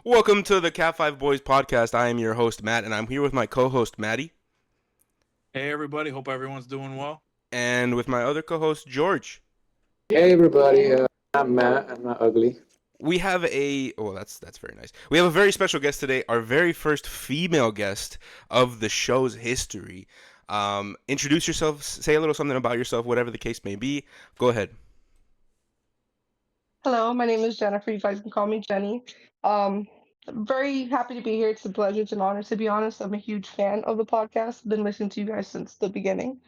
Welcome to the CatFiveBoys podcast. I am your host, Matt, and I'm here with my co-host, Maddie, Hey everybody, hope everyone's doing well. and with my other co-host, George. Hey everybody, I'm Matt. I'm not ugly. We have that's very nice. We have a very special guest today, our very first female guest of the show's history. Introduce yourself, say a little something about yourself, whatever the case may be. Go ahead. Hello, my name is Jennifer. You guys can call me Jenny. Um, I'm very happy to be here. It's a pleasure. It's an honor. To be honest, I'm a huge fan of the podcast. I've been listening to you guys since the beginning.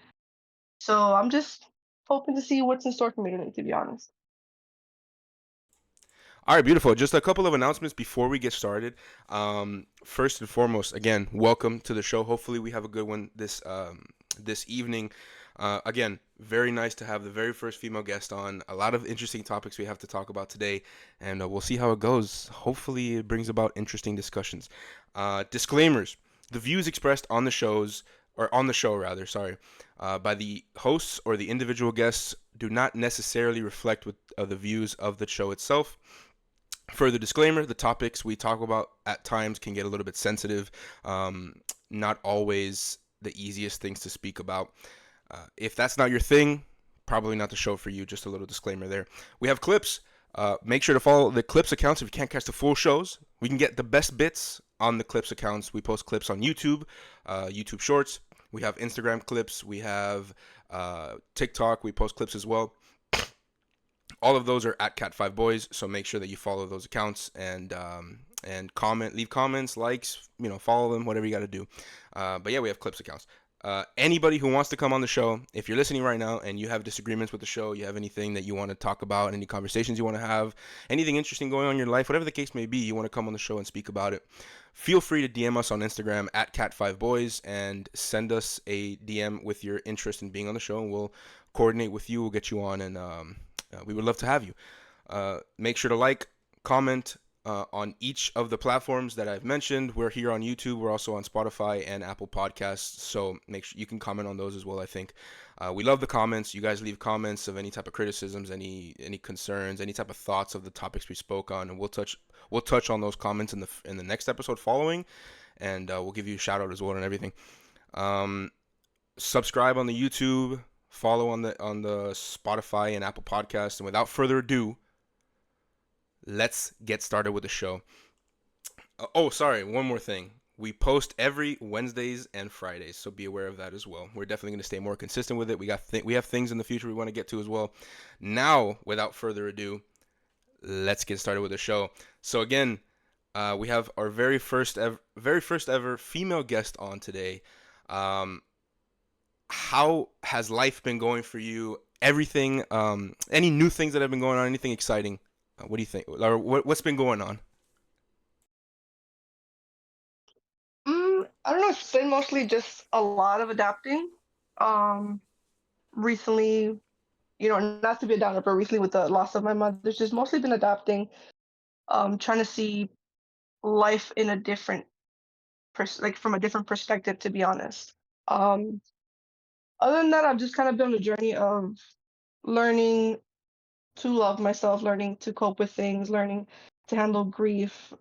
So I'm just hoping to see what's in store for me today, to be honest. All right, beautiful. Just a couple of announcements before we get started. First and foremost, again, welcome to the show. Hopefully, we have a good one this evening. Again, very nice to have the very first female guest on. A lot of interesting topics we have to talk about today, and we'll see how it goes. Hopefully, it brings about interesting discussions. Disclaimers: the views expressed on the shows, or on the show rather, sorry, by the hosts or the individual guests do not necessarily reflect the views of the show itself. Further disclaimer: the topics we talk about at times can get a little bit sensitive. Not always the easiest things to speak about. If that's not your thing, probably not the show for you. Just a little disclaimer there. We have clips. Make sure to follow the clips accounts if you can't catch the full shows. We can get the best bits on the clips accounts. We post clips on YouTube, YouTube Shorts. We have Instagram clips. We have TikTok. We post clips as well. All of those are at CatFiveBoys, so make sure that you follow those accounts and comment, leave comments, likes, follow them, whatever you got to do. But yeah, we have clips accounts. Anybody who wants to come on the show, if you're listening right now and you have disagreements with the show, you have anything that you want to talk about, any conversations you want to have, anything interesting going on in your life, whatever the case may be, you want to come on the show and speak about it, feel free to DM us on Instagram at CatFiveBoys and send us a DM with your interest in being on the show, and we'll coordinate with you. We'll get you on, and we would love to have you. Make sure to like, comment on each of the platforms that I've mentioned. We're here on YouTube. We're also on Spotify and Apple Podcasts. So make sure you can comment on those as well. I think we love the comments. You guys leave comments of any type of criticisms, any concerns, any type of thoughts of the topics we spoke on, and we'll touch on those comments in the next episode following, and we'll give you a shout out as well and everything. Subscribe on the YouTube. Follow on the Spotify and Apple Podcasts. And without further ado, let's get started with the show. Sorry, one more thing. We post every Wednesdays and Fridays, so be aware of that as well. We're definitely going to stay more consistent with it. We have things in the future we want to get to as well. Now, without further ado, let's get started with the show. So again, we have our very first ever female guest on today. How has life been going for you? Everything, any new things that have been going on? Anything exciting? What do you think? Or what's been going on? I don't know. It's been mostly just a lot of adapting. Um, Recently, not to be a downer, but recently with the loss of my mother, there's just mostly been adapting. Trying to see life in a different, like from a different perspective, to be honest. Um, Other than that, I've just kind of been on a journey of learning to love myself, learning to cope with things, learning to handle grief,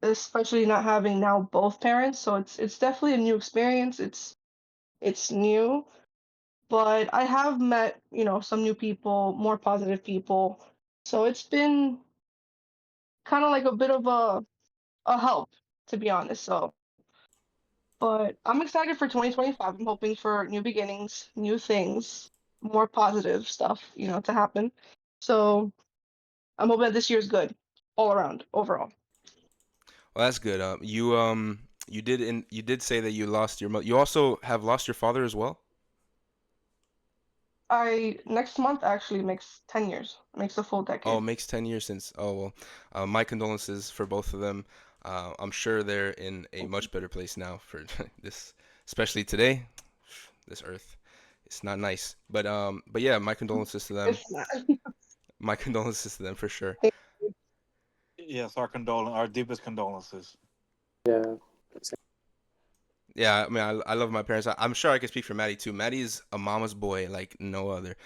especially not having now both parents. So it's definitely a new experience. It's new, but I have met, some new people, more positive people. So it's been kind of like a bit of a help, to be honest. But I'm excited for 2025. I'm hoping for new beginnings, new things, more positive stuff, to happen. So I'm hoping that this year's good all around, overall. Well, that's good. You did say that you lost your mother. You also have lost your father as well. I next month actually makes 10 years, makes a full Oh, it decade. makes 10 years since. Oh well, my condolences for both of them. I'm sure they're in a much better place now for this, especially today. This earth, it's not nice. But yeah, my condolences to them. It's not. My condolences to them for sure. Yes, our deepest condolences. Yeah. Yeah, I mean, I love my parents. I'm sure I can speak for Maddie too. Maddie is a mama's boy like no other.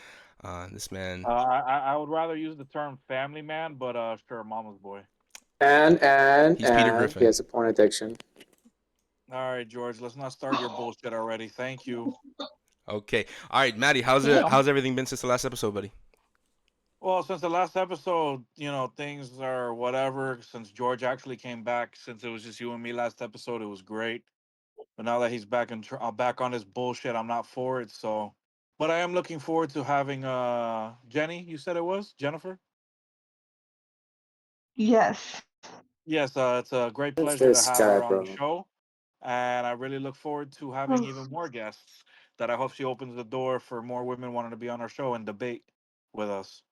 This man, I would rather use the term family man, but sure, mama's boy. He's Peter He Griffin. has a porn addiction. All right, George. Let's not start your bullshit already. Thank you. Okay. All right, Maddie, how's it? Damn. How's everything been since the last episode, buddy? Well, since the last episode, things are whatever. Since George actually came back, since it was just you and me last episode, it was great. But now that he's back on his bullshit, I'm not for it. So, but I am looking forward to having Jenny. You said it was Jennifer. Yes. Yes, it's a great What's pleasure to this have guy, her on the bro? show, and I really look forward to having even more guests. That I hope she opens the door for more women wanting to be on our show and debate with us.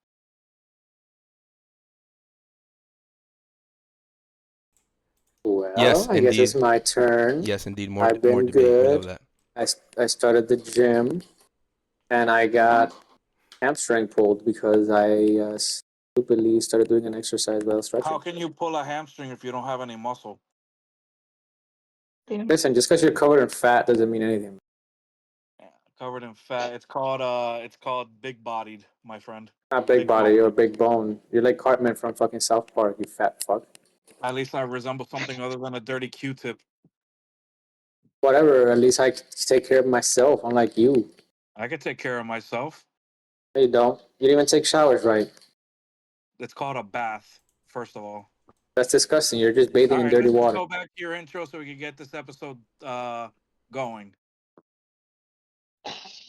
Yes, Well, I guess it's indeed. my turn. Yes, indeed. I've More been debate. We love good. that. I started the gym, and I got hamstring pulled because I stupidly started doing an exercise while How stretching. can you pull a hamstring if you don't have any muscle? Damn. Listen, just because you're covered in fat doesn't mean anything. Yeah, covered in fat. It's called big bodied, my friend. Not big Big body, bone. you're a big bone. You're like Cartman from fucking South Park, you fat fuck. At least I resemble something other than a dirty Q-tip. Whatever, at least I take care of myself, unlike you. I could take care of myself. No, you don't. You don't even take showers right. It's called a bath, first of all. That's disgusting. You're just All bathing in right, dirty let's just water. go back to your intro so we can get this episode going.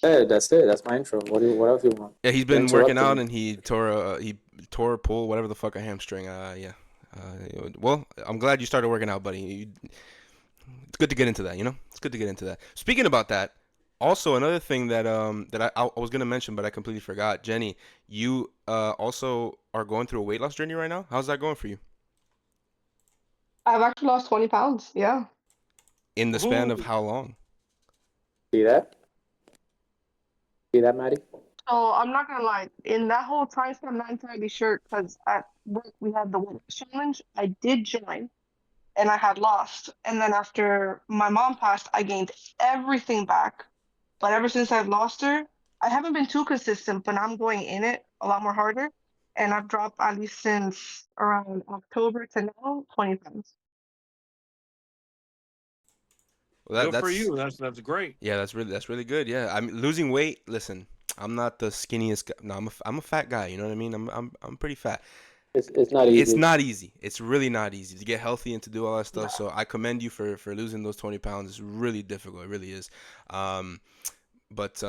Hey, that's it. That's my intro. What else you want? Yeah, he's You're been working interrupting out me. and he tore a pull, whatever the fuck, a hamstring. Yeah. Well, I'm glad you started working out, buddy. It's good to get into that. It's good to get into that. Speaking about that, also another thing that I was gonna mention, but I completely forgot. Jenny, you also are going through a weight loss journey right now. How's that going for you? I've actually lost 20 pounds. Yeah. In the span of Ooh. how long? See that? See that, Maddie? So I'm not gonna lie. In that whole time span, I'm not entirely sure because at work we had the weight loss challenge. I did join and I had lost. And then after my mom passed, I gained everything back. But ever since I've lost her, I haven't been too consistent, but I'm going in it a lot more harder. And I've dropped at least since around October to now 20 pounds. Well, Good for that's you. That's great. yeah, that's really good. Yeah, I mean, losing weight. Listen, I'm not the skinniest guy. No, I'm a fat guy. You know what I mean? I'm pretty fat. It's not It's easy. not easy. It's really not easy to get healthy and to do all that stuff. No. So I commend you for losing those 20 pounds. It's really difficult. It really is. Um, but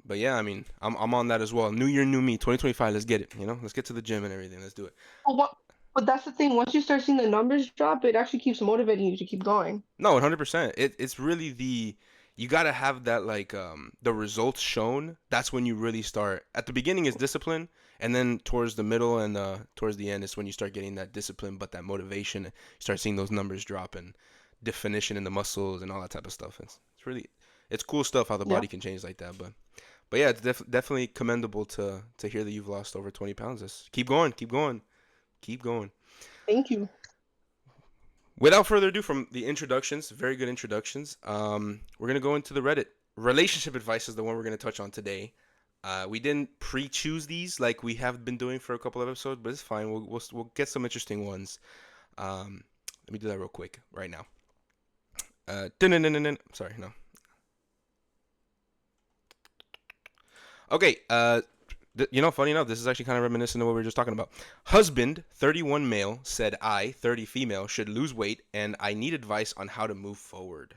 yeah, I mean, I'm on that as well. New year, new me. 2025. Let's get it. Let's get to the gym and everything. Let's do it. But but that's the thing. Once you start seeing the numbers drop, it actually keeps motivating you to keep going. No, 100%. It's really you gotta have that like the results shown. That's when you really start. At the beginning is discipline, and then towards the middle and towards the end is when you start getting that discipline, but that motivation. You start seeing those numbers drop and definition in the muscles and all that type of stuff. It's cool stuff how the Yeah. body can change like that. But yeah, it's definitely commendable to hear that you've lost over 20 pounds. Keep going, keep going, keep going. Thank you. Without further ado, from the introductions, very good introductions, we're going to go into the Reddit. Relationship advice is the one we're going to touch on today. We didn't pre-choose these like we have been doing for a couple of episodes, but it's fine. We'll get some interesting ones. Let me do that real quick right now. Sorry, no. Okay, funny enough, this is actually kind of reminiscent of what we were just talking about. Husband, 31 male, said I, 30 female, should lose weight, and I need advice on how to move forward.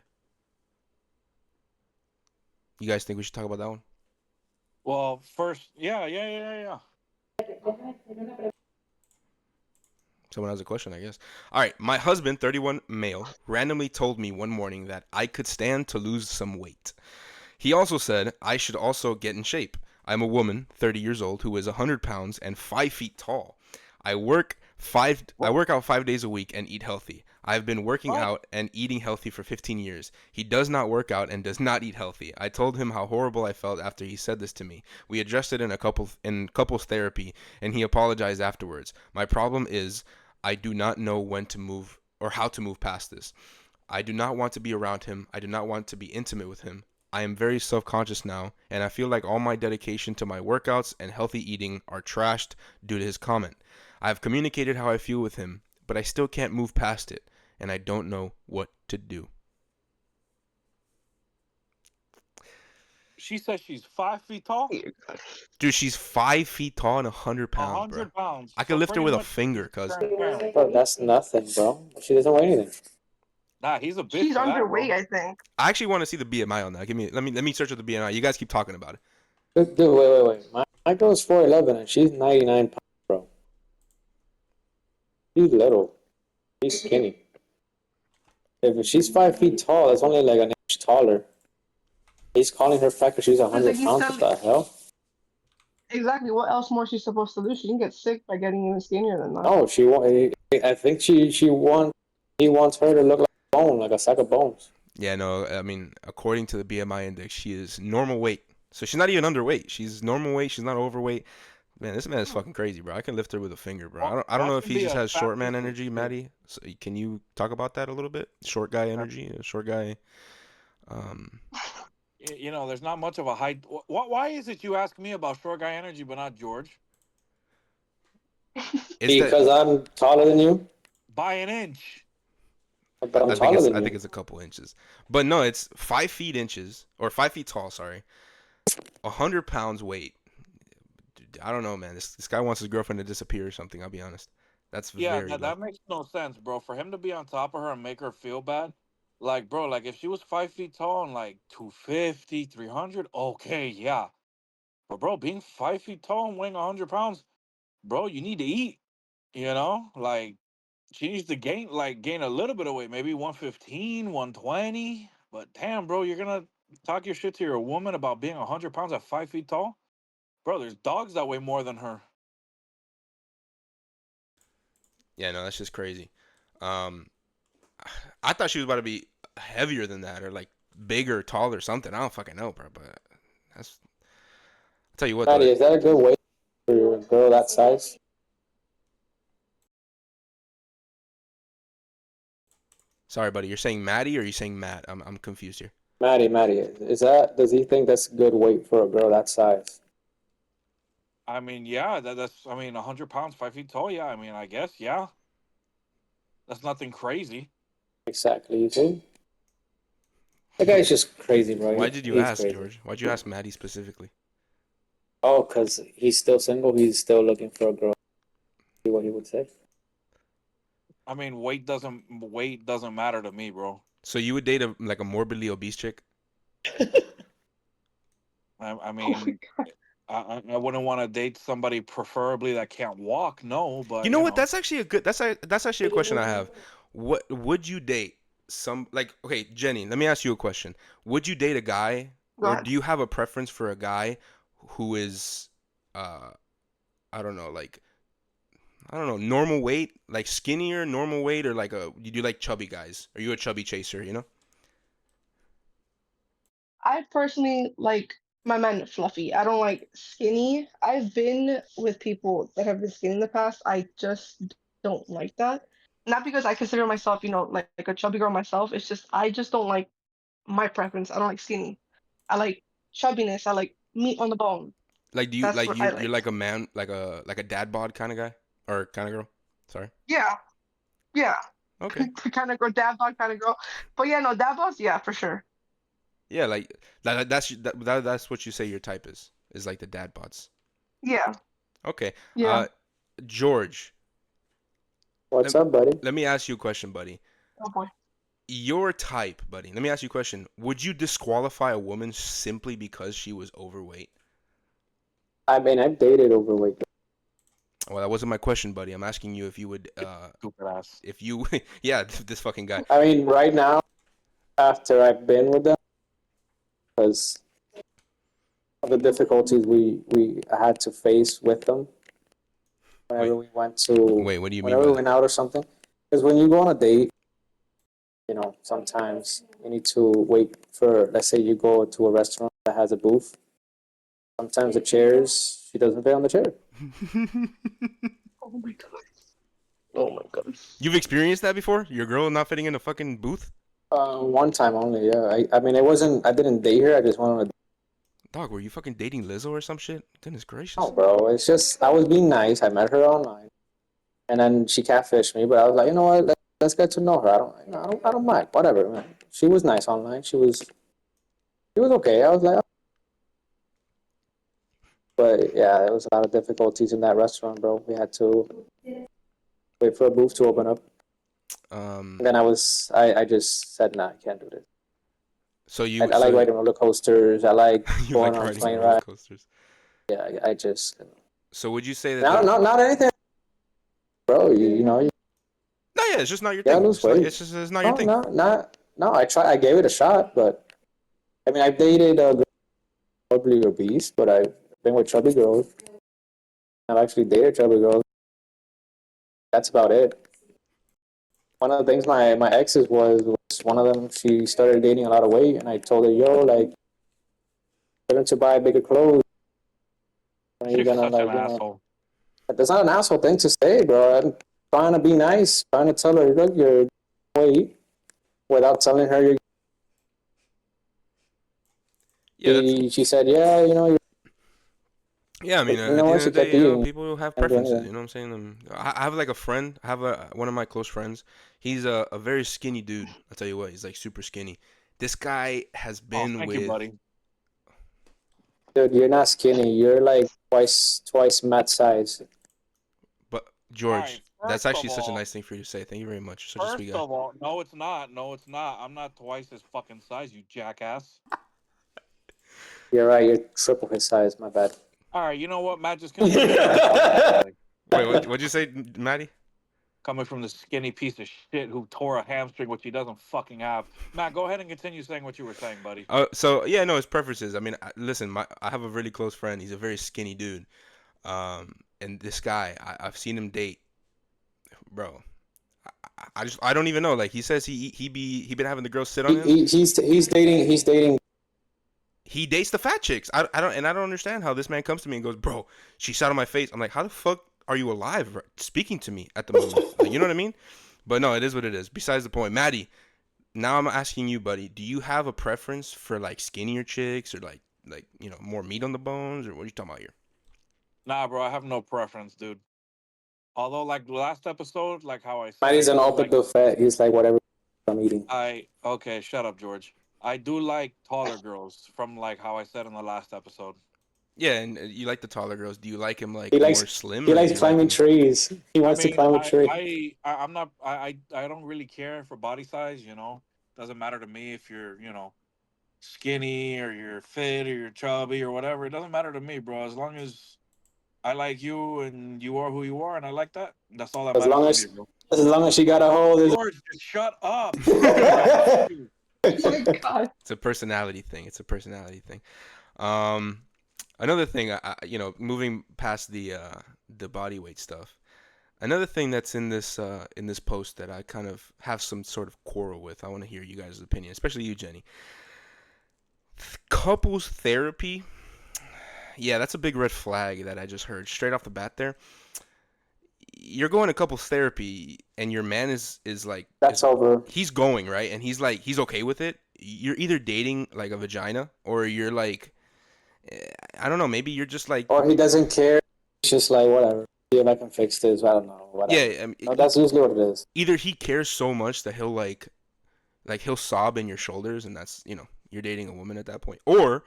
You guys think we should talk about that one? Well, first, yeah. Someone has a question, I guess. All right, my husband, 31 male, randomly told me one morning that I could stand to lose some weight. He also said I should also get in shape. I'm a woman, 30 years old, who is 100 pounds and 5 feet tall. I work out 5 days a week and eat healthy. I've been working What? out and eating healthy for 15 years. He does not work out and does not eat healthy. I told him how horrible I felt after he said this to me. We addressed it in couples therapy, and he apologized afterwards. My problem is I do not know when to move or how to move past this. I do not want to be around him. I do not want to be intimate with him. I am very self-conscious now, and I feel like all my dedication to my workouts and healthy eating are trashed due to his comment. I have communicated how I feel with him, but I still can't move past it, and I don't know what to do. She says she's 5 feet tall, Dude, she's 5 feet tall and 100 pounds, bro. 100 pounds. I could So lift her with pretty a much finger, she's cuz. transparent. Bro, that's nothing, bro. She doesn't weigh anything. Nah, he's a bitch She's for that, bro. underweight, I think. I actually want to see the BMI on that. Let me search up the BMI. You guys keep talking about it. Dude, wait. My girl's 4'11" and she's 99 pounds, bro. She's little. She's skinny. If she's 5 feet tall, that's only like an inch taller. He's calling her fat because she's Because 100 like he's pounds. What telling the hell? exactly what else more she's supposed to do. She can get sick by getting even skinnier than that. No, she want. I think she want. He wants her to look like a bone, like a sack of bones. Yeah, no, I mean, according to the BMI index, she is normal weight. So she's not even underweight. She's normal weight. She's not overweight. Man, this man is fucking crazy, bro. I can lift her with a finger, bro. I don't know That if can he be just a has short man fat piece of energy, shit. Maddie. So can you talk about that a little bit? Short guy energy, short guy. Um, You know, there's not much of a height. Why is it you ask me about short guy energy, but not George? it's that Because I'm taller than you, By an inch. but I'm I think taller it's than I think you. it's a couple inches, but no, it's 5 feet inches or 5 feet tall. Sorry, 100 pounds weight. Dude, I don't know, man. This guy wants his girlfriend to disappear or something. I'll be honest. That's Yeah, very that, low. that makes no sense, bro. For him to be on top of her and make her feel bad, like, bro, like if she was 5 feet tall and like 250, 300, okay, yeah. But, bro, being 5 feet tall and weighing 100 pounds, bro, you need to eat, you know? Like, she needs to gain a little bit of weight, maybe 115, 120. But damn, bro, you're going to talk your shit to your woman about being 100 pounds at 5 feet tall? Bro, there's dogs that weigh more than her. Yeah, no, that's just crazy. Um, I thought she was about to be heavier than that or like bigger, taller, something. I don't fucking know, bro. But that's. I'll tell you what, though. Maddie, is that a good weight for a girl that size? Sorry, buddy. You're saying Maddie or are you saying Matt? I'm confused here. Maddie, is that? Does he think that's good weight for a girl that size? I mean, yeah, I mean, 100 pounds, 5 feet tall. Yeah, I mean, I guess, yeah. That's nothing crazy. Exactly. You see, that guy's just crazy, bro. Why did you He's ask, crazy. George? Why'd you ask Maddie specifically? Oh, because he's still single. He's still looking for a girl. See what he would say. I mean, weight doesn't matter to me, bro. So you would date a morbidly obese chick? I Oh my mean, I wouldn't want to date somebody preferably that can't walk, no, You but know you what? know, That's actually a question I have. What would you date okay, Jenny, let me ask you a question. Would you date a guy or god. do you have a preference for a guy who is uh I don't know, like I don't know, normal weight, like skinnier, normal weight or like you do like chubby guys? Are you a chubby chaser, you know? I personally like my men fluffy. I don't like skinny. I've been with people that have been skinny in the past. I just don't like that. Not because I consider myself, like a chubby girl myself. It's just I just don't like my preference. I don't like skinny. I like chubbiness. I like meat on the bone. Like do you That's like what I you're like. like a man, like a dad bod kind of guy or kind of girl? Sorry. Yeah, yeah. Okay. Kind of girl, dad bod kind of girl. But yeah, no, dad bods, yeah, for sure. Yeah, like that's what you say your type is like the dad bods. Yeah, Okay. yeah. George, What's let, up, buddy? let me ask you a question, buddy. Oh boy. Your type, buddy. Let me ask you a question. Would you disqualify a woman simply because she was overweight? I mean, I've dated overweight girls. Well, that wasn't my question, buddy. I'm asking you if you would, stupid ass. if you, yeah, this fucking guy. I mean, right now, after I've been with them, because of the difficulties we had to face with them whenever Wait, we went to, wait. What do you mean whenever by we that? went out or something. Because when you go on a date, sometimes you need to wait for, let's say you go to a restaurant that has a booth. Sometimes the chairs, she doesn't fit on the chair. Oh my god. Oh my god. You've experienced that before? Your girl not fitting in a fucking booth? One time only, yeah. I mean, I didn't date her. I just went on a. Dog, were you fucking dating Lizzo or some shit? Goodness No, gracious. bro. It's just, I was being nice. I met her online. and then she catfished me. But I was like, you know what? Let's get to know her. I don't mind. Whatever, man. She was nice online. She was okay. I was like, but yeah, there was a lot of difficulties in that restaurant, bro. We had to wait for a booth to open up. And then I just said, nah, I can't do this. So I like riding roller coasters. I like you going like on riding plane roller rides. coasters. Yeah, I just So would you say that the not anything, bro. You know, you No, yeah, it's just not your gotta thing. lose weight. It's not your No, thing. no. I tried. I gave it a shot, but I mean, I've dated a girl probably obese, but I've been with chubby girls. I've actually dated chubby girls. That's about it. One of the things my exes was one of them. She started dating a lot of weight, and I told her, "Yo, like, you're to buy bigger clothes. You're She's gonna such an like, asshole. That's not an asshole thing to say, bro. I'm trying to be nice, trying to tell her, look, you're weight, without telling her you're. Yeah, that's She said, yeah, you know, you're, yeah. I mean, you at know the what? end She of the day, kept eating. people will have Can't do preferences. You anything. know what I'm saying? I have like a friend. I have one of my close friends. He's a very skinny dude. I'll tell you what, he's like super skinny. This guy has Oh, been thank you, with, buddy. Dude, you're not skinny. You're like twice Matt's size. but All right, George, that's actually such a nice thing for you to say. Thank you very much. You're such a sweet guy. no, it's not. No, it's not. I'm not twice his fucking size, you jackass. You're right. You're triple his size. My bad. All right, you know what, Matt? Just continue saying what you were saying, buddy. Wait, what'd you say, Maddie? Coming from the skinny piece of shit who tore a hamstring, which he doesn't fucking have. Matt, go ahead and continue saying what you were saying, buddy. So yeah, no, it's preferences. I mean, listen, I have a really close friend. He's a very skinny dude. And this guy, I've seen him date, bro. I don't even know. Like he says he been having the girls sit on him. He's dating. He dates the fat chicks. I don't understand how this man comes to me and goes, bro, she sat on my face. I'm like, how the fuck are you alive speaking to me at the moment? Like, you know what I mean? But no, it is what it is. Besides the point, Maddie. Now I'm asking you, buddy. Do you have a preference for like skinnier chicks or like more meat on the bones, or what are you talking about here? Nah, bro, I have no preference, dude. Although, like the last episode, like how I said, I Maddie's an do open like buffet. He's like whatever I'm eating. okay, shut up, George. I do like taller girls from like how I said in the last episode. Yeah, and you like the taller girls. Do you like him He like more likes slim, he or do likes you like climbing him? trees. He I wants to mean, climb a tree. I'm not I don't really care for body size, you know. Doesn't matter to me if you're, skinny or you're fit or you're chubby or whatever. It doesn't matter to me, bro. As long as I like you and you are who you are and I like that, that's all that As matters long to me, as bro. as long as she got a hold. George, just shut up. Fuck you. Oh my god. It's a personality thing. It's a personality thing. Um, Another thing, moving past the body weight stuff. Another thing that's in this post that I kind of have some sort of quarrel with. I want to hear you guys' opinion, especially you, Jenny. Couples therapy. Yeah, that's a big red flag that I just heard straight off the bat there. You're going to couples therapy and your man is like That's over. he's going, right? And he's like he's okay with it. You're either dating like a vagina or you're like I don't know, maybe you're just like Or he doesn't care. He's just like whatever. See if I can fix this. I don't know. Whatever. yeah, No, that's usually what it is. either he cares so much that he'll like he'll sob in your shoulders and that's, you're dating a woman at that point. Or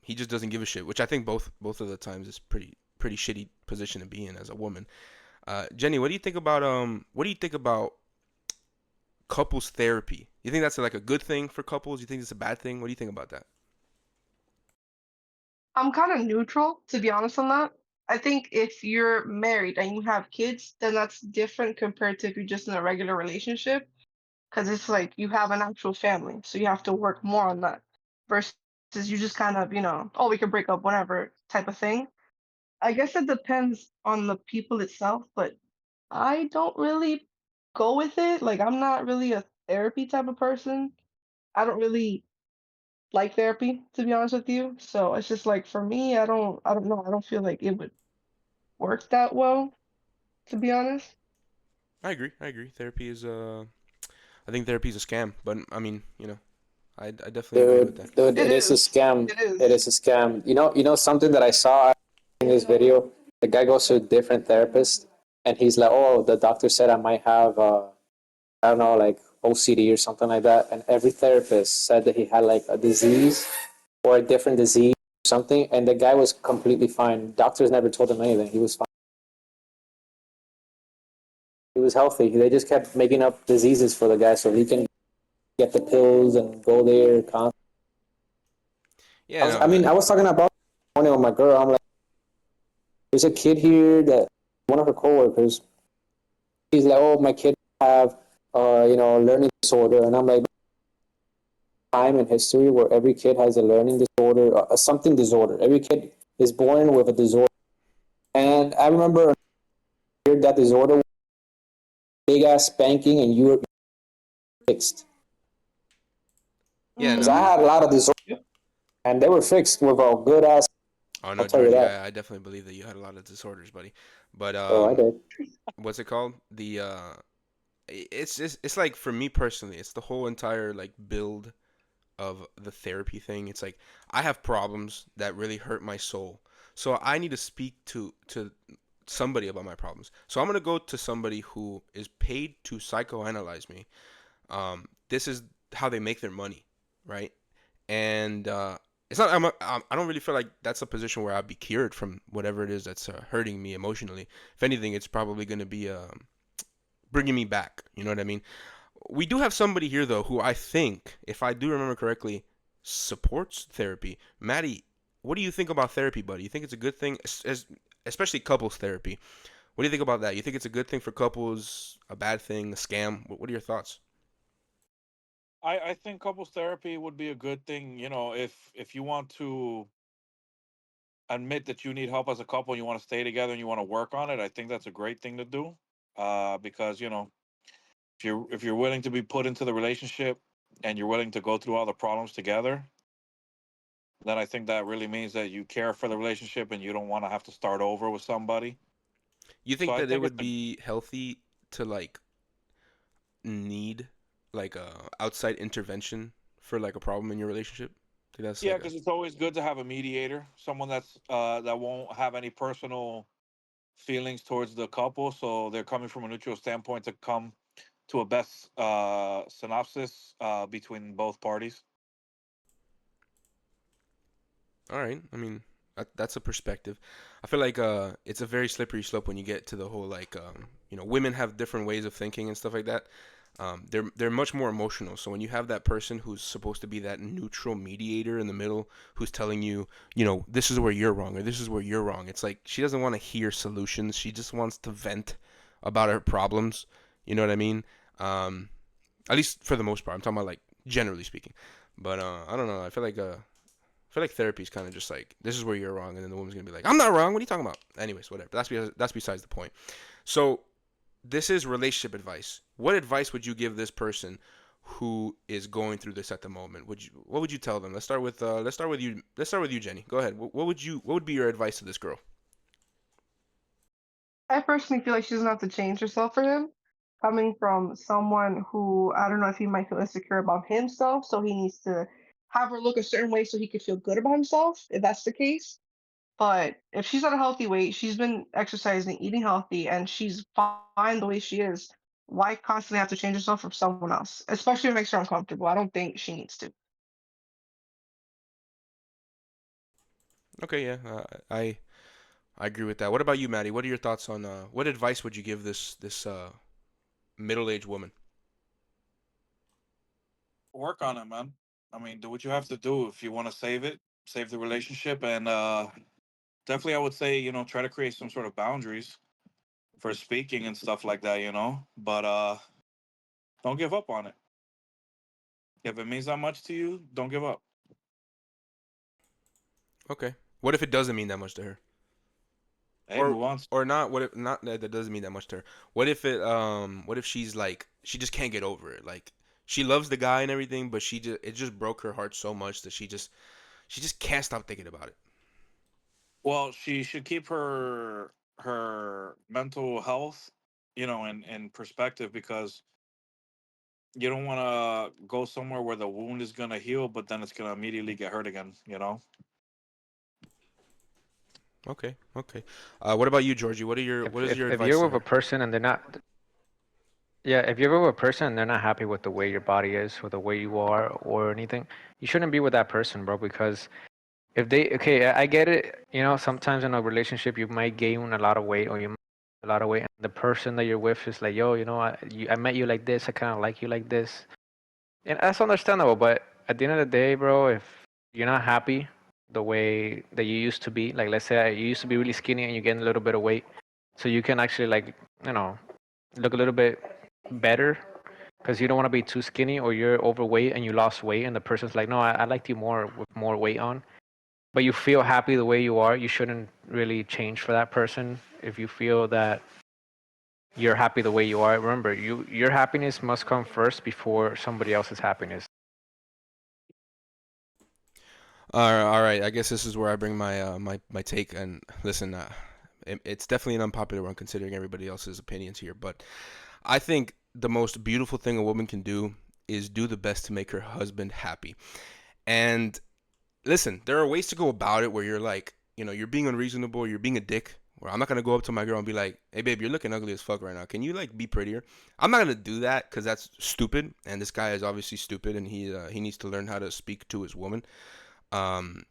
he just doesn't give a shit, which I think both of the times is pretty shitty position to be in as a woman. Jenny, what do you think about couples therapy? You think that's like a good thing for couples? You think it's a bad thing? What do you think about that? I'm kind of neutral, to be honest on that. I think if you're married and you have kids, then that's different compared to if you're just in a regular relationship, because it's like you have an actual family, so you have to work more on that versus you just kind of, oh, we can break up whenever type of thing. I guess it depends on the people itself, but I don't really go with it. Like, I'm not really a therapy type of person. I don't really like therapy, to be honest with you. So it's just like for me, I don't know. I don't feel like it would work that well, to be honest. I agree. I agree. I think therapy is a scam, but I mean, I definitely agree with that. Dude, It it is a is. scam. It It is. is a scam. You know something that I saw in this video. The guy goes to a different therapist, and he's like, "Oh, the doctor said I might have I don't know, like OCD or something like that." And every therapist said that he had like a disease or a different disease or something, and the guy was completely fine. Doctors never told him anything. He was fine. He was healthy. They just kept making up diseases for the guy so he can get the pills and go there. Yeah, I no, mean, I was talking about morning with my girl. I'm like, there's a kid here that one of her coworkers. He's like, oh, my kid have learning disorder, and I'm like, time in history where every kid has a learning disorder, something disorder. Every kid is born with a disorder, and I remember that disorder, big ass spanking, and you were fixed. yeah, Because I no. Mm-hmm. had a lot of disorders, Yep. and they were fixed with a good ass. Oh I'll no, tell you Georgie, that. I definitely believe that you had a lot of disorders, buddy. But Oh, I did. what's it called? It's just it's like for me personally, it's the whole entire like build of the therapy thing. It's like I have problems that really hurt my soul. So I need to speak to somebody about my problems. So I'm gonna go to somebody who is paid to psychoanalyze me. This is how they make their money, right? And it's not. I don't really feel like that's a position where I'd be cured from whatever it is that's hurting me emotionally. If anything, it's probably gonna be bringing me back. You know what I mean? We do have somebody here though who I think, if I do remember correctly, supports therapy. Maddie, what do you think about therapy, buddy? You think it's a good thing, especially couples therapy? What do you think about that? You think it's a good thing for couples, a bad thing, a scam? What are your thoughts? I think couples therapy would be a good thing. If you want to admit that you need help as a couple and you want to stay together and you want to work on it, I think that's a great thing to do. Because if you're willing to be put into the relationship and you're willing to go through all the problems together, then I think that really means that you care for the relationship and you don't want to have to start over with somebody. You So think I that it think it's would be healthy to like need like a outside intervention for like a problem in your relationship? I think that's yeah, like a because it's always good to have a mediator, someone that won't have any personal feelings towards the couple, so they're coming from a neutral standpoint to come to a best synopsis between both parties. all right. I mean, that's a perspective. I feel like it's a very slippery slope when you get to the whole like women have different ways of thinking and stuff like that. They're much more emotional. So when you have that person who's supposed to be that neutral mediator in the middle, who's telling you, this is where you're wrong or this is where you're wrong. It's like she doesn't want to hear solutions. She just wants to vent about her problems. You know what I mean? Um, at least for the most part. I'm talking about like generally speaking. But I don't know. I feel like therapy is kind of just like this is where you're wrong, and then the woman's gonna be like, "I'm not wrong. What are you talking about?" Anyways, whatever. That's besides the point. So this is relationship advice. What advice would you give this person who is going through this at the moment? What would you tell them? Let's start with you. Let's start with you, Jenny. Go ahead. What would be your advice to this girl? I personally feel like she doesn't have to change herself for him. Coming from someone who I don't know if he might feel insecure about himself, so he needs to have her look a certain way so he could feel good about himself, if that's the case. But if she's at a healthy weight, she's been exercising, eating healthy, and she's fine the way she is, why constantly have to change herself for someone else? Especially if it makes her uncomfortable. I don't think she needs to. Okay, yeah, I agree with that. What about you, Maddie? What are your thoughts on what advice would you give this middle-aged woman? Work on it, man. I mean, do what you have to do if you want to save it, save the relationship, and definitely I would say try to create some sort of boundaries for speaking and stuff like that. But don't give up on it. If it means that much to you, don't give up. Okay. What if it doesn't mean that much to her? Hey, Or move on. or not? What if not that doesn't mean that much to her? What if she's like she just can't get over it? Like she loves the guy and everything, but it just broke her heart so much that she just can't stop thinking about it. Well, she should keep her mental health, in perspective, because you don't want to go somewhere where the wound is gonna heal, but then it's gonna immediately get hurt again. Okay. Okay. What about you, Georgie? What is your If advice you're to with a her? person and they're not, yeah, if you're with a person and they're not happy with the way your body is, or the way you are, or anything, you shouldn't be with that person, bro. Because if they, okay, I get it. You know, sometimes in a relationship, you might gain a lot of weight, or you might lose a lot of weight, and the person that you're with is like, yo, I met you like this. I kind of like you like this, and that's understandable. But at the end of the day, bro, if you're not happy the way that you used to be, like let's say you used to be really skinny and you gain a little bit of weight, so you can actually like, you know, look a little bit better because you don't want to be too skinny, or you're overweight and you lost weight and the person's like, no, I liked you more with more weight on, but you feel happy the way you are. You shouldn't really change for that person. If you feel that you're happy the way you are, remember, your happiness must come first before somebody else's happiness. All right. I guess this is where I bring my take. And listen, it's definitely an unpopular one considering everybody else's opinions here. But I think the most beautiful thing a woman can do is do the best to make her husband happy. And listen, there are ways to go about it where you're like, you're being unreasonable, you're being a dick. Where I'm not gonna go up to my girl and be like, "Hey, babe, you're looking ugly as fuck right now. Can you like be prettier?" I'm not gonna do that because that's stupid, and this guy is obviously stupid, and he needs to learn how to speak to his woman. Um,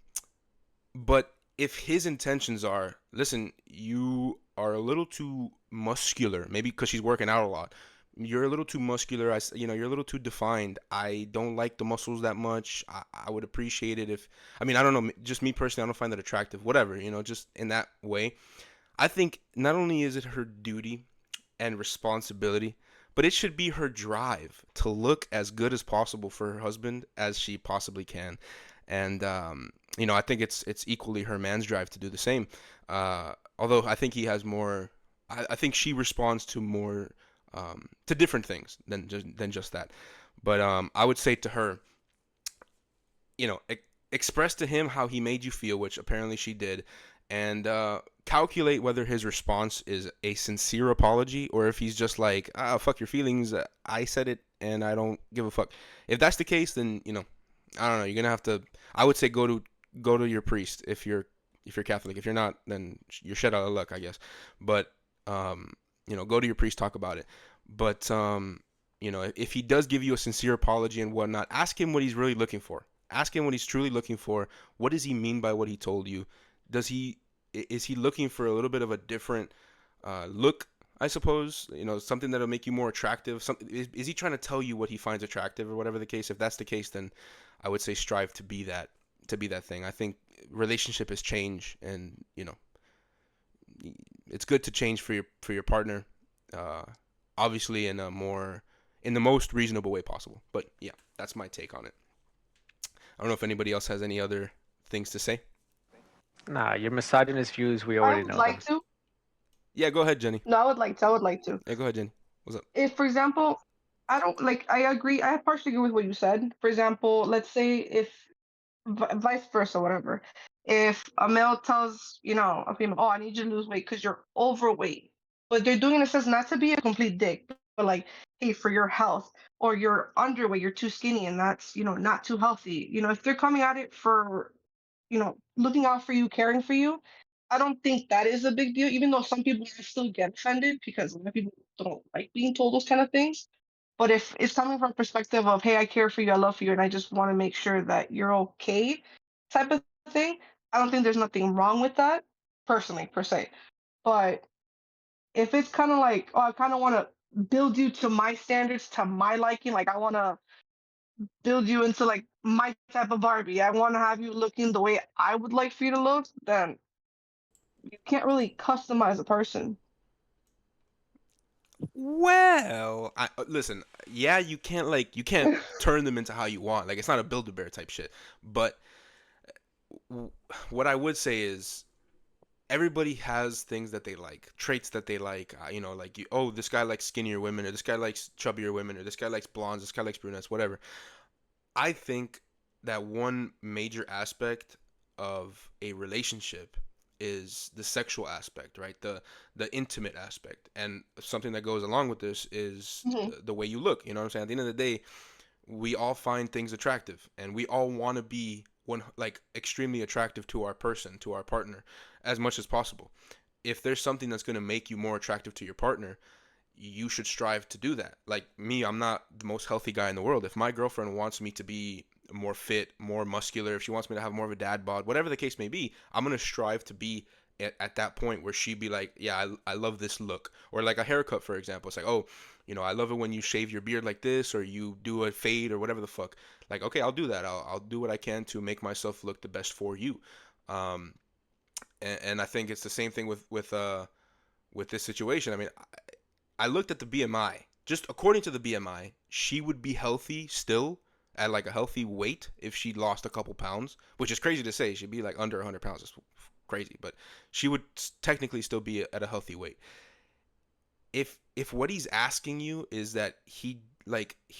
but if his intentions are, listen, you are a little too muscular, maybe because she's working out a lot. You're a little too muscular. You're a little too defined. I don't like the muscles that much. I would appreciate it if, I mean, I don't know, just me personally, I don't find that attractive. Whatever, just in that way. I think not only is it her duty and responsibility, but it should be her drive to look as good as possible for her husband as she possibly can. And I think it's equally her man's drive to do the same. Although I think he has more. I think she responds to more to different things than just that. But I would say to her, express to him how he made you feel, which apparently she did, and calculate whether his response is a sincere apology or if he's just like, fuck your feelings. I said it and I don't give a fuck. If that's the case, then I don't know. You're gonna have to. I would say go to your priest if you're Catholic. If you're not, then you're shit out of luck, I guess. But go to your priest, talk about it. But if he does give you a sincere apology and whatnot, ask him what he's really looking for. Ask him what he's truly looking for. What does he mean by what he told you? Does he is he looking for a little bit of a different look? I suppose something that'll make you more attractive. Something is he trying to tell you what he finds attractive or whatever the case? If that's the case, then I would say strive to be that thing. I think relationship is change, and it's good to change for your partner. Uh, Obviously in the most reasonable way possible. But yeah, that's my take on it. I don't know if anybody else has any other things to say. Nah, your misogynist views, we I already would know like them. to. Yeah, go ahead, Jenny. No, I would like to. I would like to. Yeah, go ahead, Jenny. What's up? If, for example, I don't like, I agree. I partially agree with what you said. For example, let's say if vice versa, whatever. If a male tells, a female, oh, I need you to lose weight because you're overweight, but they're doing it says not to be a complete dick, but like, hey, for your health, or you're underweight, you're too skinny, and that's, not too healthy. If they're coming at it for, looking out for you, caring for you, I don't think that is a big deal, even though some people still get offended because a lot of people don't like being told those kind of things. But if it's coming from a perspective of, hey, I care for you, I love you, and I just want to make sure that you're okay, type of thing, I don't think there's nothing wrong with that, personally, per se. But if it's kind of like, oh, I kind of want to build you to my standards, to my liking, like I want to build you into like my type of Barbie, I want to have you looking the way I would like for you to look, then you can't really customize a person. Well, listen. Yeah, you can't turn them into how you want. Like it's not a Build-A-Bear type shit. But w- what I would say is everybody has things that they like, traits that they like. Like oh, this guy likes skinnier women, or this guy likes chubbier women, or this guy likes blondes, this guy likes brunettes, whatever. I think that one major aspect of a relationship is the sexual aspect, right? The intimate aspect. And something that goes along with this is Mhm. the way you look. You know what I'm saying? At the end of the day, we all find things attractive and we all want to be like extremely attractive to our person, to our partner, as much as possible. If there's something that's going to make you more attractive to your partner, you should strive to do that. Like me, I'm not the most healthy guy in the world. If my girlfriend wants me to be more fit, more muscular, if she wants me to have more of a dad bod, whatever the case may be, I'm going to strive to be at that point where she'd be like, yeah, I love this look. Or like a haircut, for example. It's like, oh, I love it when you shave your beard like this, or you do a fade, or whatever the fuck. Like, okay, I'll do that. I'll do what I can to make myself look the best for you. Um, and I think it's the same thing with this situation. I mean, I looked at the BMI. Just according to the BMI, she would be healthy still at like a healthy weight if she lost a couple pounds, which is crazy to say. She'd be like under 100 pounds. It's crazy, but she would technically still be at a healthy weight. If what he's asking you is that he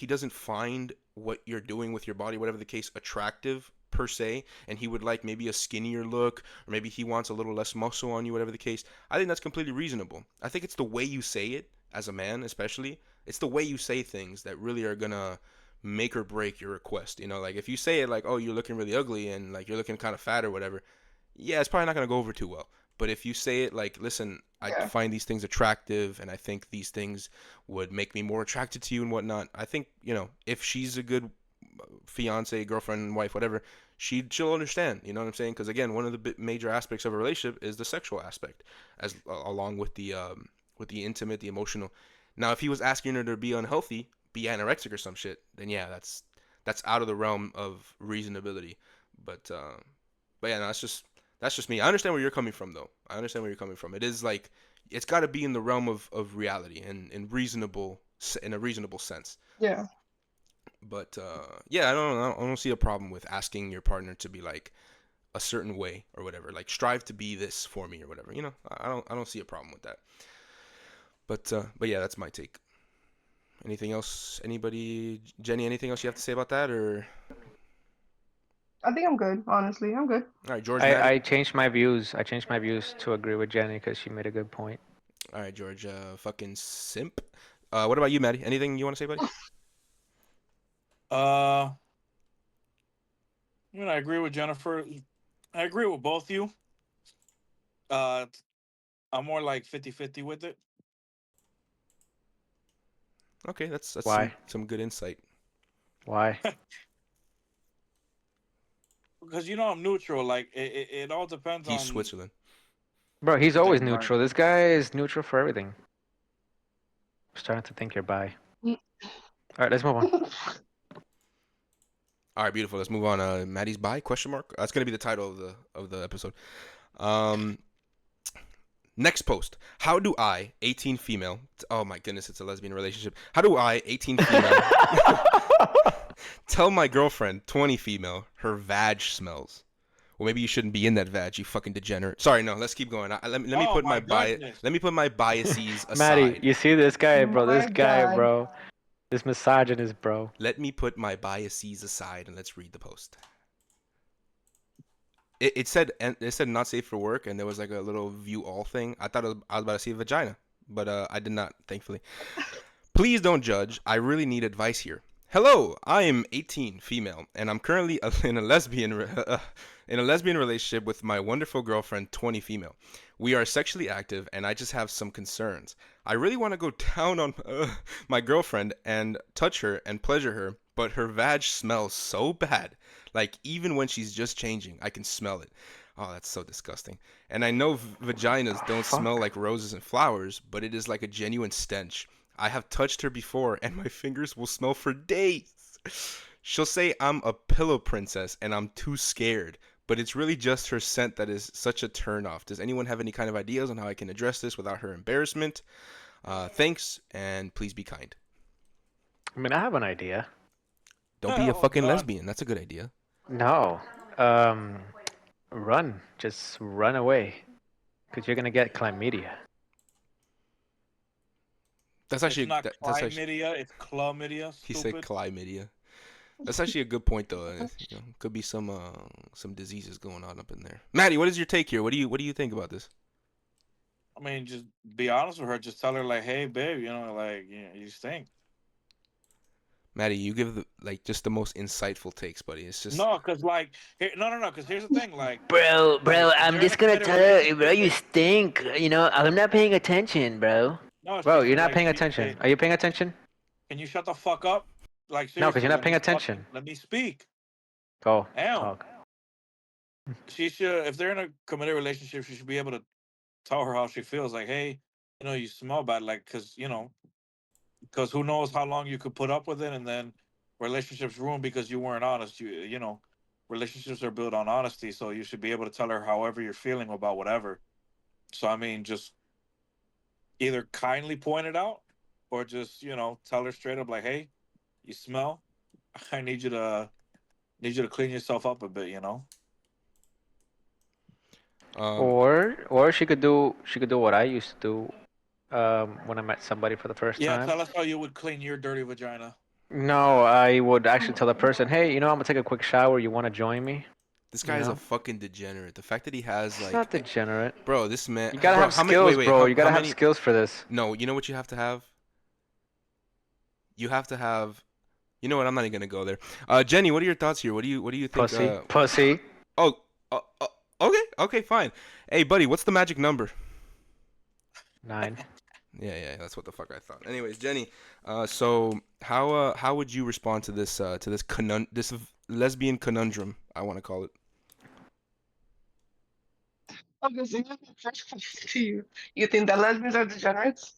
doesn't find what you're doing with your body, whatever the case, attractive per se, and he would like maybe a skinnier look, or maybe he wants a little less muscle on you, whatever the case, I think that's completely reasonable. I think it's the way you say it, as a man especially. It's the way you say things that really are gonna make or break your request. Like if you say it like, oh, you're looking really ugly and like you're looking kind of fat or whatever, yeah, it's probably not gonna go over too well. But if you say it like, listen, I Yeah. find these things attractive and I think these things would make me more attracted to you and whatnot, I think, if she's a good fiance, girlfriend, wife, whatever, she'll understand. You know what I'm saying? Because again, one of the major aspects of a relationship is the sexual aspect, as along with the intimate, the emotional. Now, if he was asking her to be unhealthy, be anorexic or some shit, then yeah, that's out of the realm of reasonability. But yeah, no, that's just me. I understand where you're coming from, though. I understand where you're coming from. It is like it's got to be in the realm of reality and in a reasonable sense. Yeah. But yeah, I don't see a problem with asking your partner to be like a certain way or whatever. Like strive to be this for me or whatever. I don't see a problem with that. But yeah, that's my take. Anything else? Anybody? Jenny? Anything else you have to say about that? Or I think I'm good. Honestly, I'm good. all right, George, I, Maddie. I changed my views. I changed my views to agree with Jenny because she made a good point. All right, George. Fucking simp. What about you, Maddie? Anything you want to say, buddy? Uh, I agree with Jennifer. I agree with both you. Uh, I'm more like 50-50 with it. Okay, that's some Why? some good insight. Why? Because I'm neutral. Like it all depends He's on Switzerland. Bro, he's the always neutral. environment. This guy is neutral for everything. I'm starting to think you're bi. Mm. All right, let's move on. All right, beautiful. Let's move on. Maddie's bi? Question mark. That's gonna be the title of the episode. Um, Next post. How do I, 18 female? Oh my goodness, it's a lesbian relationship. How do I, 18 female, tell my girlfriend, 20 female, her vag smells? Well, maybe you shouldn't be in that vag, you fucking degenerate. Sorry, no. Let's keep going. Let me Oh put my my bias. goodness! Let me put my biases Maddie, aside. you see this guy, bro? This My guy, God. bro. This misogynist, bro. Let me put my biases aside and let's read the post. It said not safe for work, and there was like a little view all thing. I was about to see a vagina, but I did not, thankfully. Please don't judge. I really need advice here. Hello, I am 18, female, and I'm currently in a lesbian relationship with my wonderful girlfriend, 20, female. We are sexually active, and I just have some concerns. I really want to go down on my girlfriend and touch her and pleasure her, but her vag smells so bad. Like even when she's just changing, I can smell it. Oh, that's so disgusting. And I know vaginas Oh, don't smell fuck. like roses and flowers, but it is like a genuine stench. I have touched her before, and my fingers will smell for days. She'll say I'm a pillow princess, and I'm too scared. But it's really just her scent that is such a turnoff. Does anyone have any kind of ideas on how I can address this without her embarrassment? Thanks, and please be kind. I mean, I have an idea. Don't be a Oh fucking God! lesbian. That's a good idea. No. Um, run. Just run away. Because you're going to get chlamydia. That's It's actually not that's actually chlamydia. It's chlamydia. he said Stupid. chlamydia. That's actually a good point though. Could be some diseases going on up in there. Maddie, what is your take here? What do you think about this? I mean, just be honest with her. Just tell her like, "Hey, babe, like you stink." Maddie, you give just the most insightful takes, buddy. It's just No, because like, no. Because here's the thing, Bro, if I'm they're in a just gonna committed tell her, bro, relationship, you stink. You know, I'm not paying attention, bro. no, Bro, she you're should not like, paying attention. Are you paying attention? can you shut the fuck up? Like No, because seriously, you're not paying attention. let me speak. Go Damn, talk. she should. If they're in a committed relationship, she should be able to tell her how she feels. Like, hey, you smell bad. Like, because who knows how long you could put up with it, and then relationships ruin because you weren't honest. Relationships are built on honesty, so you should be able to tell her however you're feeling about whatever. So I mean, just either kindly point it out, or just tell her straight up, like, hey, you smell. I need you to clean yourself up a bit. um Or she could do what I used to do when I met somebody for the first Yeah, time. tell us how you would clean your dirty vagina. No, I would actually tell the person, hey, I'm gonna take a quick shower. You want to join me? this You guy is a know, fucking degenerate. The fact that he has it's not degenerate. bro, this man, You gotta bro, have how many? Wait, skills, wait, bro. You how gotta have many? skills for this. No, you know what you have to have. You have to have. You know what? I'm not even gonna go there. Jenny, what are your thoughts here? What do you think? Pussy, pussy. Oh, okay, okay, fine. Hey, buddy, what's the magic number? 9. Yeah, that's what the fuck I thought. Anyways, Jenny, so how would you respond to this lesbian conundrum? I want to call it. Okay, so my first question to you: you think that lesbians are degenerates,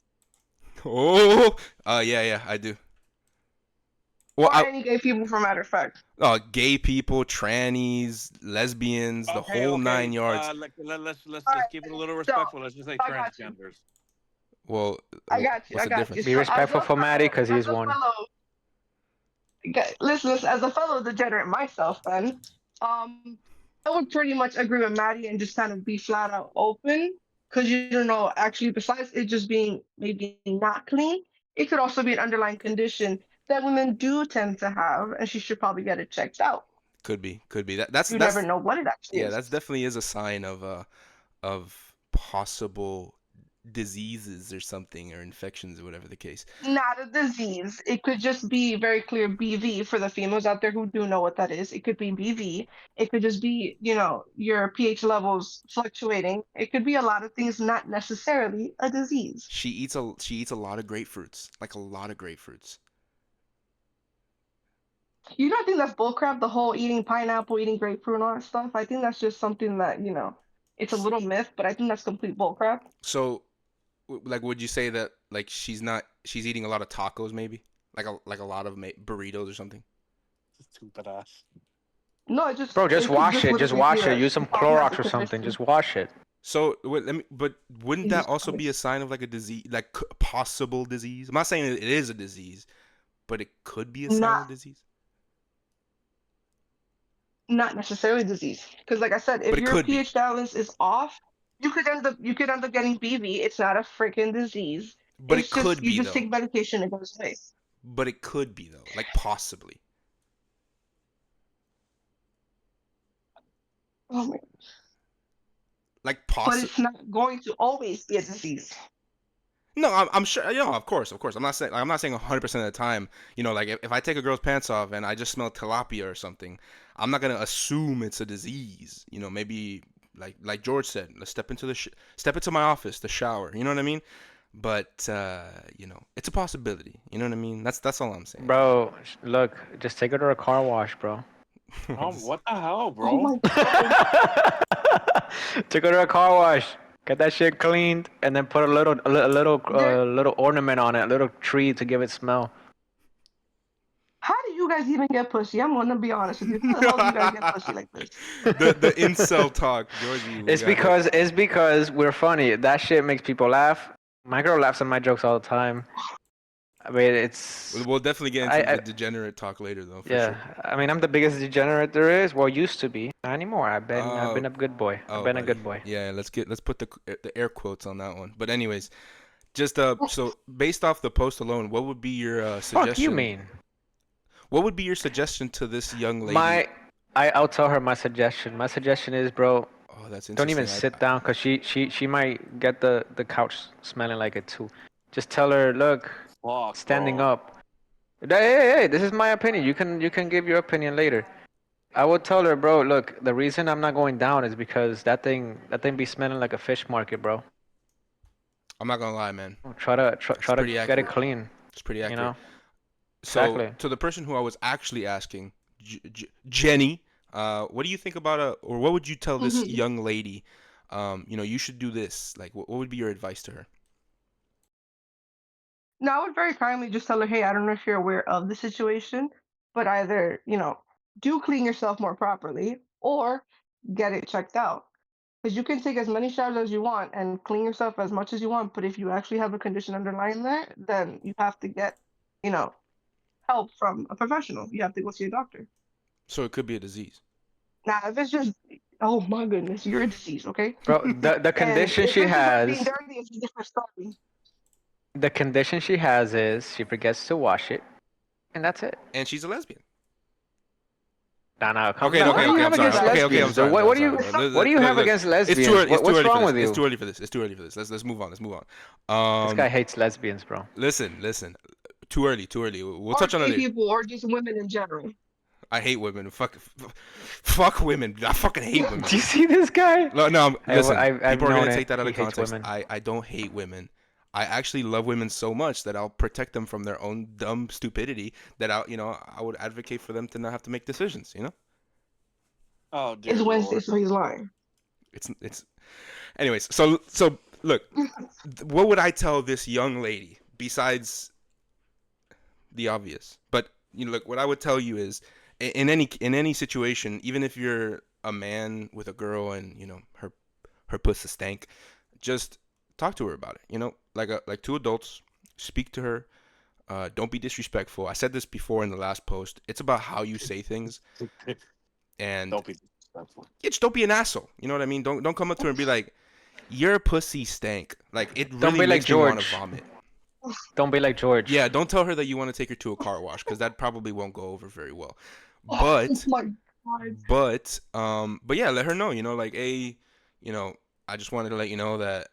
Oh, yeah, I do. Well, or any gay people, for matter of fact? gay people, trannies, lesbians, the Okay, whole okay. nine yards. Let's All let's right, keep it a little so respectful. Let's just say I got you. transgenders. Well, I got you. what's I the got you. difference? Be So respectful for Maddie, cause he's one. listen, as a fellow degenerate myself, then, I would pretty much agree with Maddie and just kind of be flat out open, because you don't know. Actually, besides it just being maybe not clean, it could also be an underlying condition that women do tend to have, and she should probably get it checked out. Could be. That's You never that's know what it actually yeah, is. that's definitely is a sign of possible diseases or something or infections or whatever the case. Not a disease. It could just be very clear BV for the females out there who do know what that is. It could be BV. It could just be, your pH levels fluctuating. It could be a lot of things, not necessarily a disease. She eats a lot of grapefruits, like a lot of grapefruits. You don't think that's bullcrap, the whole eating pineapple, eating grapefruit and all that stuff? I think that's just something that, it's a little myth, but I think that's complete bullcrap. So, like, would you say that like she's eating a lot of tacos maybe, like a lot of burritos or something? Stupid ass. No, Bro, just it could wash just it. Just literally be wash it. that Use she some probably has a Clorox or something. condition. Just wash it. So, but wouldn't that Jesus also be a Christ. sign of like a disease, like possible disease? I'm not saying it is a disease, but it could be a sign Not of disease. not necessarily disease, because like I said, if But it your could be. pH balance is off, you could end up getting BV. It's not a freaking disease. But it It's just could you be just though. take medication, it goes away. But it could be though, like possibly. Oh my, Like but possible. it's not going to always be a disease. No, I'm sure. Of course. I'm not saying 100% of the time. Like if I take a girl's pants off and I just smell tilapia or something, I'm not gonna assume it's a disease. Maybe like George said, let's step into my office, the shower. You know what I mean? But it's a possibility. You know what I mean? That's all I'm saying. Bro, look, just take her to a car wash, bro. What the hell, Oh bro? my god. Take her to a car wash. Get that shit cleaned, and then put There, little ornament on it, a little tree to give it smell. how do you guys even get pussy? I'm gonna be honest with you. How the hell do you guys get pussy like this? The incel talk, Georgie. We It's got it. because we're funny. That shit makes people laugh. My girl laughs at my jokes all the time. I mean, We'll definitely get into the degenerate talk later, though. For yeah. sure. I mean, I'm the biggest degenerate there is. Well, used to be. Not anymore. I've been a good boy. I've been a Buddy. good boy. Yeah, let's put the air quotes on that one. But anyways, just so based off the post alone, what would be your suggestion? Fuck you mean? What would be your suggestion to this young lady? I'll tell her my suggestion. My suggestion is, bro, Oh, that's don't interesting. even sit down, cause she might get the couch smelling like it too. Just tell her, look, Fuck, standing bro. up. Hey, this is my opinion. You can give your opinion later. I would tell her, bro, look, the reason I'm not going down is because that thing be smelling like a fish market, bro. I'm not gonna lie, man. Try It's to pretty get it accurate. clean, It's pretty you accurate. know? So Exactly. to the person who I was actually asking, Jenny, what do you think about or what would you tell this young lady? You should do this. Like, what would be your advice to her? Now, I would very kindly just tell her, hey, I don't know if you're aware of the situation, but either, do clean yourself more properly or get it checked out. Because you can take as many showers as you want and clean yourself as much as you want, but if you actually have a condition underlying that, then you have to get, you know, help from a professional. You have to go see a doctor. So it could be a disease. Now, if it's just, oh my goodness, you're a disease, okay? Bro, the And condition if she it's just like being has, dirty, it's a different story. the condition she has is she forgets to wash it, and that's it. And she's a lesbian. Nah, nah, Okay, what okay, do you okay. have I'm sorry. against Okay, okay. I'm lesbians, though? sorry. What, I'm what do sorry. you It's not, what do you have against It's too lesbians? early. It's too What's early for wrong this. with It's you? too early for this. It's too early for this. Let's move on. Let's move on. This guy hates lesbians, bro. Listen. Too early. Too early. We'll or touch on it gay later. people, or just women in general. I hate women. Fuck women. I fucking hate women. Do you see this guy? No. Listen. I've People are known gonna it. take that out He of hates context. women. I don't hate women. I actually love women so much that I'll protect them from their own dumb stupidity. That I would advocate for them to not have to make decisions. Oh It's dear Wednesday, lord. so he's lying. It's. Anyways, so look, what would I tell this young lady besides the obvious? But look, what I would tell you is, in any situation, even if you're a man with a girl and her pussy stank, just talk to her about it. Like two adults, speak to her. Don't be disrespectful. I said this before in the last post. It's about how you say things, and Don't be disrespectful. just don't be an asshole. You know what I mean? Don't come up to her and be like, "Your pussy stank." Like, it Don't really be like makes me want to George. vomit. Don't be like George. Yeah, don't tell her that you want to take her to a car wash because that probably won't go over very well. Oh But my god. but yeah, let her know. Like, hey, I just wanted to let you know that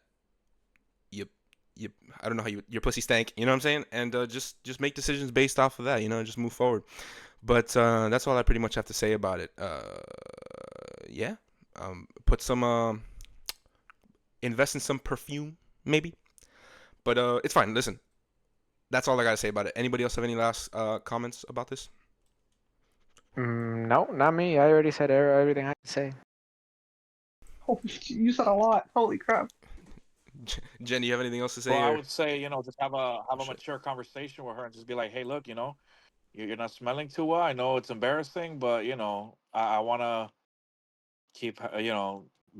you you I don't know how your pussy stank. You know what I'm saying? And just make decisions based off of that. Just move forward. But that's all I pretty much have to say about it. Yeah. Put some invest in some perfume maybe. But it's fine. Listen, that's all I gotta say about it. Anybody else have any last comments about this? No, not me. I already said everything I had to say. Holy you said a lot. Holy crap. Jen, do you have anything else to say? Well, I Or would say, just have oh, a shit. mature conversation with her and just be like, hey, look, you're not smelling too well. I know it's embarrassing, but I want to keep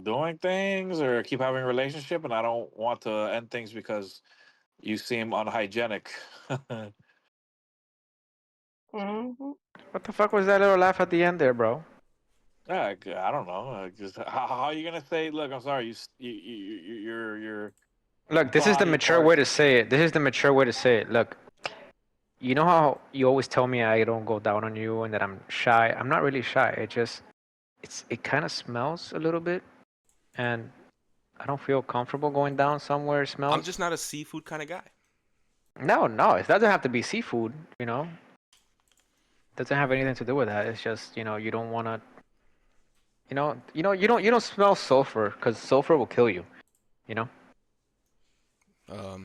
doing things or keep having a relationship, and I don't want to end things because you seem unhygienic. Hmm. What the fuck was that little laugh at the end there, bro? Yeah, I don't know. Just how are you gonna say? Look, I'm sorry. Your Look, this is the body mature way to parts. say it. This is the mature way to say it. Look, you know how you always tell me I don't go down on you and that I'm shy. I'm not really shy. It kind of smells a little bit, and I don't feel comfortable going down somewhere it I'm smells. just not a seafood kind of guy. No, no, it doesn't have to be seafood. It doesn't have anything to do with that. It's just you don't want to. You don't smell sulfur because sulfur will kill you. You know.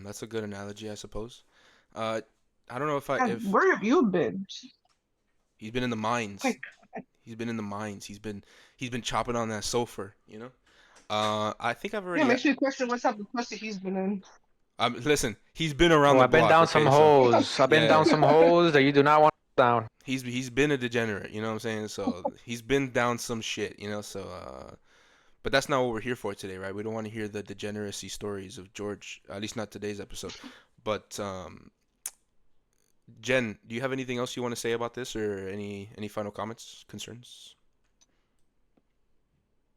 That's a good analogy, I suppose. Uh, I don't know if I And if where have you been? he's been in the mines. Like, He's been in the mines. He's been chopping on that sulfur. I think I've yeah, already. makes me question what type of pussy he's been in. Listen, he's been around Oh, the I've been block. down some Okay, so holes. I've been yeah, down some holes that you do not want down. he's been a degenerate. You know what I'm saying? So he's been down some shit. So but that's not what we're here for today, right? We don't want to hear the degeneracy stories of George. At least not today's episode. But Jen, do you have anything else you want to say about this, or any final comments, concerns?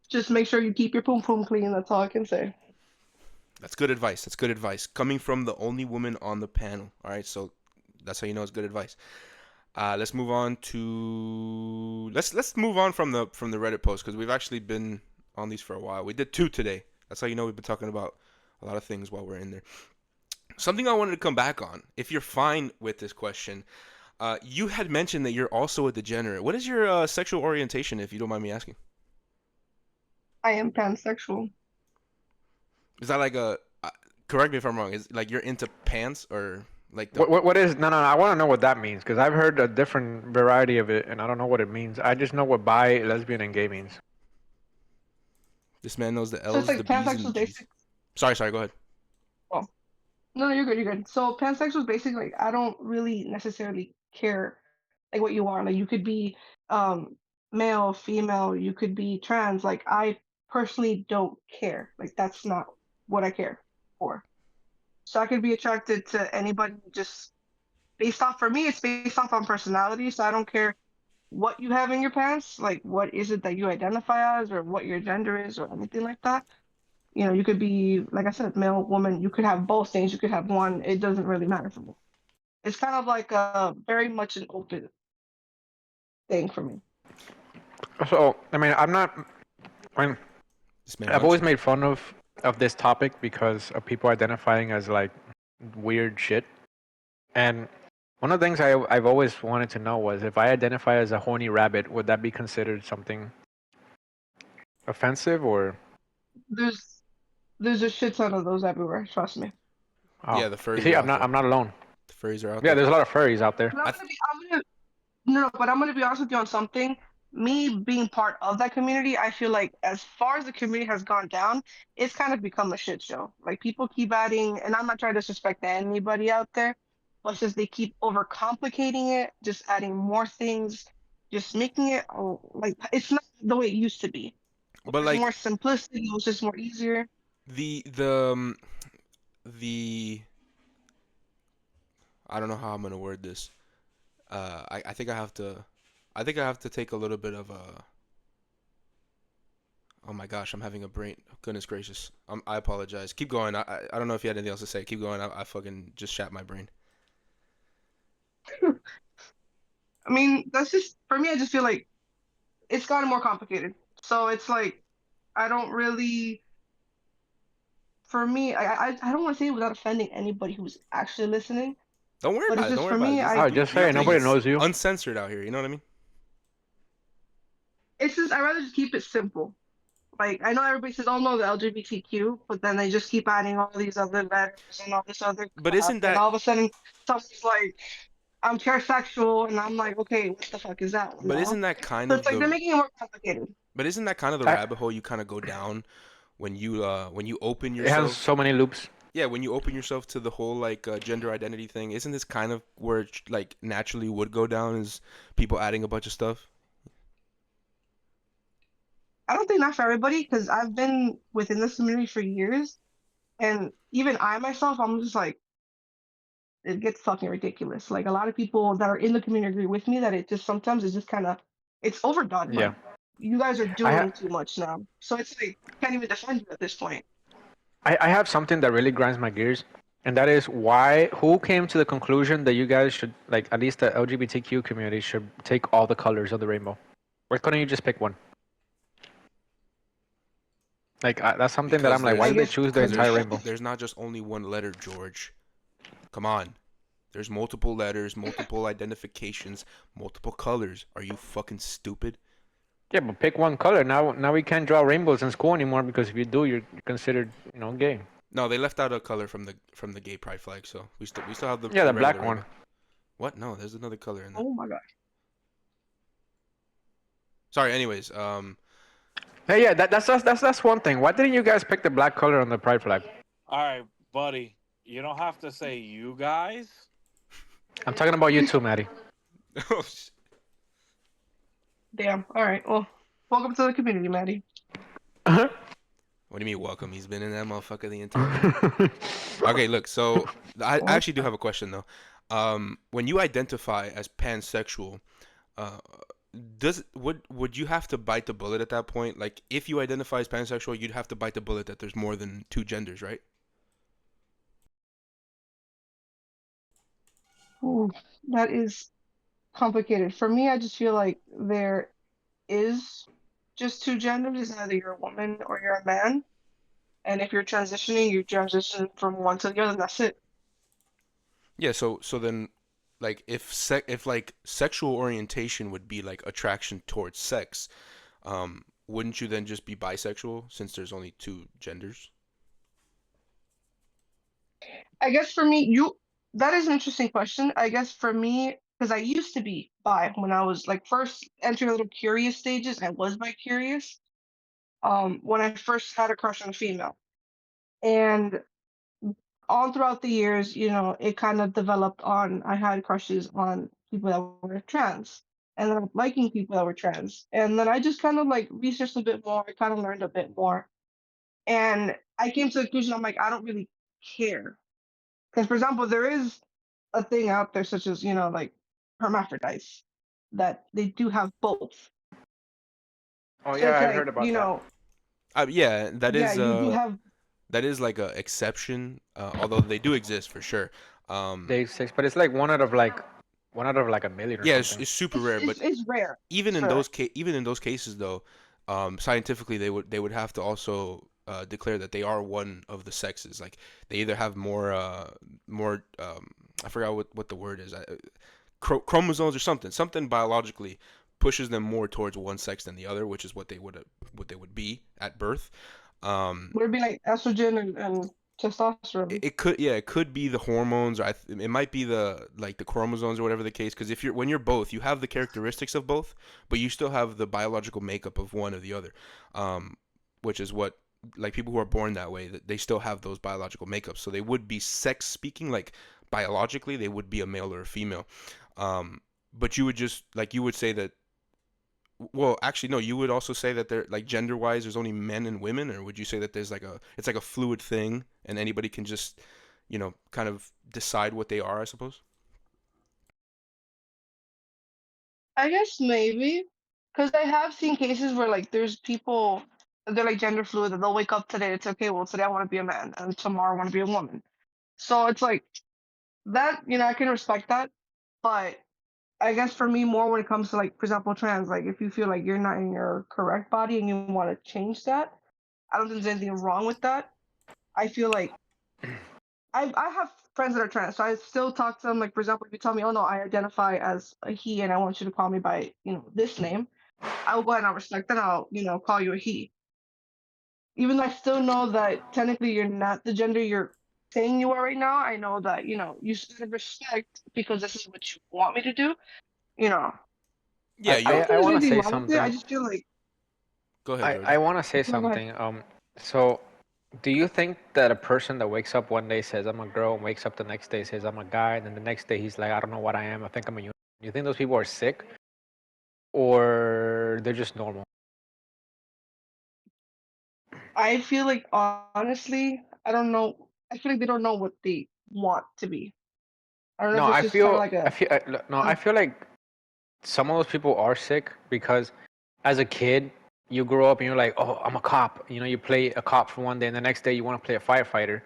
Just make sure you keep your poom poom clean. That's all I can say. That's good advice. That's good advice coming from the only woman on the panel. All right, so that's how you know it's good advice. Let's move on to let's move on from the Reddit post because we've actually been on these for a while. We did two today. That's how you know we've been talking about a lot of things while we're in there. Something I wanted to come back on, if you're fine with this question, You had mentioned that you're also a degenerate. What is your sexual orientation, if you don't mind me asking? I am pansexual. Is that like a correct me if I'm wrong? Is like you're into pants or like the What is no, I want to know what that means because I've heard a different variety of it and I don't know what it means. I just know what bi, lesbian, and gay means. this man knows the So it's L's, the like B's, and pansexual the is G's. basic. Sorry, go ahead. Well, no, you're good. You're good. So pansexual is basically like I don't really necessarily care like what you are. Like you could be um male, female. You could be trans. Like I personally don't care. Like that's not what I care for. So I could be attracted to anybody just based off. For me, it's based off on personality. So I don't care what you have in your pants. Like what is it that you identify as, or what your gender is, or anything like that. You know, you could be, like I said, male, woman. You could have both things. You could have one. It doesn't really matter for me. It's kind of like a very much an open thing for me. So I mean, I'm not. I mean, This man I've always hunches. made fun of this topic because of people identifying as like weird shit. And one of the things I've always wanted to know was if I identify as a horny rabbit, would that be considered something offensive or? There's there's a shit ton of those everywhere. Trust me. Oh, Yeah, the you furries see, are out there. I'm not alone. The furries are out Yeah, there. there's a lot of furries out there. But I th- I'm gonna no, but I'm gonna be honest with you on something. Me being part of that community, I feel like as far as the community has gone down, it's kind of become a shit show. Like people keep adding, and I'm not trying to disrespect anybody out there, but it's just they keep overcomplicating it, just adding more things, just making it like it's not the way it used to be. It but was like more simplistic. It was just more easier. the I don't know how I'm gonna word this. I think I have to take a little bit of a. Oh my gosh, I'm having a brain. Goodness gracious. I apologize. Keep going. I don't know if you had anything else to say. Keep going. I fucking just shat my brain. I mean, that's just for me. I just feel like it's gotten more complicated. So it's like I don't really for me, I don't want to say it without offending anybody who's actually listening, Don't worry but it's about it. Don't just worry for about it. me, This Oh, just say it. everything Nobody is knows you. uncensored out here. You know what I mean? it's just I rather just keep it simple. Like I know everybody says, "Oh no, the LGBTQ," but then they just keep adding all these other letters and all this other But crap, isn't and that all of a sudden someone's like, "I'm pansexual," and I'm like, "Okay, what the fuck is that one but now?" isn't that kind So it's of like they're the making it more complicated. but isn't that kind of the I, rabbit hole you kind of go down when you open it has yourself. so many loops. Yeah, when you open yourself to the whole like gender identity thing, isn't this kind of where it like naturally would go down is people adding a bunch of stuff? I don't think not for everybody because I've been within this community for years, and even I myself, I'm just like, it gets fucking ridiculous. Like a lot of people that are in the community agree with me that it just sometimes it's just kind of it's overdone. Yeah, Like you guys are I ha- doing too much now. So it's like can't even defend you at this point. I have something that really grinds my gears, and that is why who came to the conclusion that you guys should like at least the LGBTQ community should take all the colors of the rainbow. Why couldn't you just pick one? Like that's something that Because I'm like, why I did they guess choose the because entire rainbow? there's not just only one letter, George. Come on. There's multiple letters, multiple identifications, multiple colors. Are you fucking stupid? Yeah, but pick one color. Now we can't draw rainbows in school anymore because if you do, you're considered gay. No, they left out a color from the gay pride flag, so we still have Yeah, the the regular black rainbow. one. What? No, there's another color in there. oh my god. Sorry, anyways, Hey, yeah, that's one thing. Why didn't you guys pick the black color on the pride flag? All right, buddy. You don't have to say you guys. I'm talking about you too, Maddie. oh, Damn. All right. Well, welcome to the community, Maddie. what do you mean welcome? He's been in that motherfucker the entire time. Okay, look, so I What? actually do have a question though. When you identify as pansexual, uh, would you have to bite the bullet at that point? Like, if you identify as pansexual, you'd have to bite the bullet that there's more than two genders, right? Ooh, that is complicated. For me, I just feel like there is just two genders. It's either you're a woman or you're a man. And if you're transitioning, you transition from one to the other. That's it. Yeah. So then, like if like sexual orientation would be like attraction towards sex, wouldn't you then just be bisexual since there's only two genders? I guess for me, you that is an interesting question. I guess for me, because I used to be bi when I was like first entering a little curious stages, I was bi curious. When I first had a crush on a female, and all throughout the years, it kind of developed on I had crushes on people that were trans, and then liking people that were trans, and then I just kind of like researched a bit more. I kind of learned a bit more, and I came to the conclusion I'm like I don't really care. Because, for example, there is a thing out there such as, like hermaphrodites that they do have both. Oh So yeah, it's I heard like, about that. Yeah, yeah, you do have. that is like a exception, although they do exist for sure. Day six, but it's like one out of like a million or Yeah, something. it's super It's rare, but it's, it's rare. even It's in rare. even in those cases though, scientifically they would have to also declare that they are one of the sexes. Like they either have more I forgot what the word is, chromosomes or something biologically pushes them more towards one sex than the other, which is what they would be at birth. Um, Would it be like estrogen and it, testosterone? it could, yeah, it could be the hormones, or it might be the like the chromosomes or whatever the case. Because if you're when you're both, you have the characteristics of both, but you still have the biological makeup of one or the other, um, which is what, like, people who are born that way, that they still have those biological makeups. So they would be sex speaking, like biologically, they would be a male or a female. Um, but you would just like you would say that. Well, actually, no. You would also say that they're like gender wise, there's only men and women, or would you say that there's like it's like a fluid thing, and anybody can just, kind of decide what they are, I suppose. I guess maybe. Because I have seen cases where, like, there's people, they're like gender fluid, and they'll wake up today, it's okay, well, today I want to be a man, and tomorrow I want to be a woman. So it's like, that, I can respect that. But I guess for me, more when it comes to like, for example, trans, like if you feel like you're not in your correct body and you want to change that, I don't think there's anything wrong with that. I feel like I have friends that are trans, so I still talk to them. Like for example, if you tell me, oh no, I identify as a he and I want you to call me by this name, I will go ahead and I'll respect that. I'll call you a he, even though I still know that technically you're not the gender you're saying you are right now. I know that you should respect because this is what you want me to do. You know, Yeah, I I I, don't I think there's want to anything say wrong with it. I something. just feel like go ahead, I Jordan. want to say no, go ahead. something. So do you think that a person that wakes up one day says I'm a girl and wakes up the next day says I'm a guy, and then the next day he's like I don't know what I am. I think I'm a unicorn. You think those people are sick or they're just normal? I feel like honestly, I don't know. I feel like they don't know what they want to be. I don't know No, if it's I just kind of feel like I feel no, I a feel like some of those people are sick because as a kid you grow up and you're like, oh, I'm a cop. You play a cop for one day, and the next day you want to play a firefighter,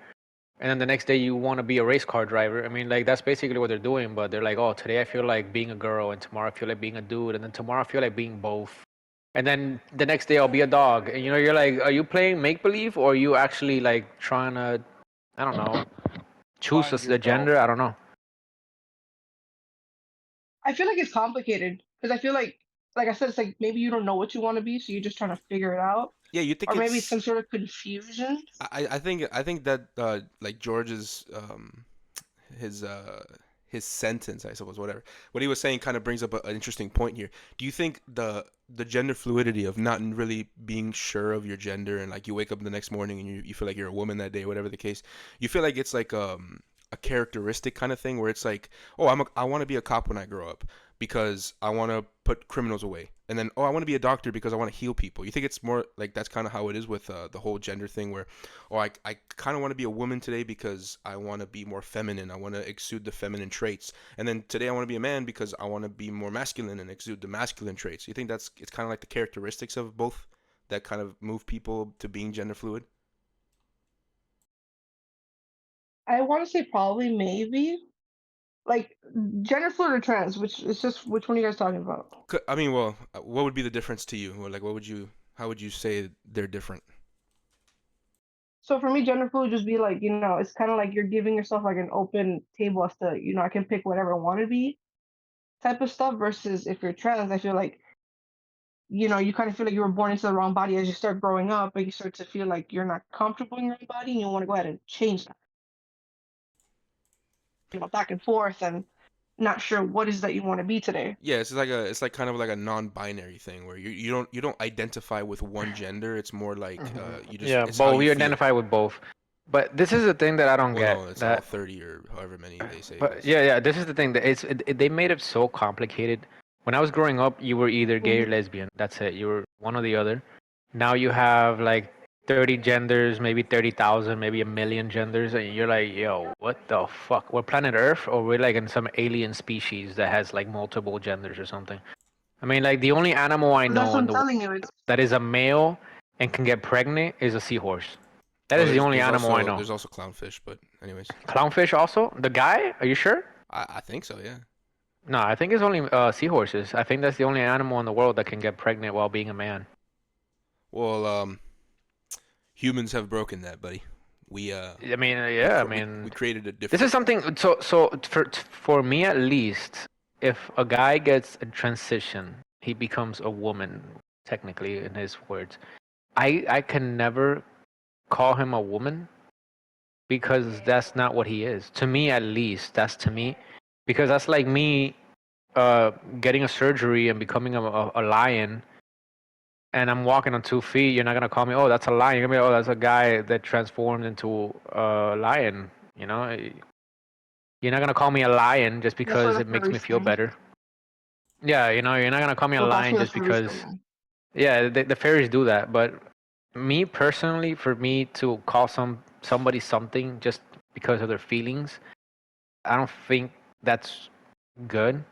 and then the next day you want to be a race car driver. I mean, like that's basically what they're doing. But they're like, oh, today I feel like being a girl, and tomorrow I feel like being a dude, and then tomorrow I feel like being both. And then the next day I'll be a dog. And you're like, are you playing make believe or are you actually like trying to, I don't know, choose Find the yourself. gender? I don't know. I feel like it's complicated because I feel like I said, it's like maybe you don't know what you want to be, so you're just trying to figure it out, Yeah, you think or maybe it's it's some sort of confusion. I think that like George's his uh his sentence, I suppose, whatever, what he was saying kind of brings up an interesting point here. Do you think the gender fluidity of not really being sure of your gender, and like you wake up the next morning and you feel like you're a woman that day, whatever the case, you feel like it's like a characteristic kind of thing where it's like, oh, I want to be a cop when I grow up because I want to put criminals away, and then, oh, I want to be a doctor because I want to heal people. You think it's more like that's kind of how it is with the whole gender thing, where, oh, I kind of want to be a woman today because I want to be more feminine. I want to exude the feminine traits. And then today I want to be a man because I want to be more masculine and exude the masculine traits. You think it's kind of like the characteristics of both that kind of move people to being gender fluid? I want to say probably maybe like gender fluid or trans, which is just which one are you guys talking about? I mean, well, what would be the difference to you? Or like, how would you say they're different? So for me, gender fluid would just be like, it's kind of like you're giving yourself like an open table as to, I can pick whatever I want to be type of stuff. Versus if you're trans, I feel like, you kind of feel like you were born into the wrong body as you start growing up, and you start to feel like you're not comfortable in your own body, and you want to go ahead and change that. Back and forth, and not sure what is that you want to be today. Yeah, it's like kind of like a non-binary thing where you don't identify with one gender. It's more like you just Yeah, it's how both. you We feel. identify with both. But this is the thing that I don't Well, get. no, it's all That 30 or however many they say it But is. yeah, this is the thing that they made it so complicated. When I was growing up, you were either gay or Mhm. lesbian. That's it. You were one or the other. Now you have like 30 genders, maybe 30,000, maybe a million genders, and you're like, yo, what the fuck? We're planet Earth, or we're like in some alien species that has like multiple genders or something. I mean, like the only animal I That's know what in I'm the world telling you. It's that is a male and can get pregnant is a seahorse. That Oh, is the there's only there's animal I also know. there's also clownfish, but anyways, Clownfish also? The guy? Are you sure? I think so, yeah. No, I think it's only seahorses. I think that's the only animal in the world that can get pregnant while being a man. Well, humans have broken that, buddy. We I mean, we yeah, I cr- we, we mean, created a this is different. something. So for me at least, if a guy gets a transition, he becomes a woman, technically in his words. I can never call him a woman because that's not what he is. To me, at least, that's to me, because that's like me getting a surgery and becoming a lion, and I'm walking on 2 feet. You're not gonna call me, oh, that's a lion. You're gonna be, oh, that's a guy that transformed into a lion. You know, you're not gonna call me a lion just that's where because the it makes me furries feel thing. better. Yeah, you're not gonna call me a That's lion where the just furries because. come in. Yeah, the fairies do that, but me personally, for me to call somebody something just because of their feelings, I don't think that's good.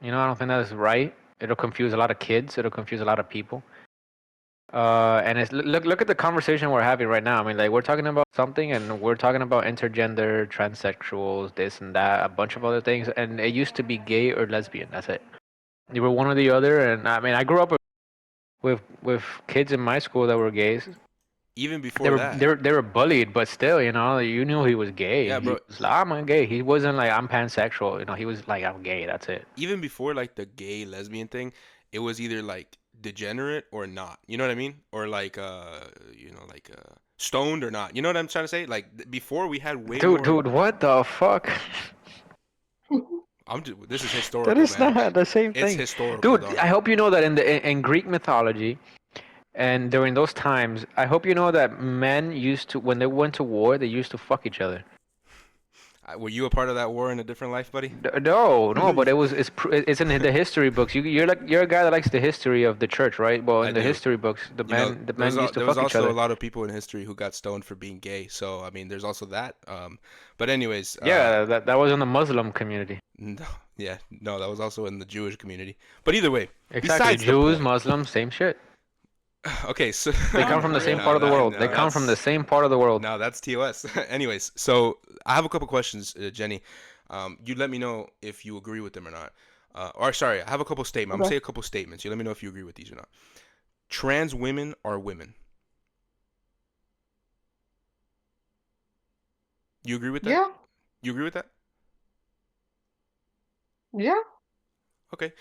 I don't think that's right. It'll confuse a lot of kids. It'll confuse a lot of people. And it's look at the conversation we're having right now. I mean, like we're talking about something, and we're talking about intergender, transsexuals, this and that, a bunch of other things. And it used to be gay or lesbian. That's it. You were one or the other. And I mean, I grew up with kids in my school that were gays. Even They before were that, they were they were bullied, but still, you knew he was yeah, gay. He bro. was like, I'm gay. He wasn't like I'm pansexual. He was like I'm gay. That's it. Even before like the gay lesbian thing, it was either like degenerate or not. You know what I mean? Or like like stoned or not. You know what I'm trying to say? Like before we had way more. Dude, what the fuck? This is That historical, is man. not the same It's thing, historical, dude. dog. I hope you know that in Greek mythology and during those times, I hope you know that men used to when they went to war, they used to fuck each other. Were you a part of that war in a different life, buddy? No, but it's in the history books. You're a guy that likes the history of the church, right? Well, I in the do. history books, the You know, men used to there was fuck each also a other. lot of people in history who got stoned for being gay. So I mean, there's also that. But anyways, Yeah, that was in the Muslim community. no, yeah, no, that was also in the Jewish community. But either way, Exactly, besides the Jews, point. Muslims, same shit. Okay, so They Not come from the same really. part no, of the that, world. They no, come from the that's same part of the world. no, that's TOS. Anyways, so I have a couple questions, Jenny. You let me know if you agree with them or not. Or sorry, I have a couple statements. I'm gonna Okay. say a couple statements. You let me know if you agree with these or not. Trans women are women. You agree with that? Yeah, You agree with that? yeah. Okay.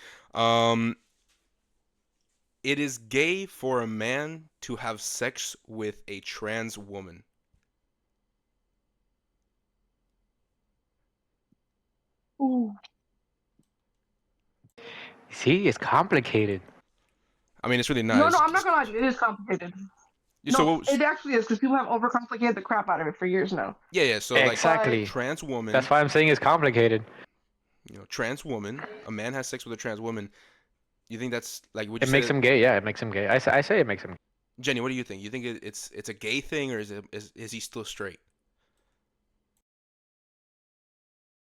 It is gay for a man to have sex with a trans woman. Ooh. See, it's complicated. I mean, it's really not. No, no, It's I'm not just, gonna lie to you. It is complicated. so No, it actually is because people have overcomplicated the crap out of it for years now. yeah, yeah. So like But Exactly. trans woman, That's why I'm saying it's complicated. trans woman. A man has sex with a trans woman. You think that's like? Would you It say makes that, him gay. Yeah, it makes him gay. I say it makes him. Jenny? What do you think? You think it's a gay thing, or is he still straight?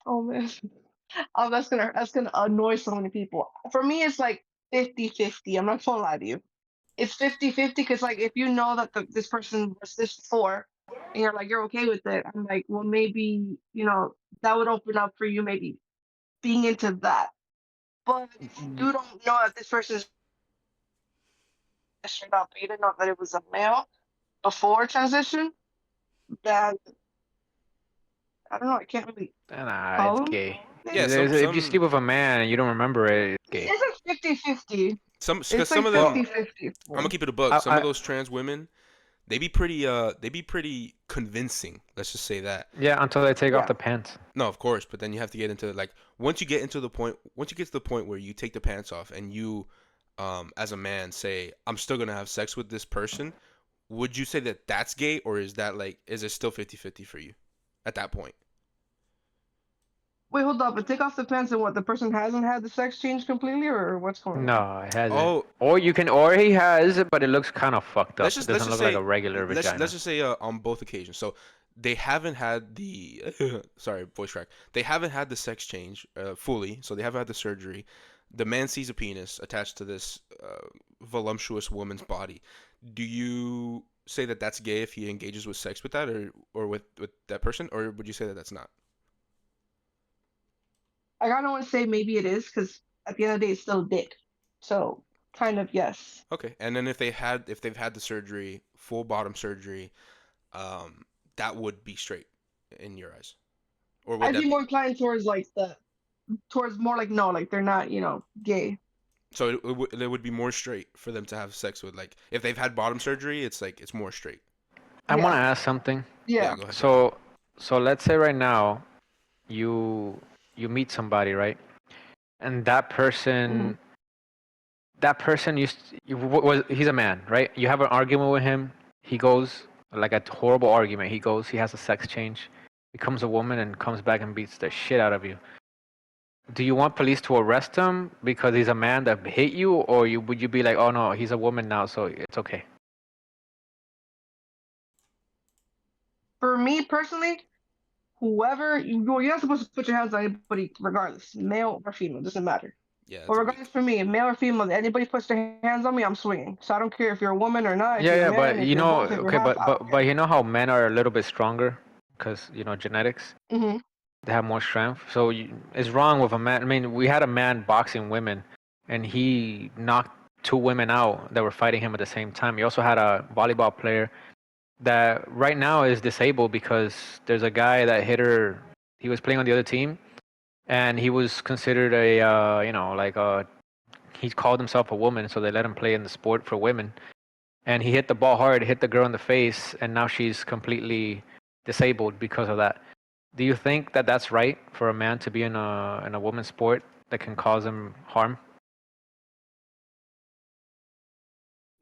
oh man, oh that's gonna annoy so many people. For me, it's like 50-50. I'm not gonna lie to you. It's 50-50 because like if you know that this person was this before, and you're okay with it, I'm like, well, maybe that would open up for you maybe being into that. But if you don't know that this person is straight up, you didn't know that it was a male before transition. that I don't know. I can't really Nah, it's call him. gay. Yeah, If you sleep with a man and you don't remember it, it's gay. It's like 50-50. some because It's some like of them. 50-50. I'm gonna keep it a bug. I, Some of I those trans women, they be pretty convincing. Let's just say that. yeah, until they take off Yeah. the pants. No, of course, but then you have to get into like once you get to the point where you take the pants off and you, as a man, say I'm still gonna have sex with this person. Would you say that that's gay, or is that like is it still 50-50 for you at that point? Wait, hold up. But take off the pants and what? The person hasn't had the sex change completely, or what's going on? No, it hasn't. Oh, Or he has, but it looks kind of fucked up. It let's doesn't just look like say a regular let's vagina. just say on both occasions. So they haven't had the sorry, voice crack. They haven't had the sex change fully, so they haven't had the surgery. The man sees a penis attached to this voluptuous woman's body. Do you say that that's gay if he engages with sex with that or with that person, or would you say that that's not? I kind of want to say maybe it is because at the end of the day, it's still dick. So kind of yes. Okay. And then if they've had the surgery, full bottom surgery, um, that would be straight in your eyes, or would I'd that be be? more inclined towards like towards more like no, like they're not, gay. So it would be more straight for them to have sex with. Like if they've had bottom surgery, it's like it's more straight. I want Yeah, to ask something. Yeah, yeah. go ahead. So let's say right now you you meet somebody, right? And Hmm. that person was he's a man, right? You have an argument with him. He goes like a horrible argument. He goes, he has a sex change, becomes a woman, and comes back and beats the shit out of you. Do you want police to arrest him because he's a man that hit you, or would you be like, oh no, he's a woman now, so it's okay? For me personally, whoever you're not supposed to put your hands on anybody, regardless, male or female, doesn't matter. Yeah, But that's regardless, weak. for me, male or female, anybody puts their hands on me, I'm swinging. So I don't care if you're a woman or not, if Yeah, you're a yeah, but man, if you you're know, both, if you're okay, half, I don't but care. you know how men are a little bit stronger because genetics. Hmm. They have more strength. So it's wrong with a man. I mean, we had a man boxing women, and he knocked two women out that were fighting him at the same time. He also had a volleyball player that right now is disabled because there's a guy that hit her. He was playing on the other team, and he was considered a like a he called himself a woman, so they let him play in the sport for women. And he hit the ball hard, hit the girl in the face, and now she's completely disabled because of that. Do you think that that's right for a man to be in a woman's sport that can cause him harm?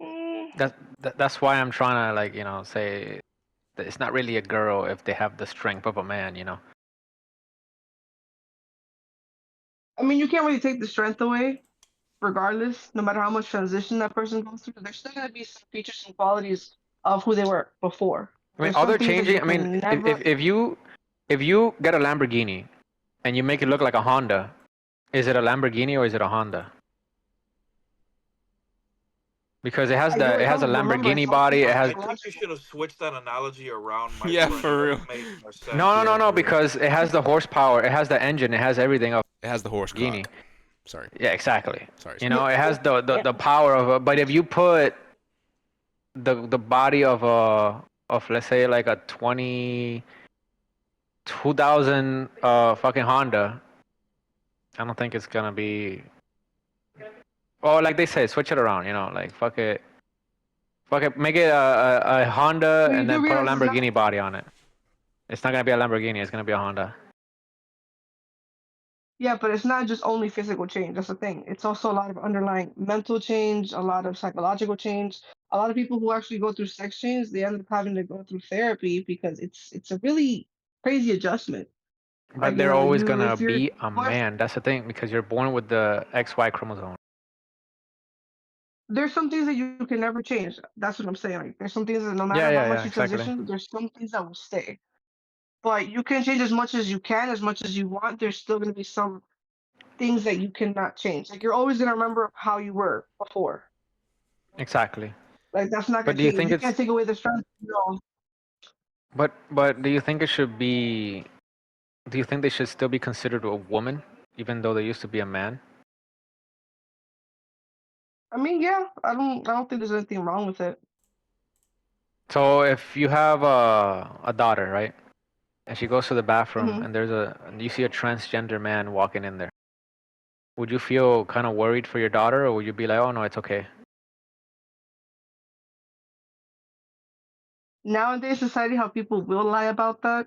Mm, That's why I'm trying to like say that it's not really a girl if they have the strength of a man. I mean, you can't really take the strength away, regardless, no matter how much transition that person goes through. There's still gonna be some features and qualities of who they were before. I mean, There's all some they're things that you changing. I mean, can never. if you get a Lamborghini and you make it look like a Honda, is it a Lamborghini or is it a Honda? Because I get where it you're has a coming. Remember, it's Lamborghini all body. It I has think you psychological. should have switched that analogy around, my Yeah, friend. It for real. doesn't make more sense. no, no, Yeah, no, no. yeah. Because it has the horsepower. It has the engine. It has everything of It has the horse a Lamborghini. cock. Sorry, Yeah, exactly. sorry. You Yeah, know, it has yeah. the power of a. But if you put the body of let's say like a 2000 fucking Honda, I don't think it's gonna be. Or like they say, switch it around. Like fuck it, make it a Honda But you and do then put a realize it's not. Lamborghini body on it. It's not gonna be a Lamborghini. It's gonna be a Honda. Yeah, but it's not just only physical change. That's the thing. It's also a lot of underlying mental change, a lot of psychological change. A lot of people who actually go through sex change, they end up having to go through therapy because it's a really crazy adjustment. Like But they're always you gonna if you're be a but man. That's the thing because you're born with the XY chromosome. there's some things that you can never change. That's what I'm saying. Like there's some things that no Yeah, matter how yeah, much yeah, you exactly. transition, there's some things that will stay. But you can change as much as you can, as much as you want. There's still gonna be some things that you cannot change. Like you're always gonna remember how you were before. Exactly. Like that's not But gonna do you change. think You it's can't take away the strength. No. but do you think it should be do you think they should still be considered a woman even though they used to be a man? I mean, yeah, I don't think there's anything wrong with it. So if you have a daughter, right, and she goes to the bathroom, Hmm. and you see a transgender man walking in there, would you feel kind of worried for your daughter, or would you be like, oh no, it's okay? Nowadays, society, how people will lie about that,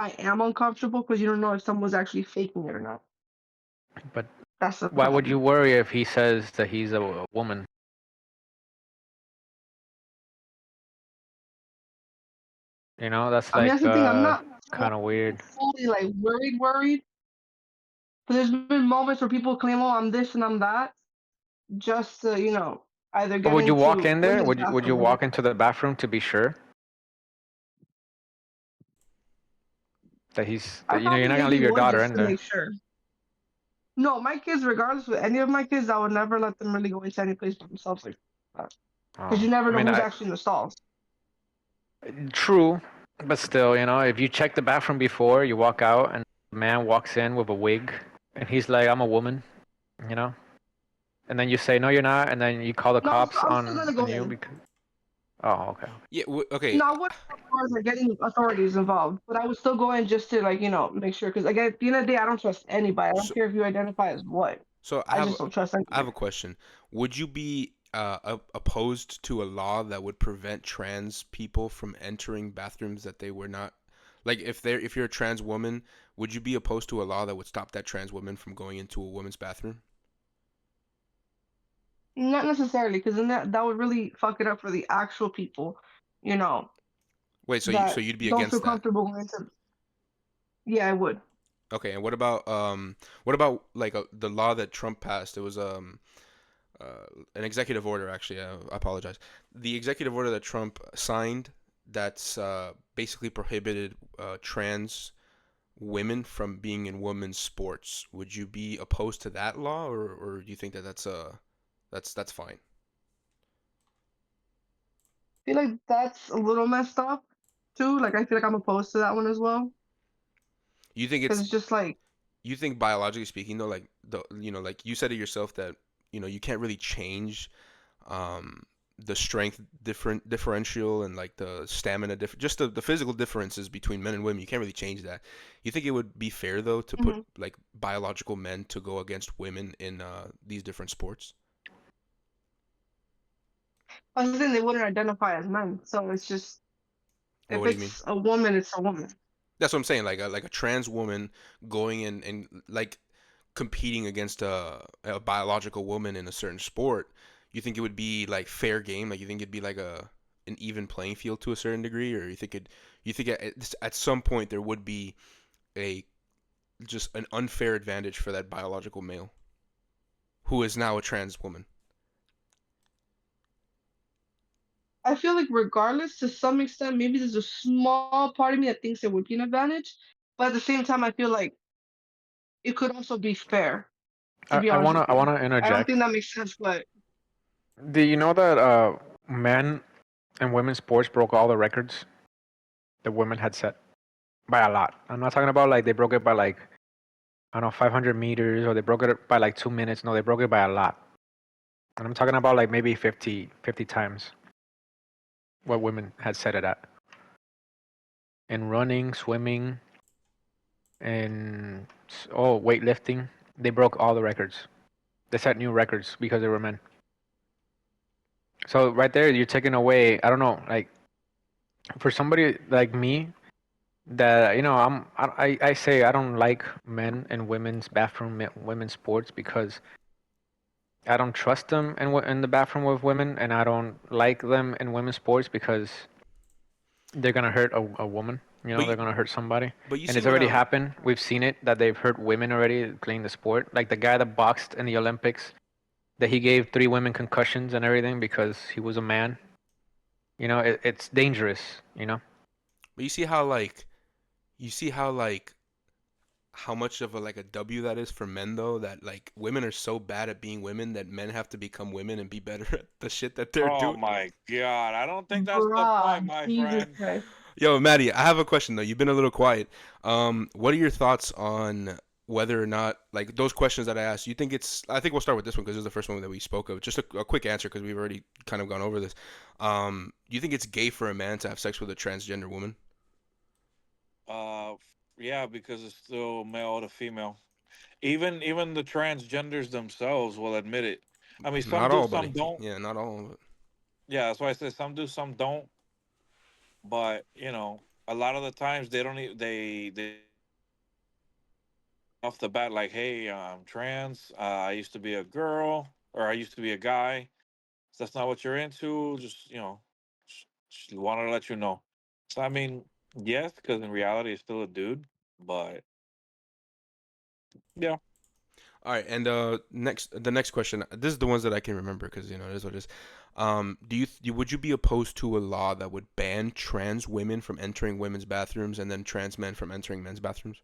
I am uncomfortable because you don't know if someone's actually faking it or not. But That's the why would you problem. worry if he says that he's a woman? You know, that's I mean, that's like the thing. I'm not kind of weird. fully like worried. But there's been moments where people claim, "Oh, I'm this and I'm that," just to either But get would you walk into in there? women's Would you bathroom or walk into the bathroom to be sure that I you're probably not gonna maybe leave your would daughter just in to there? make sure. No, my kids, regardless with any of my kids, I would never let them really go into any place by themselves like that. Because Oh, you never I know mean, who's actually in the stalls. true, but still, if you check the bathroom before you walk out, and a man walks in with a wig, and he's like, "I'm a woman," you know, and then you say, "No, you're not," and then you call the No, cops I'm still gonna go on you in. because. Oh, okay. Yeah. Okay. No, I wouldn't go as far as like getting authorities involved, but I would still go in just to make sure. Because again, at the end of the day, I don't trust anybody. I don't So care if you identify as what. so I just don't trust I have anybody. a question. Would you be opposed to a law that would prevent trans people from entering bathrooms that they were not, like if you're a trans woman, would you be opposed to a law that would stop that trans woman from going into a woman's bathroom? Not necessarily, because then that would really fuck it up for the actual people, you know, Wait, so that you'd be don't feel against that? comfortable going to. Yeah, I would. Okay, and what about like the law that Trump passed? It was an executive order actually. I apologize. The executive order that Trump signed that's basically prohibited trans women from being in women's sports. Would you be opposed to that law, or do you think that that's fine? I feel like that's a little messed up too. Like I feel like I'm opposed to that one as well, You think because it's it's just like. you think biologically speaking though, like like you said it yourself that you can't really change um, the strength differential and like the stamina just the physical differences between men and women. You can't really change that. You think it would be fair though to put Mhm. like biological men to go against women in these different sports? I was saying they wouldn't identify as men, so it's just Or if what do you mean? it's a woman, it's a woman. That's what I'm saying. Like a trans woman going in and like competing against a biological woman in a certain sport. You think it would be like fair game? Like you think it'd be like an even playing field to a certain degree, or you think at some point there would be a just an unfair advantage for that biological male who is now a trans woman? I feel like regardless, to some extent, maybe there's a small part of me that thinks there would be an advantage, but at the same time, I feel like it could also be fair. To be I honest wanna with I you, wanna I don't think interject. that makes sense, but Do you know that men and women's sports broke all the records that women had set by a lot? I'm not talking about like they broke it by like, I don't know, 500 meters, or they broke it by like 2 minutes. No, they broke it by a lot. And I'm talking about like maybe 50 times what women had set it at. In running, swimming, and weightlifting, they broke all the records. They set new records because they were men. So right there, you're taking away. I don't know, like for somebody like me, that I say I don't like men and women's bathroom, women's sports, because I don't trust them in the bathroom with women, and I don't like them in women's sports because they're gonna hurt a woman. But They're gonna hurt somebody, you and see it's what already happened. We've seen it that they've hurt women already playing the sport. Like the guy that boxed in the Olympics, that he gave 3 women concussions and everything because he was a man. It's dangerous. but you see how much of a like a W that is for men though, that like women are so bad at being women that men have to become women and be better at the shit that they're Oh doing. my God. I don't think that's the point, bruh, my Jesus friend. Christ. Yo, Maddie, I have a question though. You've been a little quiet. What are your thoughts on whether or not, like, those questions that I asked, you think it's, I think we'll start with this one because this is the first one that we spoke of. Just a quick answer because we've already kind of gone over this. Do you think it's gay for a man to have sex with a transgender woman? Uh, yeah, because it's still male to female. Even the transgenders themselves will admit it. I mean, some Not do, all, some buddy. don't. Yeah, not all of it. Yeah, that's why I say some do, some don't. But a lot of the times they don't. They off the bat like, hey, I'm trans. I used to be a girl, or I used to be a guy. If that's not what you're into, just just wanted to let you know. So I mean, yes, because in reality, it's still a dude. But yeah, All right, and the next question. This is the ones that I can remember because it is what it is. Would you be opposed to a law that would ban trans women from entering women's bathrooms and then trans men from entering men's bathrooms?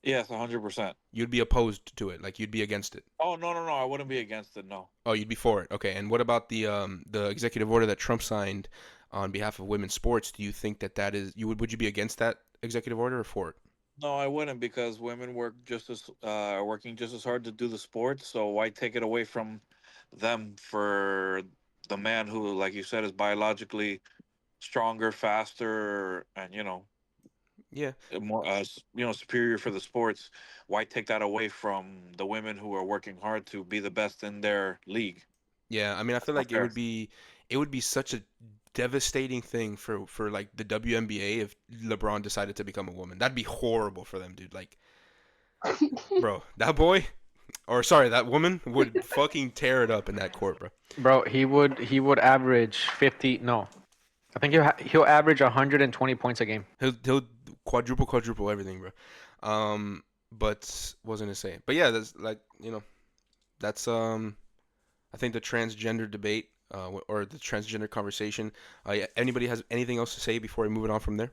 yes, 100%. You'd be opposed to it, like you'd be against it. Oh no, no, no! I wouldn't be against it. No, Oh, you'd be for it. Okay, and what about the executive order that Trump signed on behalf of women's sports? Do you think that is would you be against that executive order or for it? no, I wouldn't because women working just as hard to do the sport. So why take it away from them for the man who, like you said, is biologically stronger, faster, and Yeah. more superior for the sports? Why take that away from the women who are working hard to be the best in their league? Yeah, I mean, I That's feel not like fair. it would be such a devastating thing for like the WNBA if LeBron decided to become a woman. That'd be horrible for them, dude. Like, bro, that boy or sorry, that woman would fucking tear it up in that court, bro. Bro, he would average 50. No, I think he'll average 120 points a game. He'll quadruple everything, bro. But wasn't gonna say. But yeah, that's like that's I think the transgender debate or the transgender conversation. Yeah, anybody has anything else to say before we move it on from there?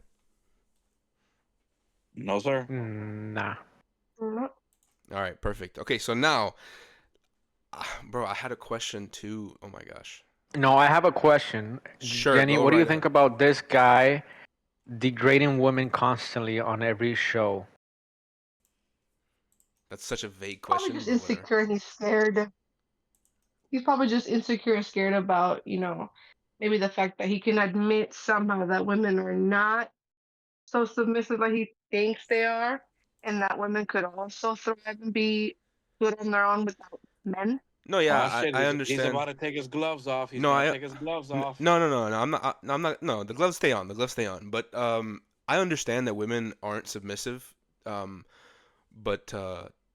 No, sir. Nah. Mm, All right, perfect. Okay, so now, bro, I had a question too. Oh my gosh. No, I have a question. Sure, Jenny, go what do you right think ahead. about this guy degrading women constantly on every show? That's such a vague Probably question, just but whatever. insecure and he's scared. He's probably just insecure and scared about, maybe the fact that he can admit somehow that women are not so submissive like he thinks they are, and that women could also thrive and be good on their own without men. No, Oh yeah, shit! I He's understand. about to take his gloves off. He's No, gonna I take his gloves no off. no no no. I'm not. No, the gloves stay on. The gloves stay on. But I understand that women aren't submissive. Um, but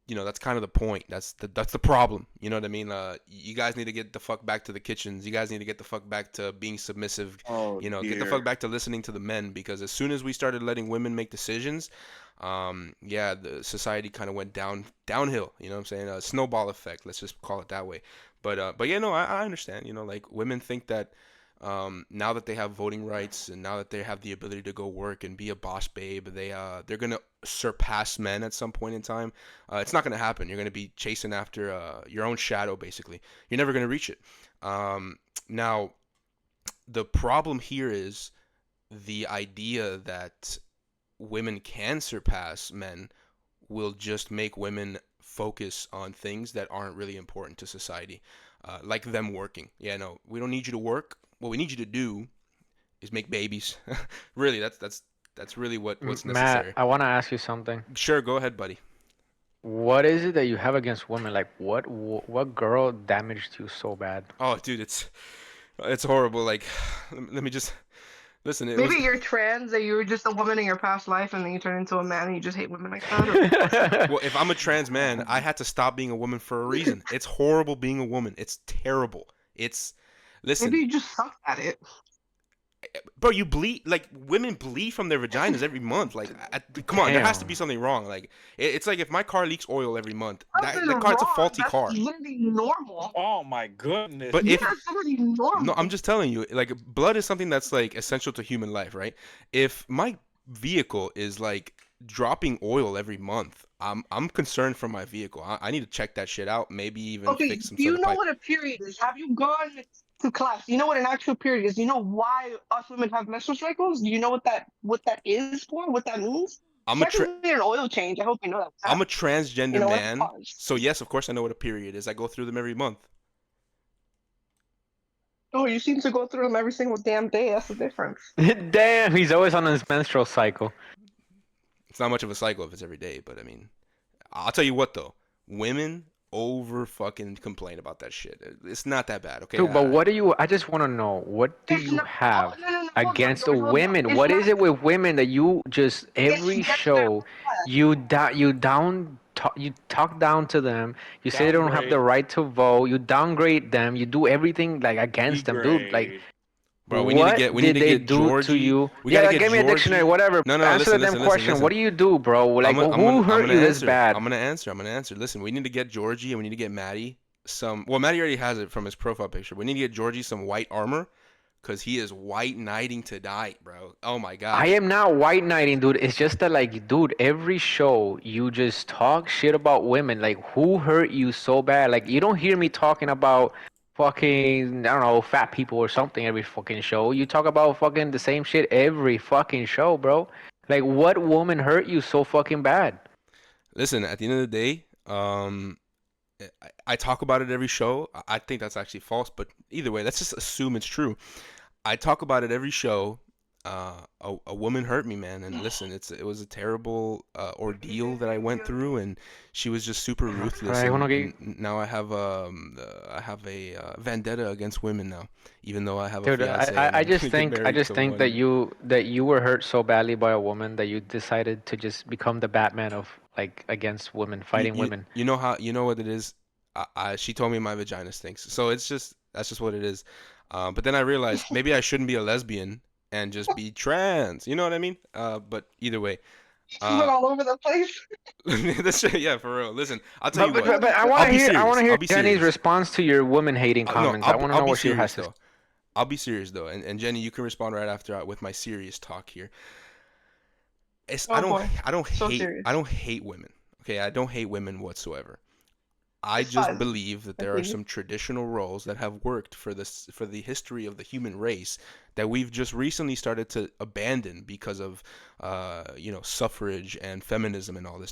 that's kind of the point. That's the problem. You know what I mean? You guys need to get the fuck back to the kitchens. You guys need to get the fuck back to being submissive. Oh Get the fuck dear. back to listening to the men because as soon as we started letting women make decisions, yeah, the society kind of went downhill. You know what I'm saying? A snowball effect. Let's just call it that way. But yeah, no, I understand. Like women think that now that they have voting rights and now that they have the ability to go work and be a boss babe, they're gonna surpass men at some point in time. It's not gonna happen. You're gonna be chasing after your own shadow, basically. You're never gonna reach it. Now, the problem here is the idea that women can surpass men will just make women focus on things that aren't really important to society, like them working. Yeah, no, we don't need you to work. What we need you to do is make babies. Really, that's really what's Matt, necessary. I want to ask you something. Sure, go ahead, buddy. What is it that you have against women? Like, what girl damaged you so bad? Oh, dude, it's horrible. Like, let me just listen. It Maybe was you're trans, that you were just a woman in your past life, and then you turn into a man and you just hate women like that, or what's up? well, if I'm a trans man, I had to stop being a woman for a reason. It's horrible being a woman. It's terrible. It's Maybe listen, you just suck at it. bro, you bleed like women bleed from their vaginas every month. Like, come on, there has to be Damn. something wrong. Like, it's like if my car leaks oil every month, Nothing that car, it's a wrong. faulty That's car. literally normal. Oh my goodness. But Yeah, if that's literally no, I'm normal. just telling you, like blood is something that's like essential to human life, right? If my vehicle is like dropping oil every month, I'm concerned for my vehicle. I need to check that shit out. Maybe even Okay, fix some do sort you of know pipe. what a period is? Have you gone to class? Do you know what an actual period is? Do you know why us women have menstrual cycles? Do you know what that is for? What that means? I'm You a actually need an oil change. I hope you know that I'm now. a transgender You know what? man, Pause. so yes, of course I know what a period is. I go through them every month. Oh, you seem to go through them every single damn day. That's the difference. Damn, he's always on his menstrual cycle. It's not much of a cycle if it's every day, but I mean, I'll tell you what though, women over fucking complain about that shit. It's not that bad, okay? Dude, but what do you? I just want to know, what do It's you not. have No. Hold on, against the George. Hold on. women? It's What not is it with women that you just It's every yes, sir. show you talk down to them. You say they don't have the Downgrade, right to vote. You downgrade them. You do everything like against them, dude. Like, degrade. Bro, what we need did to they get do to Georgie. you? We Yeah, gotta like, get give me a dictionary, Georgie. whatever. No, Answer the listen, damn listen, listen, question. What listen. do you do, bro? Like, who I'm hurt gonna you this answer. bad? I'm gonna answer. I'm gonna answer. Listen, we need to get Georgie and we need to get Maddie some. Well, Maddie already has it from his profile picture. We need to get Georgie some white armor because he is white knighting tonight, bro. Oh my I gosh. am not white knighting, dude. It's just that, like, dude, every show you just talk shit about women. Like, who hurt you so bad? Like, you don't hear me talking about fucking, I don't know, fat people or something every fucking show. You talk about fucking the same shit every fucking show, bro. Like, what woman hurt you so fucking bad? Listen, at the end of the day, I talk about it every show. I think that's actually false, but either way, let's just assume it's true. I talk about it every show. A woman hurt me, man, and listen, it was a terrible ordeal that I went through, and she was just super But ruthless, I wanna and get, now I have a vendetta against women now, even though I have a dude. fiance and I I'm just gonna get think, married to one. that you were hurt so badly by a woman that you decided to just become the Batman of, like, against women, You fighting you women. you know how you know what it is. She told me my vagina stinks, so that's just what it is. But then I realized maybe I shouldn't be a lesbian and just be trans. You know what I mean? But either way, She went uh, all over the place. that's yeah, for real. Listen, I'll tell But you what. but I I'll want to be hear serious. I'll be Jenny's serious. response to your woman hating No, comments. I want to I'll know be what she has serious to. though. I'll be serious though, and Jenny, you can respond right after with my serious talk here. It's Oh boy, so I serious. don't hate women. Okay, I don't hate women whatsoever. I It's just fun. believe that I there are believe you. some traditional roles that have worked for the history of the human race that we've just recently started to abandon because of suffrage and feminism and all these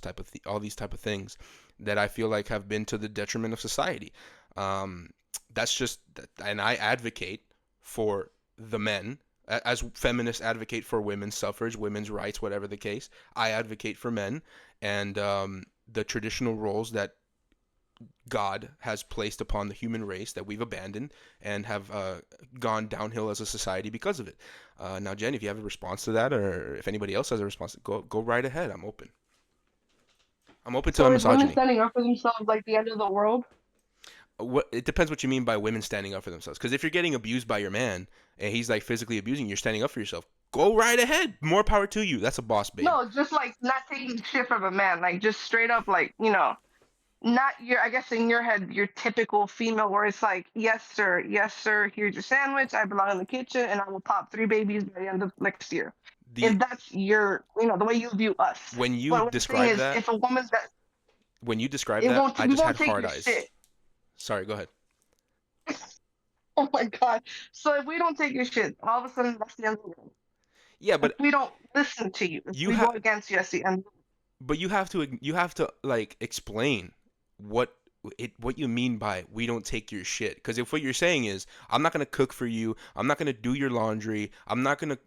type of things that I feel like have been to the detriment of society. Um, that's just and I advocate for the men as feminists advocate for women's suffrage, women's rights, whatever the case. I advocate for men and the traditional roles that God has placed upon the human race that we've abandoned and have gone downhill as a society because of it. Now, Jen, if you have a response to that, or if anybody else has a response, go right ahead. I'm open. I'm open to So the is women misogyny. standing up for themselves like the end of the world? It depends what you mean by women standing up for themselves. Because if you're getting abused by your man and he's like physically abusing you, you're standing up for yourself. Go right ahead. More power to you. That's a boss, babe. No, just like not taking shit from a man, like just straight up, like not your. I guess in your head, your typical female, where it's like, yes, sir, here's your sandwich. I belong in the kitchen, and I will pop 3 babies by the end of next year. The If that's your, the way you view us. when you But what I'm saying describe is, that, if a woman's that, when you describe that, I we just had won't take hard your eyes. shit. Sorry, go ahead. Oh my god. So if we don't take your shit, all of a sudden that's the end of the world. Yeah, If but we don't listen to you, if you we go have against you, that's the end. but you have to like explain what what you mean by we don't take your shit, because if what you're saying is I'm not going to cook for you, I'm not going to do your laundry, I'm not going to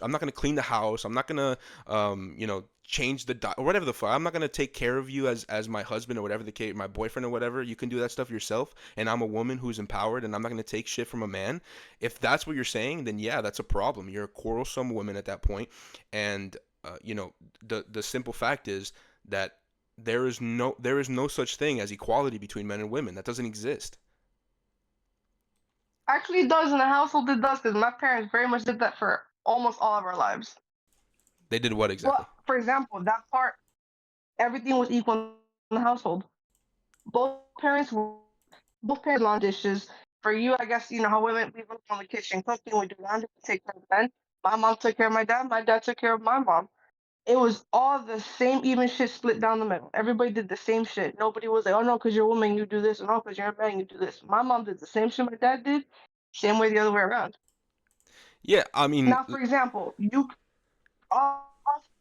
I'm not going to clean the house, I'm not going to change the or whatever the fuck, I'm not going to take care of you as my husband or whatever the case, my boyfriend or whatever, you can do that stuff yourself, and I'm a woman who's empowered and I'm not going to take shit from a man. If that's what you're saying, then yeah, that's a problem. You're a quarrelsome woman at that point. And the simple fact is that there is no such thing as equality between men and women. That doesn't exist. Actually, it does in the household. It does because my parents very much did that for almost all of our lives. They did what Well, exactly? for example, that part, everything was equal in the household. Both parents were both parents laundry dishes. For you, I guess you know how women we work on the kitchen cooking, we do laundry, we take care of men. My mom took care of my dad took care of my mom. It was all the same even shit split down the middle. Everybody did the same shit. Nobody was like, oh no, because you're a woman, you do this, or no, because you're a man, you do this. My mom did the same shit my dad did, same way the other way around. Yeah, I mean, Now, for example, you all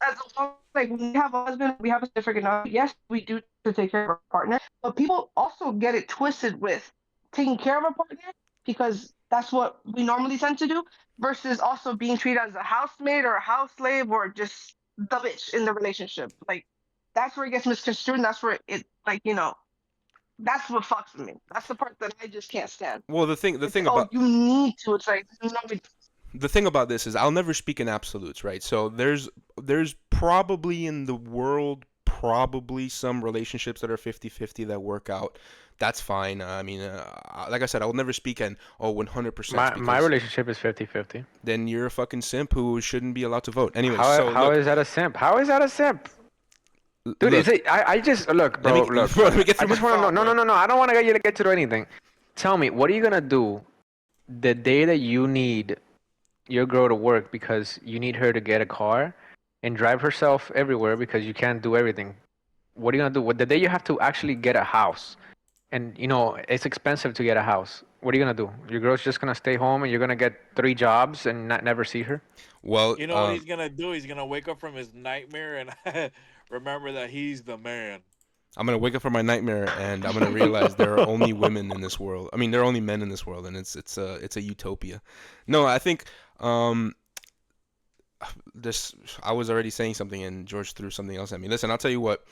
as long like when we have a husband, we have a significant other. Yes, we do to take care of our partner, but people also get it twisted with taking care of a partner because that's what we normally tend to do, versus also being treated as a housemaid or a house slave or just the bitch in the relationship. Like that's where it gets misconstrued. And that's where it like that's what fucks with me. That's the part that I just can't stand. Well, the It's thing oh about you need to. It's like no, the thing about this is I'll never speak in absolutes, right? So there's probably in the world probably some relationships that are 50-50 that work out. That's fine. I mean, like I said, I will never speak in 100% My because relationship is 50-50. then you're a fucking simp who shouldn't be allowed to vote. Anyway, How so how look, is that a simp? How is that a simp? Dude, is look, it? I just look, let me bro. Look, bro, let me get I through my just want to know. thought, No, bro. no, no, no. I don't want to get you to get to do anything. Tell me, what are you gonna do the day that you need your girl to work because you need her to get a car and drive herself everywhere because you can't do everything? What are you gonna do? What the day you have to actually get a house, and it's expensive to get a house. What are you gonna do? Your girl's just gonna stay home and you're gonna get 3 jobs and not never see her? Well, You know what he's gonna do? He's gonna wake up from his nightmare and remember that he's the man. I'm gonna wake up from my nightmare and I'm gonna realize there are only women in this world. I mean, there are only men in this world, and it's a utopia. No, I think um this I was already saying something and George threw something else at me. Listen, I'll tell you what.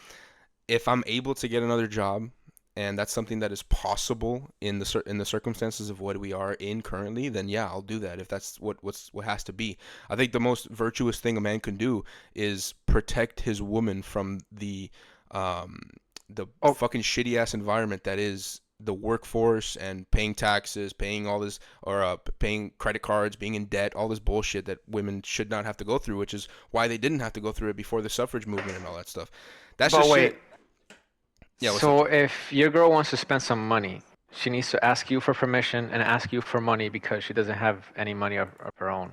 If I'm able to get another job, and that's something that is possible in the circumstances of what we are in currently, then yeah, I'll do that. If that's what has to be. I think the most virtuous thing a man can do is protect his woman from um the Oh, fucking shitty ass environment that is the workforce and paying taxes, paying all this, or paying credit cards, being in debt, all this bullshit that women should not have to go through, which is why they didn't have to go through it before the suffrage movement and all that stuff. That's but just wait. shit. Yeah, what's up, So Joe? if your girl wants to spend some money, she needs to ask you for permission and ask you for money because she doesn't have any money of her own.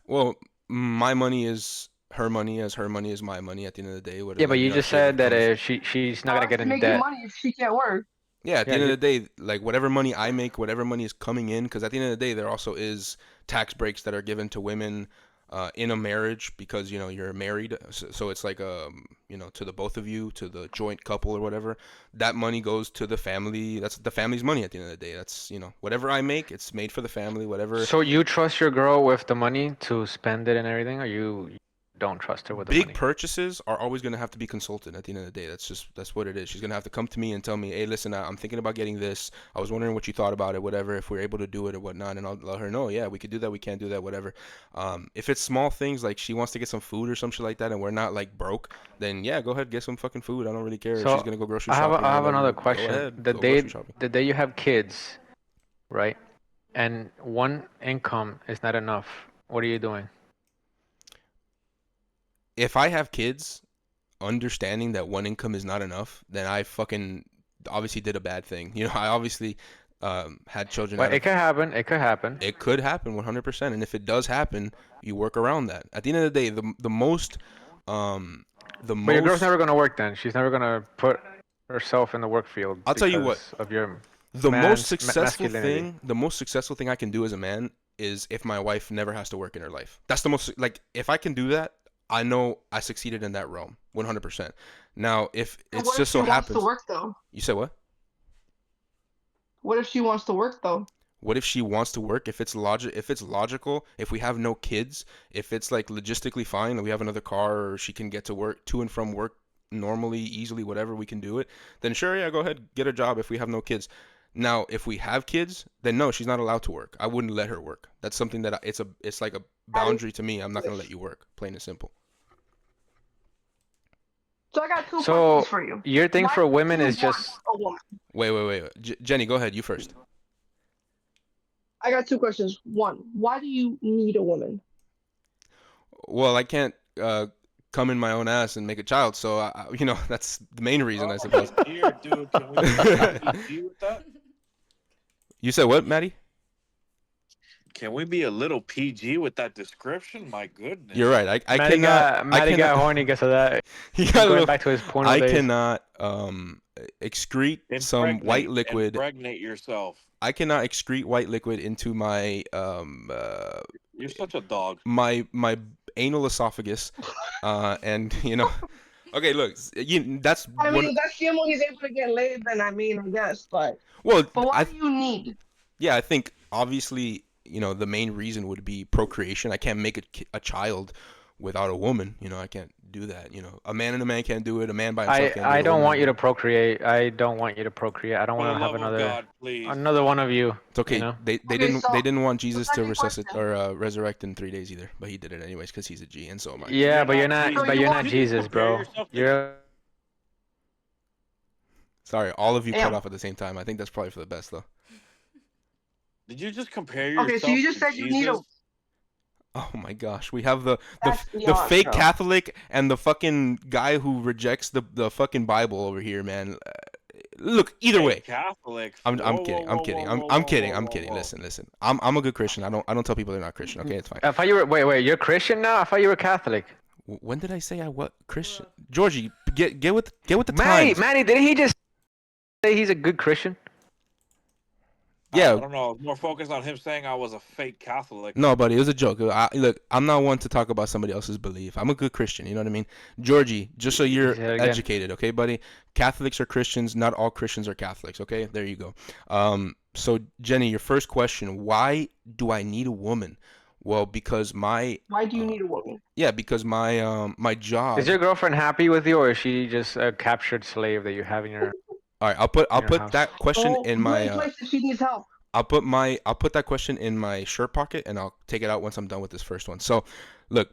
Well, my money is her money, as her money is my money. At the end of the day, Yeah, whatever but you just shit said it that comes. she's not how gonna is get she in making debt. money if she can't work? Yeah, at the Yeah, end of the day, like whatever money I make, whatever money is coming in, because at the end of the day, there also is tax breaks that are given to women in a marriage because you're married, so it's like to the both of you, to the joint couple or whatever. That money goes to the family. That's the family's money at the end of the day. That's whatever I make, it's made for the family. Whatever. so you trust your girl with the money to spend it and everything, or you don't trust her with the Big money? purchases are always going to have to be consulted at the end of the day. That's what it is. She's going to have to come to me and tell me, hey, listen, I'm thinking about getting this. I was wondering what you thought about it, whatever, if we're able to do it or whatnot. And I'll let her know, yeah, we could do that, we can't do that, whatever. If it's small things like she wants to get some food or some shit like that and we're not like broke, then yeah, go ahead, get some fucking food. I don't really care if she's So going to go grocery I have shopping I or have another whatever. Go question. ahead, go grocery shopping. The day you have kids, right? And one income is not enough. What are you doing? If I have kids, understanding that one income is not enough, then I fucking obviously did a bad thing. I obviously had children Well, out it of. could happen. It could happen. It could happen 100%, and if it does happen, you work around that. At the end of the day, um, the But your girl's most. never gonna work then. She's never gonna put herself in the work field I'll tell you what. because of your The most masculinity. successful thing I can do as a man is if my wife never has to work in her life. That's the most like if I can do that, I know I succeeded in that realm 100%. Now, if And it's what if just she so wants to happens, work though? you said what? What if she wants to work though? What if she wants to work? If it's logical, if we have no kids, if it's like logistically fine, and we have another car, or she can get to work to and from work normally, easily, whatever we can do it, then sure, yeah, go ahead, get a job if we have no kids. Now, if we have kids, then no, she's not allowed to work. I wouldn't let her work. That's something that it's like a I, boundary to me. I'm not gonna let you work, plain and simple. so I got two questions So for you. your thing Why for do women you is want just a woman? Wait. Jenny, go ahead. You first. I got two questions. One, why do you need a woman? Well, I can't come in my own ass and make a child, so that's the main reason, I suppose. Oh dear, dude, can we be a little PG with that? You said what, Maddie? Can we be a little PG with that description? My goodness. You're right. I cannot. I Maddie got cannot. horny because of that. He got a Going little. back to his porno I days. cannot excrete some white liquid. Impregnate yourself. I cannot excrete white liquid into my You're such a dog. my anal esophagus, and okay, look, that's I one. mean, that's the only he's able to get laid. Then I mean, I guess, Well, but why do you need? yeah, I think obviously, the main reason would be procreation. I can't make a child without a woman. I can't do that. A man and a man can't do it. A man by himself can't do I it. A don't woman want and a you to woman. procreate. I don't want you to procreate. I don't For the want to have love of another God, please. another one of you. It's okay. They Okay, didn't they so didn't want the Jesus to second question. resurrect in 3 days either, but he did it anyways because he's a G and so am I. Yeah, but you're Jesus. So not. But you you're not want? Did you just Jesus, compare bro. yourself to You're. Sorry, all of you cut Damn. off at the same time. I think that's probably for the best though. Did you just compare Okay, so you yourself just to said you need a. Jesus? Oh my gosh, we have the That's the beyond, fake bro. Catholic and the fucking guy who rejects the fucking Bible over here, man. Look, either Hey, way, Catholics. I'm Whoa, kidding. whoa, I'm whoa, kidding. whoa, I'm whoa, I'm whoa, kidding. whoa, I'm whoa, kidding. whoa. Listen. I'm a good Christian. I don't tell people they're not Christian. Okay, it's fine. I thought you were. Wait. You're Christian now. I thought you were Catholic. When did I say I what Christian? Georgie, get with the Manny, times. Manny, didn't he just say he's a good Christian? I Yeah, don't know. I was more focused on him saying I was a fake Catholic. no, buddy, it was a joke. Look, I'm not one to talk about somebody else's belief. I'm a good Christian. You know what I mean? Georgie, just so He you're said it again. educated, okay, buddy? Catholics are Christians. Not all Christians are Catholics. Okay, there you go. So Jenny, your first question: why do I need a woman? Well, because Why do you need a woman? because my Is job. your girlfriend happy with you, or is she just a captured slave that you have All right, in I'll your put house? that question Oh, in you my ain't place if she needs help. I'll put that question in my shirt pocket and I'll take it out once I'm done with this first one. So, look,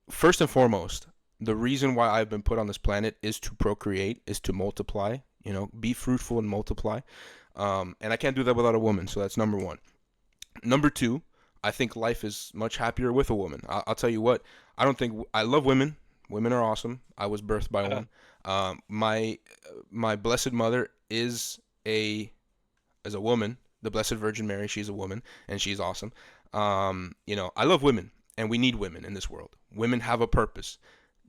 first and foremost, the reason why I've been put on this planet is to procreate, is to multiply, be fruitful and multiply. And I can't do that without a woman, so that's number one. Number two, I think life is much happier with a woman. I'll tell you what, I love women. Women are awesome. I was birthed by one. My blessed mother is a woman, the Blessed Virgin Mary. She's a woman, and she's awesome. I love women, and we need women in this world. Women have a purpose.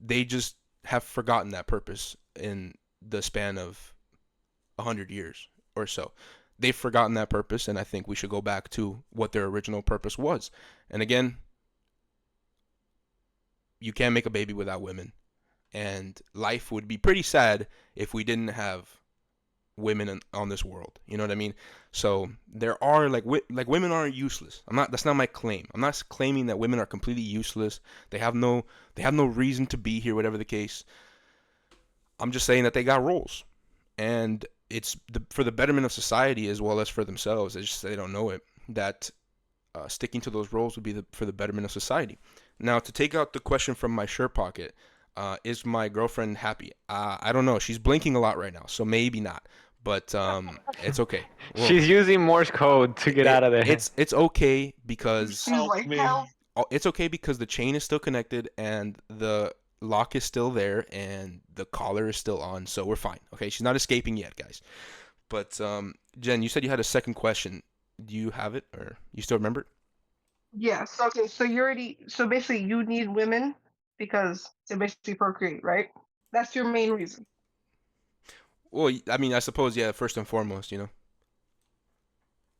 They just have forgotten that purpose in the span of 100 years or so. They've forgotten that purpose, and I think we should go back to what their original purpose was. And again, you can't make a baby without women, and life would be pretty sad if we didn't have women on this world. You know what I mean? So there are like women aren't useless. That's not my claim. I'm not claiming that women are completely useless. They have no reason to be here, whatever the case. I'm just saying that they got roles, and it's for the betterment of society as well as for themselves. It's just they don't know it, that sticking to those roles would be for the betterment of society. Now, to take out the question from my shirt pocket, is my girlfriend happy? I don't know. She's blinking a lot right now, so maybe not. But it's okay. Well, She's using Morse code to get out of there. it's okay because She's like, help. it's okay because the chain is still connected and the lock is still there and the collar is still on, so we're fine. Okay, she's not escaping yet, guys. But Jen, you said you had a second question. Do you have it, or you still remember it? Yes. Okay. So basically, you need women because they basically procreate, right? That's your main reason. Well, I mean, I suppose, yeah, first and foremost.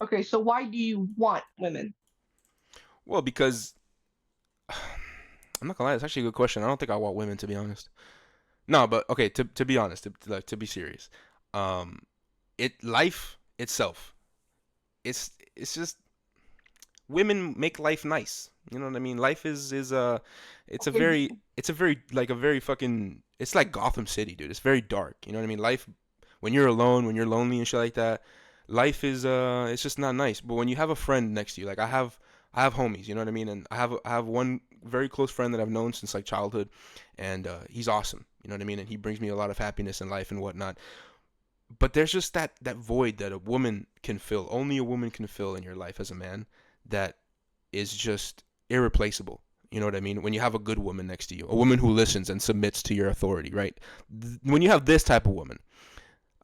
Okay. So why do you want women? Well, because I'm not gonna lie, it's actually a good question. I don't think I want women, to be honest. No, but okay, to be honest, to be serious, um, life itself, it's just women make life nice. You know what I mean? Life is it's a Okay. very fucking, it's like Gotham City, dude. It's very dark. You know what I mean? Life, when you're alone, when you're lonely and shit like that, life is it's just not nice. But when you have a friend next to you, like I have homies, you know what I mean? And I have one very close friend that I've known since like childhood, and he's awesome. You know what I mean? And he brings me a lot of happiness in life and whatnot. But there's just that void that a woman can fill. Only a woman can fill in your life as a man. That is just irreplaceable. You know what I mean? When you have a good woman next to you, a woman who listens and submits to your authority, right? When you have this type of woman,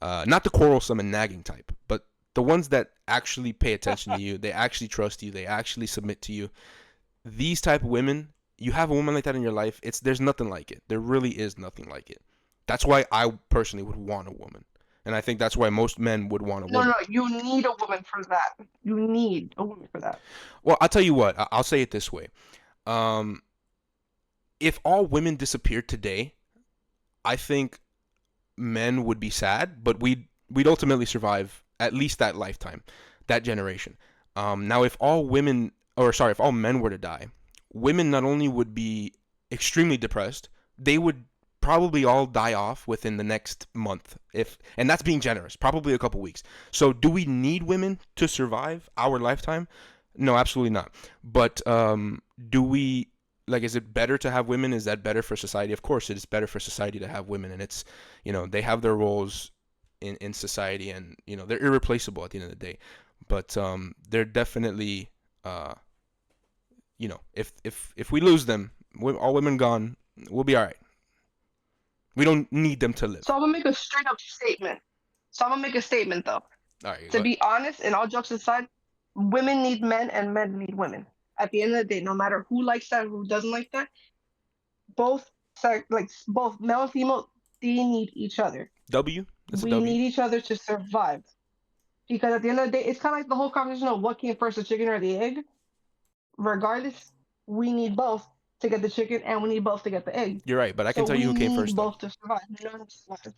not the quarrelsome and nagging type, but the ones that actually pay attention to you, they actually trust you, they actually submit to you. These type of women, you have a woman like that in your life, there's nothing like it. There really is nothing like it. That's why I personally would want a woman. And I think that's why most men would want a No, woman. no, you need a woman for that. You need a woman for that. Well, I'll tell you what, I'll say it this way. if all women disappeared today, I think men would be sad, but we'd ultimately survive at least that lifetime, that generation. Now, if all women, or sorry, if all men were to die, women not only would be extremely depressed, they would probably all die off within the next month, if and that's being generous, probably a couple weeks. So, do we need women to survive our lifetime? No, absolutely not. But do we like? Is it better to have women? Is that better for society? Of course, it is better for society to have women, and it's they have their roles in society, and they're irreplaceable at the end of the day. But they're definitely if we lose them, all women gone, we'll be all right. We don't need them to live. So I'm gonna make a straight up statement. So I'm gonna make a statement though. All right, To be honest, and all jokes aside, women need men and men need women. At the end of the day, no matter who likes that, who doesn't like that, both male and female, they need each other. W. That's a We W. need each other to survive. Because at the end of the day, it's kind of like the whole conversation of what came first, the chicken or the egg. Regardless, we need both to get the chicken, and we need both to get the egg. You're right, but I can So tell you who we came need first, though. both to survive. None survive.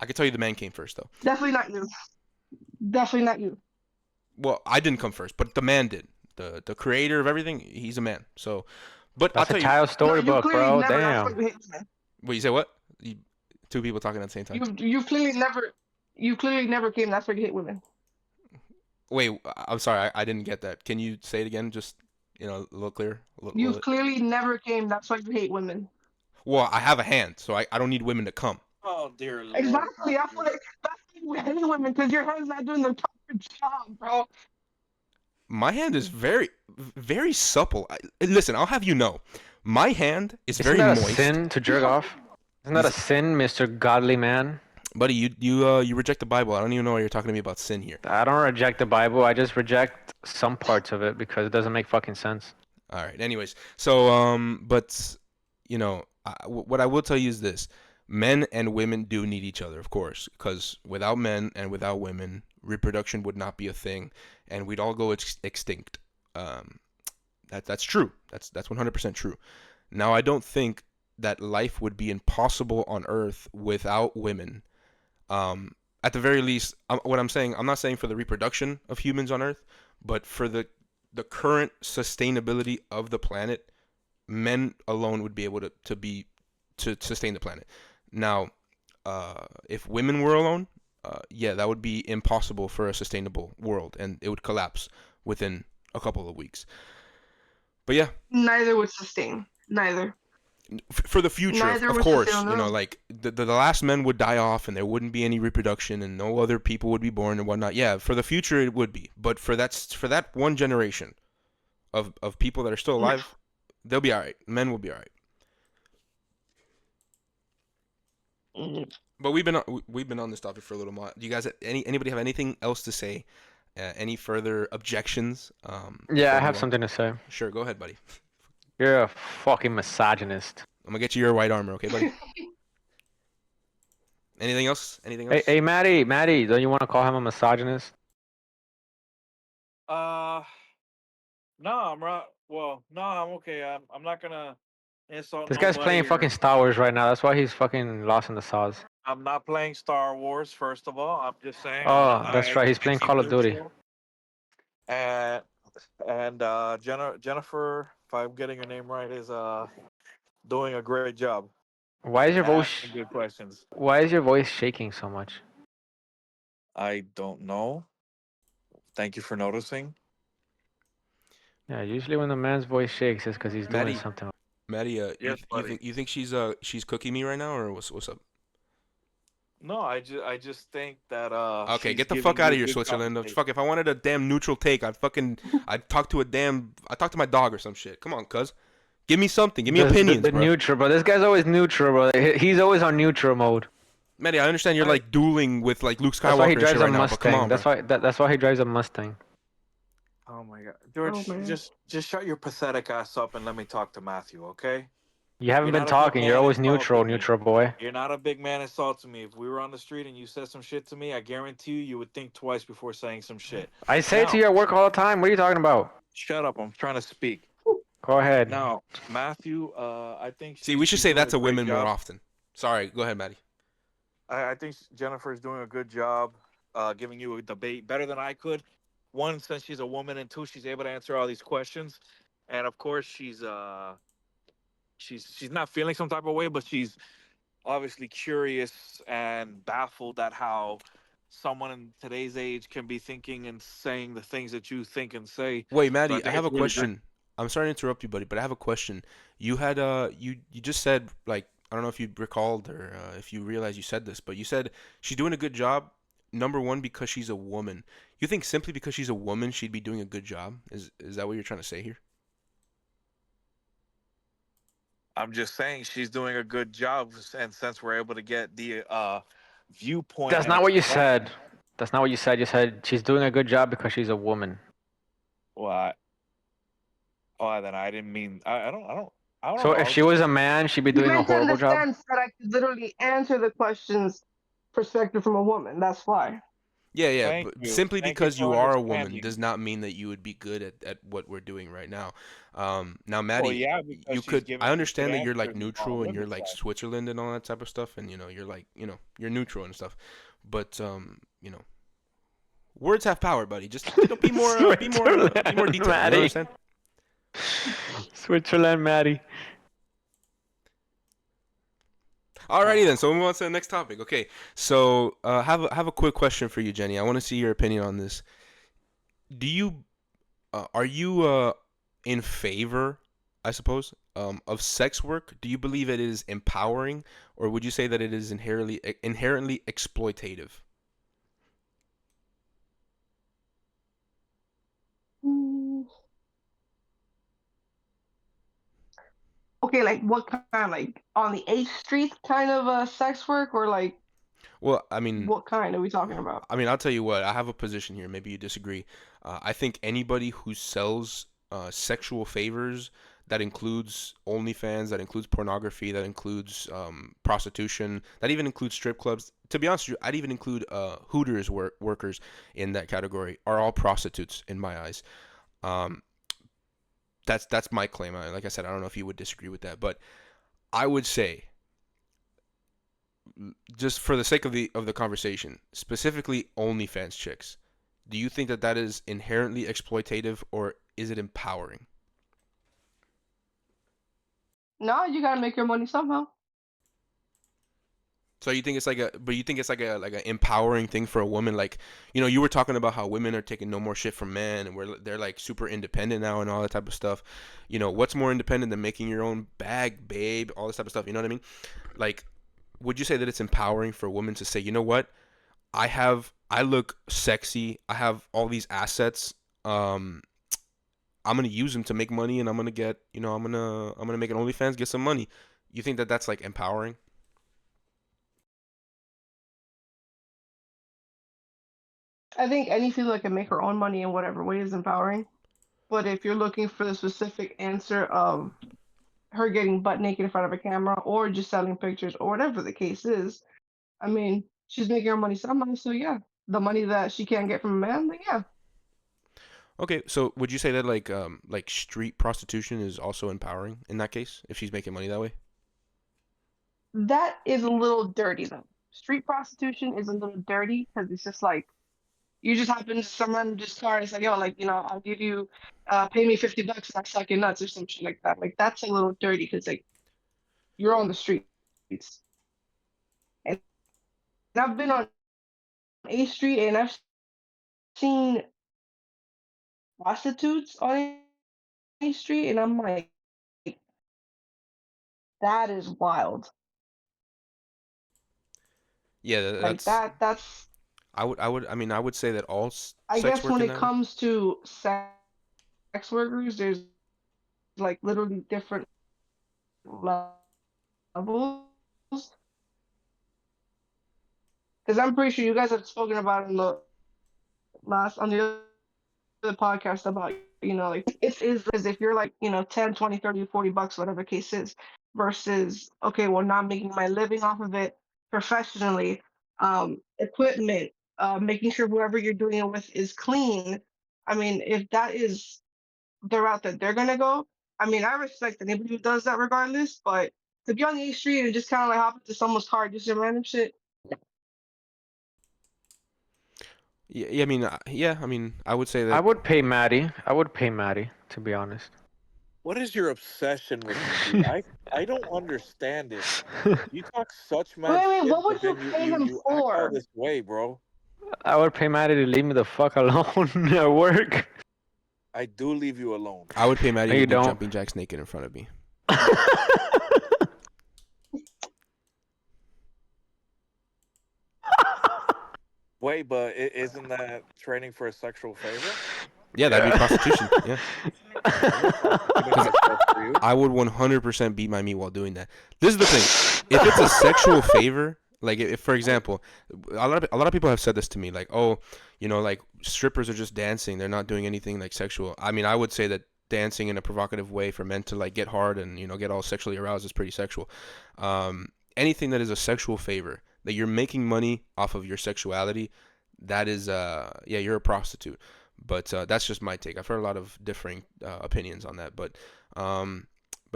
I can tell you the man came first, though. Definitely not you. Definitely not you. Well, I didn't come first, but the man did. The creator of everything, he's a man. So, but That's I'll a tell you. child No, you storybook, clearly bro. never. That's why Damn. you hate women. Wait, you say what? Two people talking at the same time. You clearly never. You clearly never came. That's why you hate women. Wait, I'm sorry, I didn't get that. Can you say it again? Just a little clearer. You've clearly never came. That's why you hate women. Well, I have a hand, so I don't need women to come. Oh dear lord. Exactly. That's why you hate women, because your hand's not doing the proper job, bro. My hand is very, very supple. Listen, I'll have you know, my hand is Isn't very that a moist. sin to jerk off? Isn't that a sin, Mr. Godly Man? Buddy, you reject the Bible. I don't even know why you're talking to me about sin here. I don't reject the Bible. I just reject some parts of it because it doesn't make fucking sense. All right. Anyways, so but what I will tell you is this: men and women do need each other, of course, because without men and without women, reproduction would not be a thing, and we'd all go extinct. That's true. That's 100% true. Now, I don't think that life would be impossible on Earth without women. At the very least, what I'm saying, I'm not saying for the reproduction of humans on Earth, but for the current sustainability of the planet, men alone would be able to sustain the planet. Now, if women were alone, yeah, that would be impossible for a sustainable world, and it would collapse within a couple of weeks. But yeah, Neither would sustain. Neither. for the future, Neither of would course, sustain, no. like the last men would die off, and there wouldn't be any reproduction, and no other people would be born and whatnot. Yeah, for the future it would be, but for that one generation of people that are still alive, they'll be all right. Men will be all right. But we've been on this topic for a little while. Do you guys anybody have anything else to say? Any further objections? Yeah, I before we have move on? something to say. Sure, go ahead, buddy. You're a fucking misogynist. I'm gonna get you your white armor, okay, buddy? Anything else? Anything else? Hey, Maddie, don't you want to call him a misogynist? No, I'm right. Well, no, I'm okay. I'm not gonna insult This guy's nobody playing or- fucking Star Wars right now. That's why he's fucking lost in the sauce. I'm not playing Star Wars. First of all, I'm just saying. Oh, that's right. He's playing Call of Duty. And Jennifer, if I'm getting her name right, is doing a great job. Why is your and voice? asking good questions. Why is your voice shaking so much? I don't know. Thank you for noticing. Yeah, usually when the man's voice shakes, it's because he's doing Maddie, something. Maddie, Yes, buddy. you think she's cooking me right now, or what's up? No, I just think that Okay, she's get the giving fuck out you of here, good Switzerland. conversation. Fuck, if I wanted a damn neutral take, I'd talk to my dog or some shit. Come on, cuz. Give me something. Give me opinions, the bro. neutral, bro. This guy's always neutral, bro. He's always on neutral mode. Maddie, I understand you're like dueling with like Luke That's why he Skywalker and drives shit a right now, but come Mustang. on, bro. That's why he drives a Mustang. Oh my god, George, man. just shut your pathetic ass up and let me talk to Matthew, okay? You haven't You're been not a big talking. You're man always insulting neutral, me. neutral boy. You're not a big man insulting me. If we were on the street and you said some shit to me, I guarantee you would think twice before saying some shit. I say it to Now- you at work all the time. What are you talking about? Shut up, I'm trying to speak. Go ahead. Now, Matthew, I think See, we should she's say doing that a to great women more job. often. Sorry, go ahead, Maddie. I think Jennifer is doing a good job giving you a debate better than I could. One, since she's a woman, and two, she's able to answer all these questions. And of course, she's not feeling some type of way, but she's obviously curious and baffled at how someone in today's age can be thinking and saying the things that you think and say. Wait, So I Maddie, I think have it's a really great. question. I'm sorry to interrupt you, buddy, but I have a question. You had you just said like I don't know if you recalled or if you realized you said this, but you said she's doing a good job. Number one, because she's a woman. You think simply because she's a woman, she'd be doing a good job? Is that what you're trying to say here? I'm just saying she's doing a good job, and since we're able to get the viewpoint That's and not what you expression. said. That's not what you said. You said she's doing a good job because she's a woman. Well, then I didn't mean. I don't So know. I if was she just. was a man, she'd be You doing a meant in horrible the job. sense that I could literally answer the questions perspective from a woman. That's why. Yeah, yeah, Thank but you. simply Thank you because for you are a woman understanding. does not mean that you would be good at what we're doing right now. Now, Well, Maddie, yeah, because you she's could I giving me good understand that you're like answers on a neutral and you're women's like side. Switzerland and all that type of stuff, and you're like you're neutral and stuff, but words have power, buddy. Just be more Switzerland, detailed. You Maddie. understand? Switzerland, Maddie. Alrighty then. So we move on to the next topic. Okay. So have a quick question for you, Jenny. I want to see your opinion on this. Do you are you in favor, I suppose, of sex work? Do you believe it is empowering, or would you say that it is inherently exploitative? Mm, okay, like what kind? Like on the 8th Street kind of sex work, or like Well, what kind are we talking about? I'll tell you what. I have a position here. Maybe you disagree. I think anybody who sells sexual favors, that includes OnlyFans, that includes pornography, that includes prostitution, that even includes strip clubs. To be honest with you, I'd even include Hooters workers in that category. Are all prostitutes in my eyes. Um, that's my claim. Like I said, I don't know if you would disagree with that, but I would say, just for the sake of the conversation, specifically OnlyFans chicks, do you think that that is inherently exploitative or is it empowering? No, you gotta make your money somehow. So you think it's like but you think it's like an empowering thing for a woman, like you were talking about how women are taking no more shit from men and they're like super independent now and all that type of stuff. What's more independent than making your own bag, babe, all this type of stuff. You know what I mean? Like, would you say that it's empowering for a woman to say, you know what? I look sexy. I have all these assets. Um, I'm gonna use them to make money, and I'm gonna get, I'm gonna make an OnlyFans, get some money. You think that that's like empowering? I think any female that can make her own money in whatever way is empowering. But if you're looking for the specific answer of her getting butt naked in front of a camera or just selling pictures or whatever the case is, I mean, she's making her money somehow. So yeah, the money that she can't get from a man, then yeah, Okay, so would you say that like street prostitution is also empowering in that case if she's making money that way? that is a little dirty though. Street prostitution is a little dirty because it's just like you just happen to someone just car and say, yo, like, I'll give you, pay me $50 and I suck your nuts or some shit like that. Like that's a little dirty because like you're on the streets. And I've been on A Street and I've seen prostitutes on A Street and I'm like, that is wild. Yeah, Like that's that's I would say that all I sex guess work when in it that way. comes to sex workers, there's like literally different levels. Because I'm pretty sure you guys have spoken about it in the last on the podcast about like it is as if you're like 10, 20, 30, $40 whatever the case is versus okay, well, not making my living off of it professionally, equipment, making sure whoever you're doing it with is clean. I mean, if that is the route that they're gonna go, I mean, I respect anybody who does that regardless, but to be on the street and just kind of like hop into someone's car, just some random shit. Yeah, I mean, yeah, I mean, I would say I that. would pay Maddie. I would pay Maddie, to be honest. What is your obsession with me, dude? I don't understand it. You talk such mad Wait, shit, what but would you then pay him you act all for? this way, bro. I would pay Maddie to leave me the fuck alone at work. I do leave you alone. I would pay Maddie No, to you do don't. jumping jacks naked in front of me. Wait, but isn't that training for a sexual favor? Yeah, that'd be prostitution. Yeah. I would 100% beat my meat while doing that. This is the thing. If it's a sexual favor, like if for example, a lot of people have said this to me, like, oh, you know, like strippers are just dancing, they're not doing anything like sexual. I mean, I would say that dancing in a provocative way for men to like get hard and, you know, get all sexually aroused is pretty sexual. Anything that is a sexual favor, that you're making money off of your sexuality, that is yeah, you're a prostitute. But that's just my take. I've heard a lot of differing opinions on that, but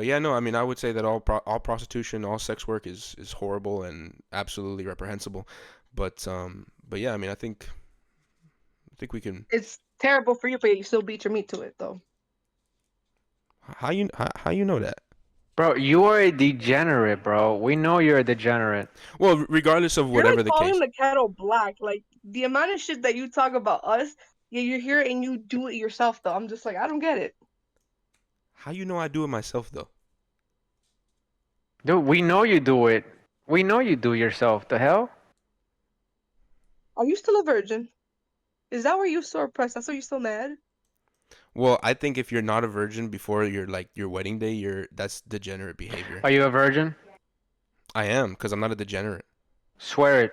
yeah, no, I mean, I would say that all prostitution, all sex work is horrible and absolutely reprehensible. But yeah, I mean, I think we can. It's terrible for you, but you still beat your meat to it, though. How you know that? Bro, you are a degenerate, bro. We know you're a degenerate. Well, regardless of whatever You're the like case. calling the kettle black. Like the amount of shit that you talk about us, yeah, you're here and you do it yourself, though. I'm just like, I don't get it. How you know I do it myself though? Dude, we know you do it. We know you do yourself. The hell? Are you still a virgin? Is that why you're so oppressed? That's why you're so mad? Well, I think if you're not a virgin before your wedding day, that's degenerate behavior. Are you a virgin? I am, because I'm not a degenerate. Swear it.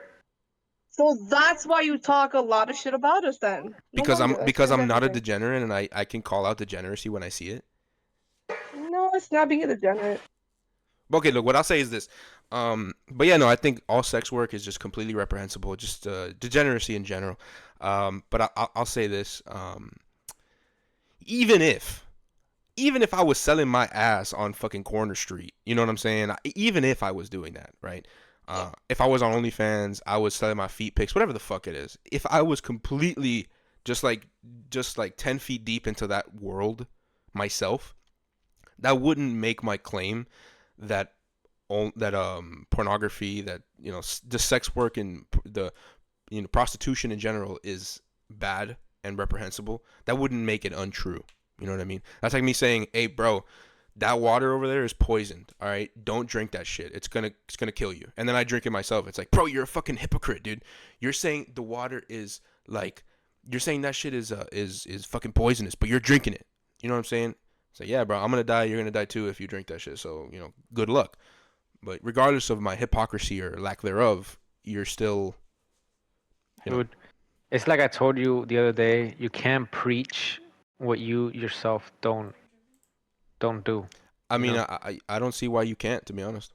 So that's why you talk a lot of shit about us then. No Because wonder, I'm explains not a everything. degenerate, and I can call out degeneracy when I see it. No, it's not being a degenerate. Okay, look, what I'll say is this. But yeah, no, I think all sex work is just completely reprehensible, just degeneracy in general. But I'll say this. Even if I was selling my ass on fucking corner street, you know what I'm saying? Even if I was doing that, right? If I was on OnlyFans, I was selling my feet pics, whatever the fuck it is. If I was completely just like 10 feet deep into that world myself, that wouldn't make my claim that pornography, that, you know, the sex work and the, you know, prostitution in general is bad and reprehensible. That wouldn't make it untrue. You know what I mean? That's like me saying, "Hey, bro, that water over there is poisoned. All right, don't drink that shit. It's gonna kill you." And then I drink it myself. It's like, bro, you're a fucking hypocrite, dude. You're saying the water is like, you're saying that shit is fucking poisonous, but you're drinking it. You know what I'm saying? So yeah, bro, I'm gonna die. You're gonna die too if you drink that shit. So, you know, good luck. But regardless of my hypocrisy or lack thereof, you're still, you know. Dude, it's like I told you the other day, you can't preach what you yourself don't do. I mean, know? I don't see why you can't, to be honest.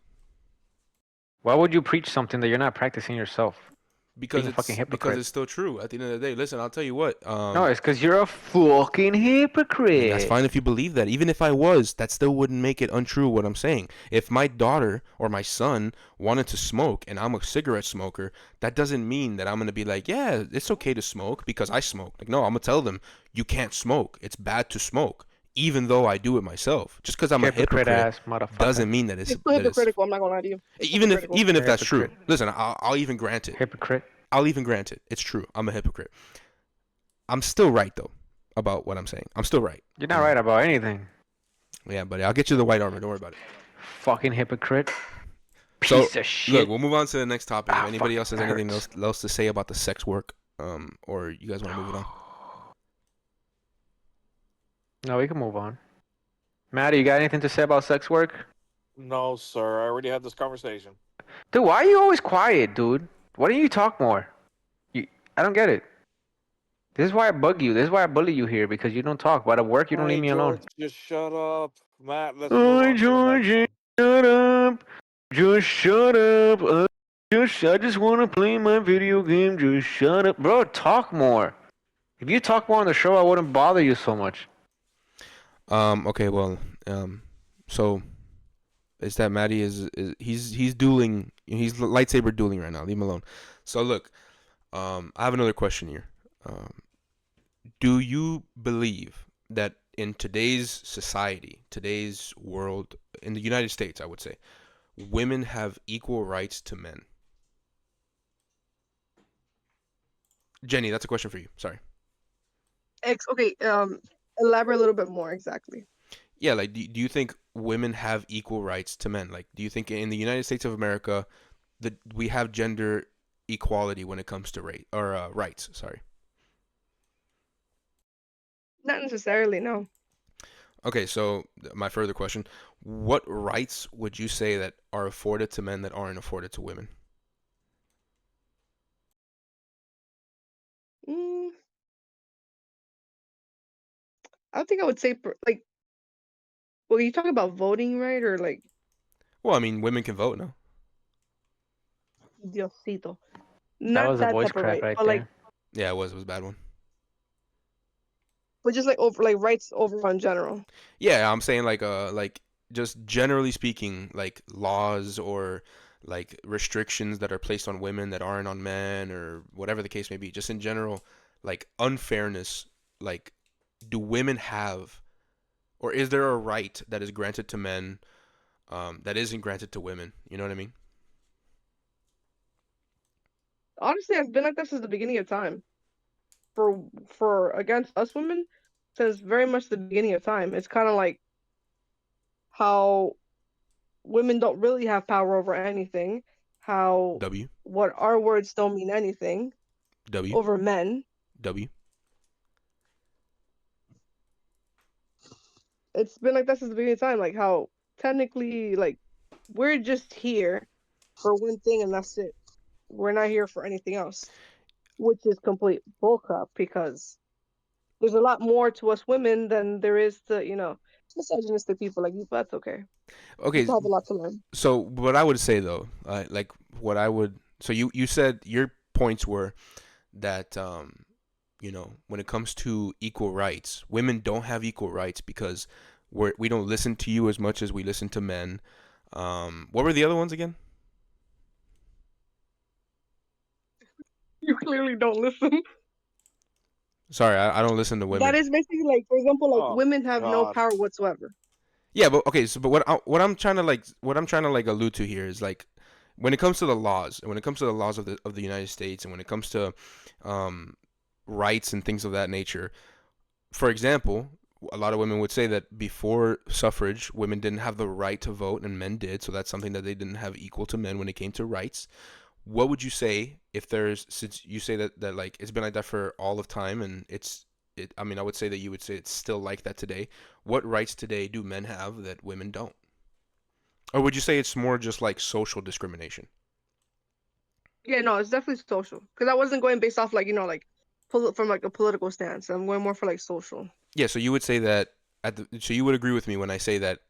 Why would you preach something that you're not practicing yourself? Because Being a fucking hypocrite. it's still true. At the end of the day, listen, I'll tell you what. No, it's because you're a fucking hypocrite. I mean, that's fine if you believe that. Even if I was, that still wouldn't make it untrue what I'm saying. If my daughter or my son wanted to smoke and I'm a cigarette smoker, that doesn't mean that I'm going to be like, yeah, it's okay to smoke because I smoke. Like, no, I'm going to tell them, you can't smoke. It's bad to smoke, even though I do it myself. Just because I'm a hypocrite ass motherfucker. doesn't mean that it's It's still hypocritical. I'm not gonna lie to you. even if that's true. Hypocrite. Listen, I'll even grant it. Hypocrite. I'll even grant it. It's true. I'm a hypocrite. I'm still right though about what I'm saying. I'm still right. You're not right about anything. Yeah, buddy. I'll get you the white armor. Don't worry about it. Fucking hypocrite. So, Piece of shit. look, we'll move on to the next topic. If Ah, anybody fuck, else has that anything hurts. else to say about the sex work, or you guys want to move it on? No, we can move on. Maddie, you got anything to say about sex work? No, sir. I already had this conversation. Dude, why are you always quiet, dude? Why don't you talk more? I don't get it. This is why I bug you. This is why I bully you here, because you don't talk. But at work, you don't leave me alone. George, just shut up. Matt, let's move Oh, on to the George, next one. shut up. Just shut up. I just want to play my video game. Just shut up. Bro, talk more. If you talk more on the show, I wouldn't bother you so much. Okay, well, So is that Maddie is he's dueling, he's lightsaber dueling right now. Leave him alone. So look, I have another question here. Um, do you believe that in today's society, today's world, in the United States, I would say, women have equal rights to men? Jenny, that's a question for you. Sorry. Okay, elaborate a little bit more exactly. Yeah, like, do you think women have equal rights to men? Like, do you think in the United States of America that we have gender equality when it comes to rate or rights? Sorry. Not necessarily, no. Okay, so my further question: what rights would you say that are afforded to men that aren't afforded to women? Mm, I think I would say like, well, you talk about voting, right? Or like, Well, I mean, women can vote now. Diosito. That Not was a that voice type of crack right, right but like, there. Yeah, it was a bad one. but just like over like rights overall in general. Yeah, I'm saying like just generally speaking, like laws or like restrictions that are placed on women that aren't on men or whatever the case may be. Just in general, like unfairness. Like, do women have, or is there a right that is granted to men that isn't granted to women? You know what I mean? Honestly, it's been like that since the beginning of time. For against us women, since very much the beginning of time. It's kind of like how women don't really have power over anything, how W what our words don't mean anything W over men. W. It's been like that since the beginning of time, like how technically like we're just here for one thing and that's it. We're not here for anything else, which is complete bullcrap because there's a lot more to us women than there is to, misogynistic people like you, but that's okay. Okay, People have a lot to learn. so what I would say though, like what I would, so you said your points were that when it comes to equal rights, women don't have equal rights because we don't listen to you as much as we listen to men. What were the other ones again? You clearly don't listen. Sorry, I don't listen to That women. is basically like, for example, like Oh women have no God. power whatsoever. Yeah, but okay, so but what I'm trying to like allude to here is like when it comes to the laws, and when it comes to the laws of the United States, and when it comes to um, rights and things of that nature. For example, a lot of women would say that before suffrage, women didn't have the right to vote and men did, so that's something that they didn't have equal to men when it came to rights. What would you say if there's, since you say that like it's been like that for all of time and I mean, I would say that you would say it's still like that today. What rights today do men have that women don't? Or would you say it's more just like social discrimination? Yeah, no, it's definitely social. Because I wasn't going based off like, like from like a political stance. I'm going more for like social. Yeah, so you would say that so you would agree with me when I say that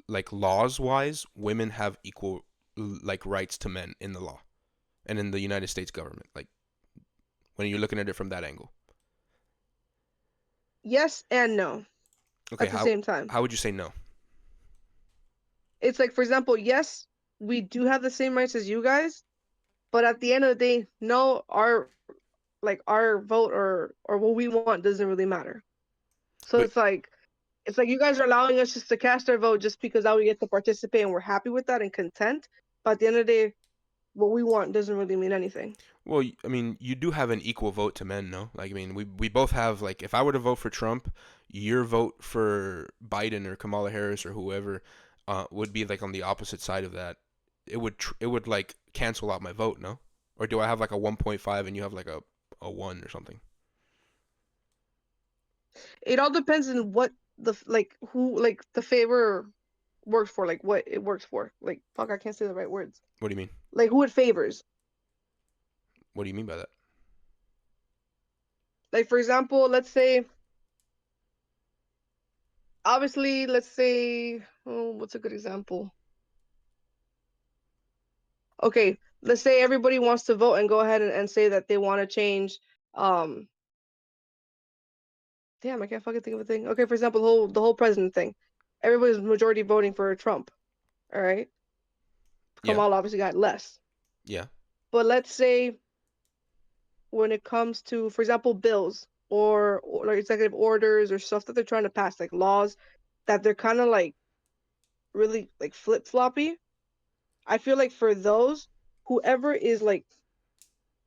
like laws wise, women have equal like rights to men in the law and in the United States government. Like when you're looking at it from that angle. Yes and no Okay, at the same time. how would you say no? It's like, for example, yes, we do have the same rights as you guys, but at the end of the day, no, our vote or what we want doesn't really matter. So But it's like you guys are allowing us just to cast our vote just because now we get to participate and we're happy with that and content. But at the end of the day, what we want doesn't really mean anything. well, I mean, you do have an equal vote to men, no? Like I mean, we both have like if I were to vote for Trump, your vote for Biden or Kamala Harris or whoever would be like on the opposite side of that. It would like cancel out my vote, no? Or do I have like a 1.5 and you have like a 1 or something? It all depends on what who like the favor works for, like what it works for. Like fuck, I can't say the right words. What do you mean? Like who it favors. What do you mean by that? Like for example, let's say obviously let's say what's a good example? Okay, let's say everybody wants to vote and go ahead and say that they want to change damn, I can't fucking think of a thing. Okay, for example, the whole president thing. everybody's majority voting for Trump. All right, Yeah. Kamala obviously got less. Yeah. But let's say when it comes to, for example, bills or like executive orders or stuff that they're trying to pass, like laws that they're kind of like really like flip floppy. I feel like for those, whoever is like,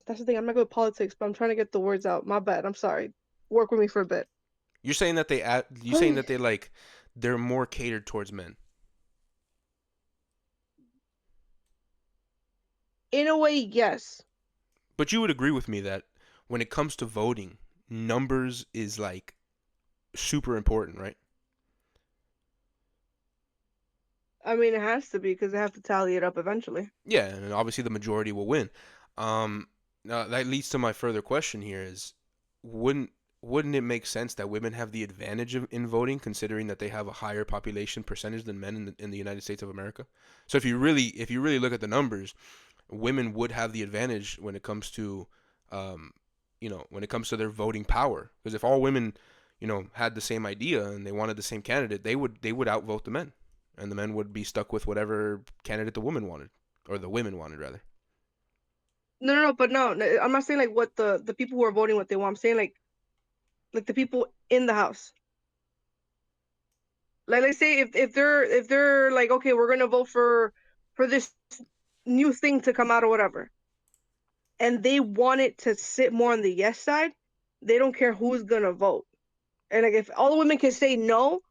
that's the thing. I'm not good with politics, but I'm trying to get the words out. My bad. I'm sorry. Work with me for a bit. You're saying that you saying that they like they're more catered towards men. In a way, yes. But you would agree with me that when it comes to voting, numbers is like super important, right? I mean, it has to be because they have to tally it up eventually. Yeah, and obviously the majority will win. Now that leads to my further question here is wouldn't wouldn't it make sense that women have the advantage in voting considering that they have a higher population percentage than men in the United States of America? So if you really look at the numbers, women would have the advantage when it comes to um, when it comes to their voting power, because if all women had the same idea and they wanted the same candidate, they would outvote the men, and the men would be stuck with whatever candidate the woman wanted, or the women wanted rather. No, but no, I'm not saying like what the people who are voting what they want. I'm saying like the people in the house. Like let's say if they're like, okay, we're gonna vote for this new thing to come out or whatever, and they want it to sit more on the yes side, they don't care who's gonna vote. And like if all the women can say no,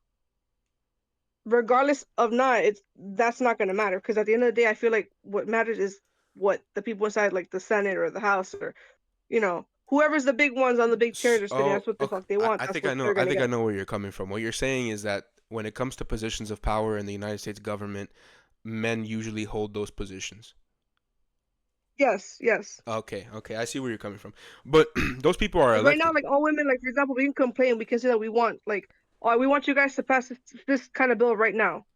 regardless of not, it's that's not gonna matter. Because at the end of the day, I feel like what matters is what the people inside like the Senate or the House or whoever's the big ones on the big chairs are sitting, Oh, that's what the okay. fuck they I, want. I That's think I what know. they're I gonna think I get. know where you're coming from. What you're saying is that when it comes to positions of power in the United States government, men usually hold those positions. Yes, yes. Okay, okay, I see where you're coming from. But those people are Like right now, elected. like all women, like for example, we can complain. We can say that we want like, oh, we want you guys to pass this kind of bill right now.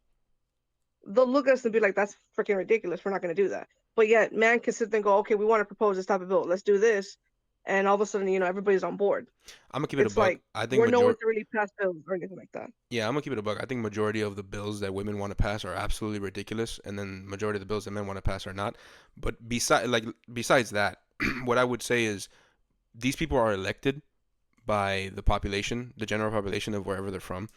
They'll look at us and be like, that's freaking ridiculous. We're not gonna do that. But yet, man can sit there and go, okay, we want to propose this type of bill. Let's do this, and all of a sudden, everybody's on board. I'm gonna keep it a It's buck. like I think we're no one to really pass bills or anything like that. Yeah, I'm gonna keep it a buck. I think majority of the bills that women want to pass are absolutely ridiculous, and then majority of the bills that men want to pass are not. But besides that, what I would say is these people are elected by the population, the general population of wherever they're from,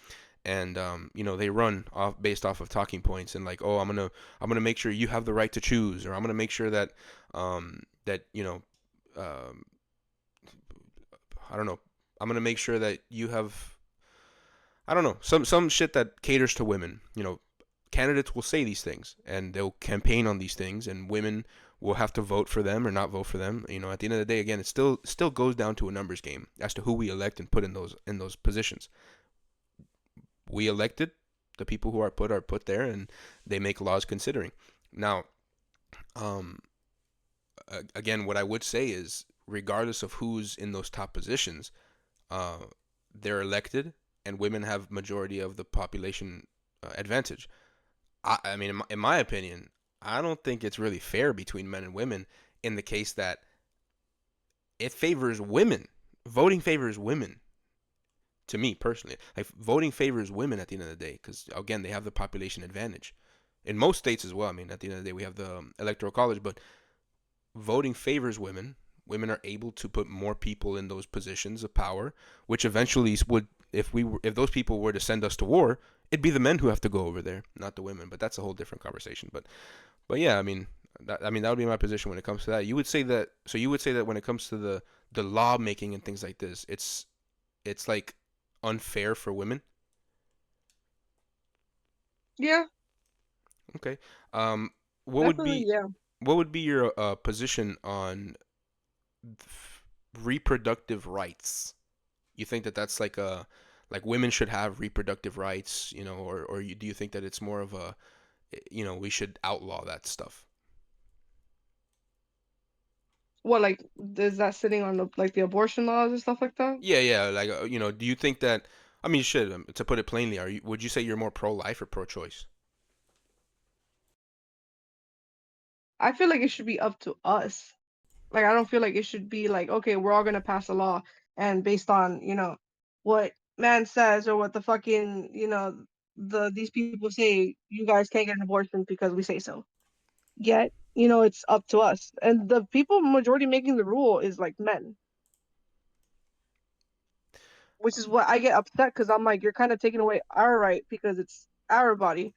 and they run off based off of talking points and like, oh, I'm gonna make sure you have the right to choose, or I'm gonna make sure that that um, I don't know, I'm gonna make sure that you have, I don't know, some shit that caters to women. Candidates will say these things and they'll campaign on these things, and women will have to vote for them or not vote for them. At the end of the day, again, it still goes down to a numbers game as to who we elect and put in those positions. We elected the people who are put there, and they make laws considering. Now, um, again, what I would say is, regardless of who's in those top positions, uh, they're elected, and women have majority of the population advantage. I mean, in my opinion, I don't think it's really fair between men and women in the case that it favors women. Voting favors women. To me personally, like voting favors women at the end of the day, because again, they have the population advantage. In most states as well. I mean, at the end of the day, we have the electoral college, but voting favors women. Women are able to put more people in those positions of power, which eventually would, if those people were to send us to war, it'd be the men who have to go over there, not the women. But that's a whole different conversation. But yeah, that would be my position when it comes to that. You would say that. So you would say that when it comes to the law making and things like this, it's like unfair for women. Yeah, Okay. Um, what would definitely. be Yeah. what would be your position on reproductive rights? You think that that's like women should have reproductive rights, or do you think that it's more of a, we should outlaw that stuff? What like is that sitting on the abortion laws and stuff like that? Yeah, yeah. Like, do you think that? I mean, shit. To put it plainly, would you say you're more pro-life or pro-choice? I feel like it should be up to us. Like I don't feel like it should be like, okay, we're all gonna pass a law and based on, what man says or what the fucking, these people say you guys can't get an abortion because we say so. Yet, you know, it's up to us. And the people majority making the rule is like men. Which is what I get upset because I'm like, you're kind of taking away our right because it's our body.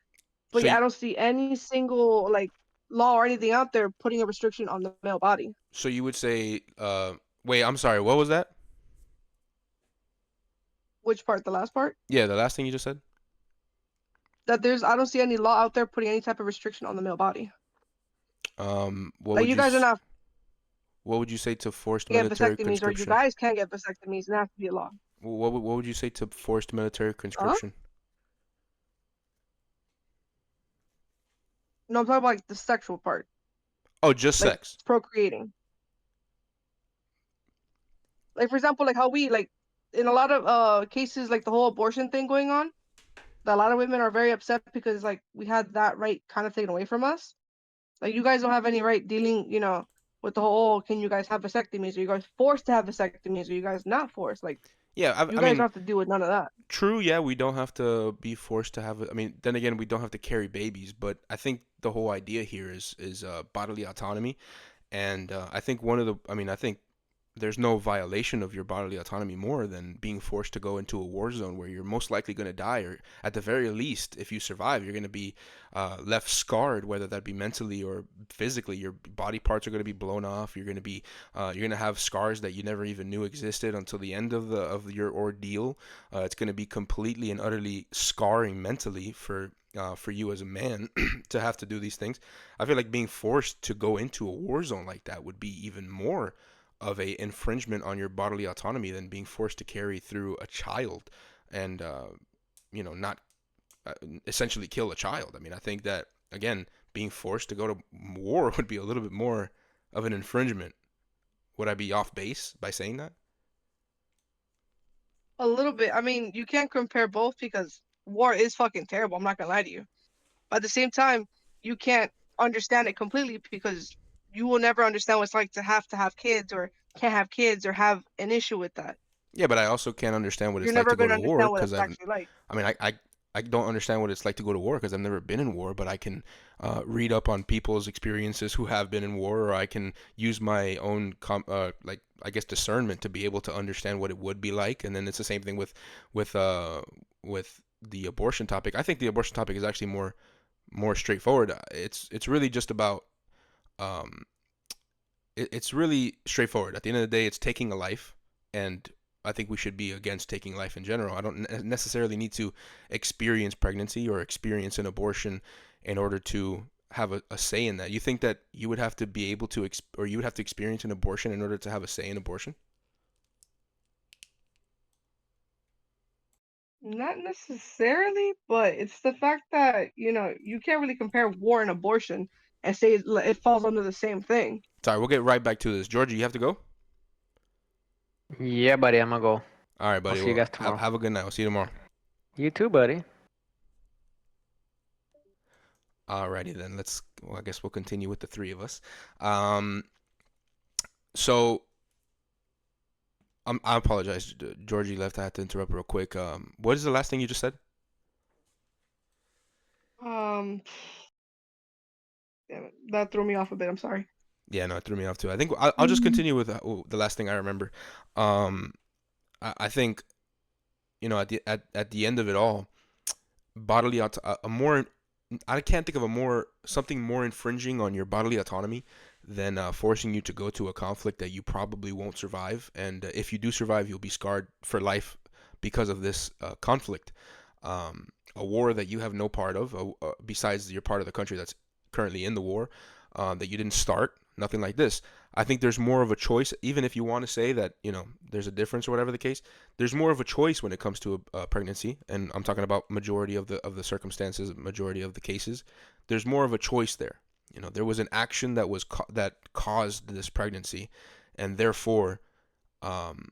But So yeah, you, I don't see any single like law or anything out there putting a restriction on the male body. so you would say, wait, I'm sorry, what was that? Which part? The last part? Yeah, the last thing you just said. That I don't see any law out there putting any type of restriction on the male body. What Like would you guys are not what would you say to forced get military vasectomies or you conscription? guys can't get vasectomies and it has to be a law. What would you say to forced military Huh? conscription? No, I'm talking about like the sexual part, Oh, just like sex. procreating. Like for example, like how we like in a lot of cases, like the whole abortion thing going on, that a lot of women are very upset because like we had that right kind of taken away from us. Like you guys don't have any right dealing, you know, with the whole can you guys have vasectomies? Are you guys forced to have vasectomies? Are you guys not forced? Like Yeah, you I guys mean, don't have to deal with none of that. true. Yeah, we don't have to be forced to have. I mean, then again, we don't have to carry babies. But I think the whole idea here is bodily autonomy, and I think one of the. I mean, I think there's no violation of your bodily autonomy more than being forced to go into a war zone where you're most likely going to die, or at the very least, if you survive, you're going to be left scarred, whether that be mentally or physically. Your body parts are going to be blown off. You're going to have scars that you never even knew existed until the end of your ordeal. It's going to be completely and utterly scarring mentally for you as a man to have to do these things. I feel like being forced to go into a war zone like that would be even more of a infringement on your bodily autonomy than being forced to carry through a child and not essentially kill a child. I mean, I think that again, being forced to go to war would be a little bit more of an infringement. Would I be off base by saying that? A little bit. I mean, you can't compare both because war is fucking terrible. I'm not gonna lie to you. But at the same time, you can't understand it completely because you will never understand what it's like to have kids or can't have kids or have an issue with that. Yeah, but I also can't understand what You're it's like to never go gonna to war understand what because it's actually like. I mean, I don't understand what it's like to go to war because I've never been in war, but I can read up on people's experiences who have been in war, or I can use my own like I guess discernment to be able to understand what it would be like. And then it's the same thing with uh with the abortion topic. I think the abortion topic is actually more straightforward. It's really just about um it's really straightforward. At the end of the day, it's taking a life, and I think we should be against taking life in general. I don't necessarily need to experience pregnancy or experience an abortion in order to have a say in that. You think that you would have to be able to, or you would have to experience an abortion in order to have a say in abortion? Not necessarily, but it's the fact that, you know, you can't really compare war and abortion and say it falls under the same thing. Sorry, we'll get right back to this. Georgia, you have to go? Yeah, buddy, I'm gonna go. All right, I'll buddy. see you Well, guys tomorrow. have a good night. We'll see you tomorrow. You too, buddy. Alrighty then. Well, I guess we'll continue with the three of us. Um, so I apologize, Georgie left. I had to interrupt real quick. What is the last thing you just said? Um, damn it, that threw me off a bit. I'm sorry. Yeah, no, it threw me off too. I think I'll just continue with the last thing I remember. Um, I think at the end of it all, bodily a more I can't think of a more something more infringing on your bodily autonomy than forcing you to go to a conflict that you probably won't survive, and if you do survive, you'll be scarred for life because of this conflict. A war that you have no part of, besides you're part of the country that's currently in the war, that you didn't start, nothing like this. I think there's more of a choice, even if you want to say that there's a difference or whatever the case. There's more of a choice when it comes to a pregnancy, and I'm talking about majority of the circumstances, majority of the cases. There's more of a choice there. There was an action that caused this pregnancy, and therefore, um,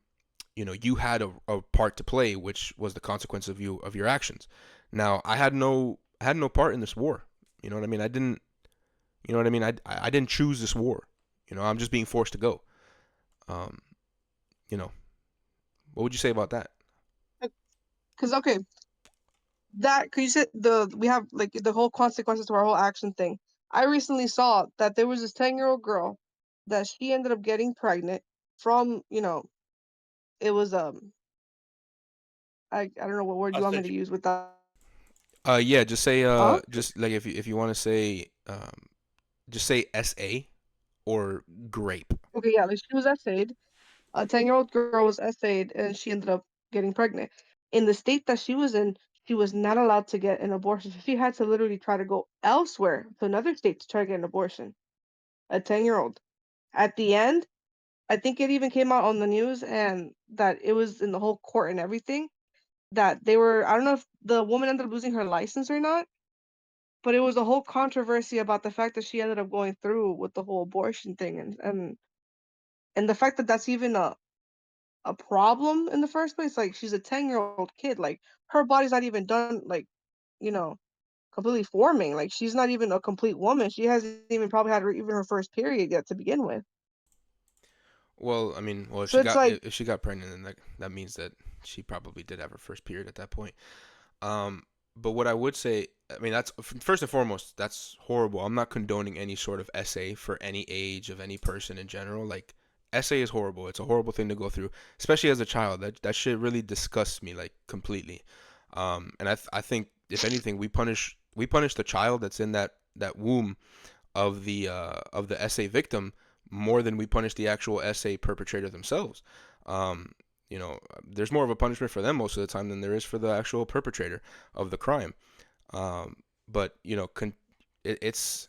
you had a part to play, which was the consequence of your actions. Now, I had no part in this war. You know what I mean? I didn't. You know what I mean? I didn't choose this war. I'm just being forced to go. Um, you know, what would you say about that? Because okay, that because you said we have like the whole consequences to our whole action thing. I recently saw that there was this 10-year-old girl that she ended up getting pregnant from, it was I don't know what word A you want me to situ- use with that. Yeah, just say Huh? just like if you want to say just say SA or grape. Okay, yeah, like she was essayed. A 10-year-old girl was essayed and she ended up getting pregnant. In the state that she was in, she was not allowed to get an abortion. She had to literally try to go elsewhere to another state to try to get an abortion. A 10-year-old. At the end, I think it even came out on the news and that it was in the whole court and everything that they were, I don't know if the woman ended up losing her license or not, but it was a whole controversy about the fact that she ended up going through with the whole abortion thing and the fact that that's even a problem in the first place. Like she's a 10-year-old kid. Like her body's not even done like, you know, completely forming. Like she's not even a complete woman. She hasn't even probably had even her first period yet to begin with. Well, I mean, well, So it's like if she got pregnant, then that means that she probably did have her first period at that point. Um, but what I would say, I mean, that's first and foremost, that's horrible. I'm not condoning any sort of SA for any age of any person in general. Like, SA is horrible. It's a horrible thing to go through, especially as a child. That shit really disgusts me, like, completely. And I think if anything, we punish the child that's in that womb of the SA victim more than we punish the actual SA perpetrator themselves. Um, there's more of a punishment for them most of the time than there is for the actual perpetrator of the crime. Um, but it's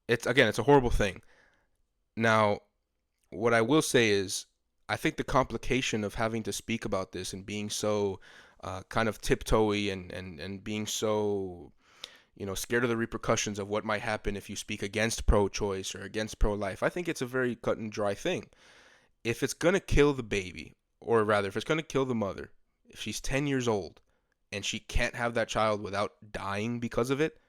again, it's a horrible thing. Now, what I will say is, I think the complication of having to speak about this and being so kind of tiptoey and being so scared of the repercussions of what might happen if you speak against pro-choice or against pro-life. I think it's a very cut and dry thing. If it's gonna kill the baby, or rather, if it's gonna kill the mother, if she's 10 years old and she can't have that child without dying because of it,